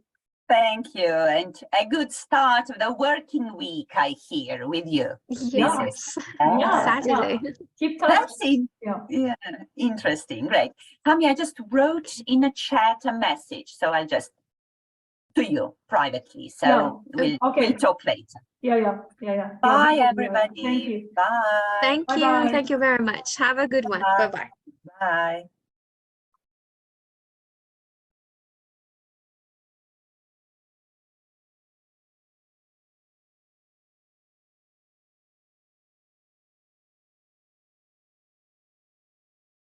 Thank you, and a good start of the working week, I hear, with you. Yes. Saturday. Keep talking. That's it. Yeah, interesting, great. Tami, I just wrote in a chat a message, so I'll just to you privately. So we'll talk later. Yeah. Bye, everybody. Thank you. Bye. Thank you very much. Have a good one. Bye-bye. Bye.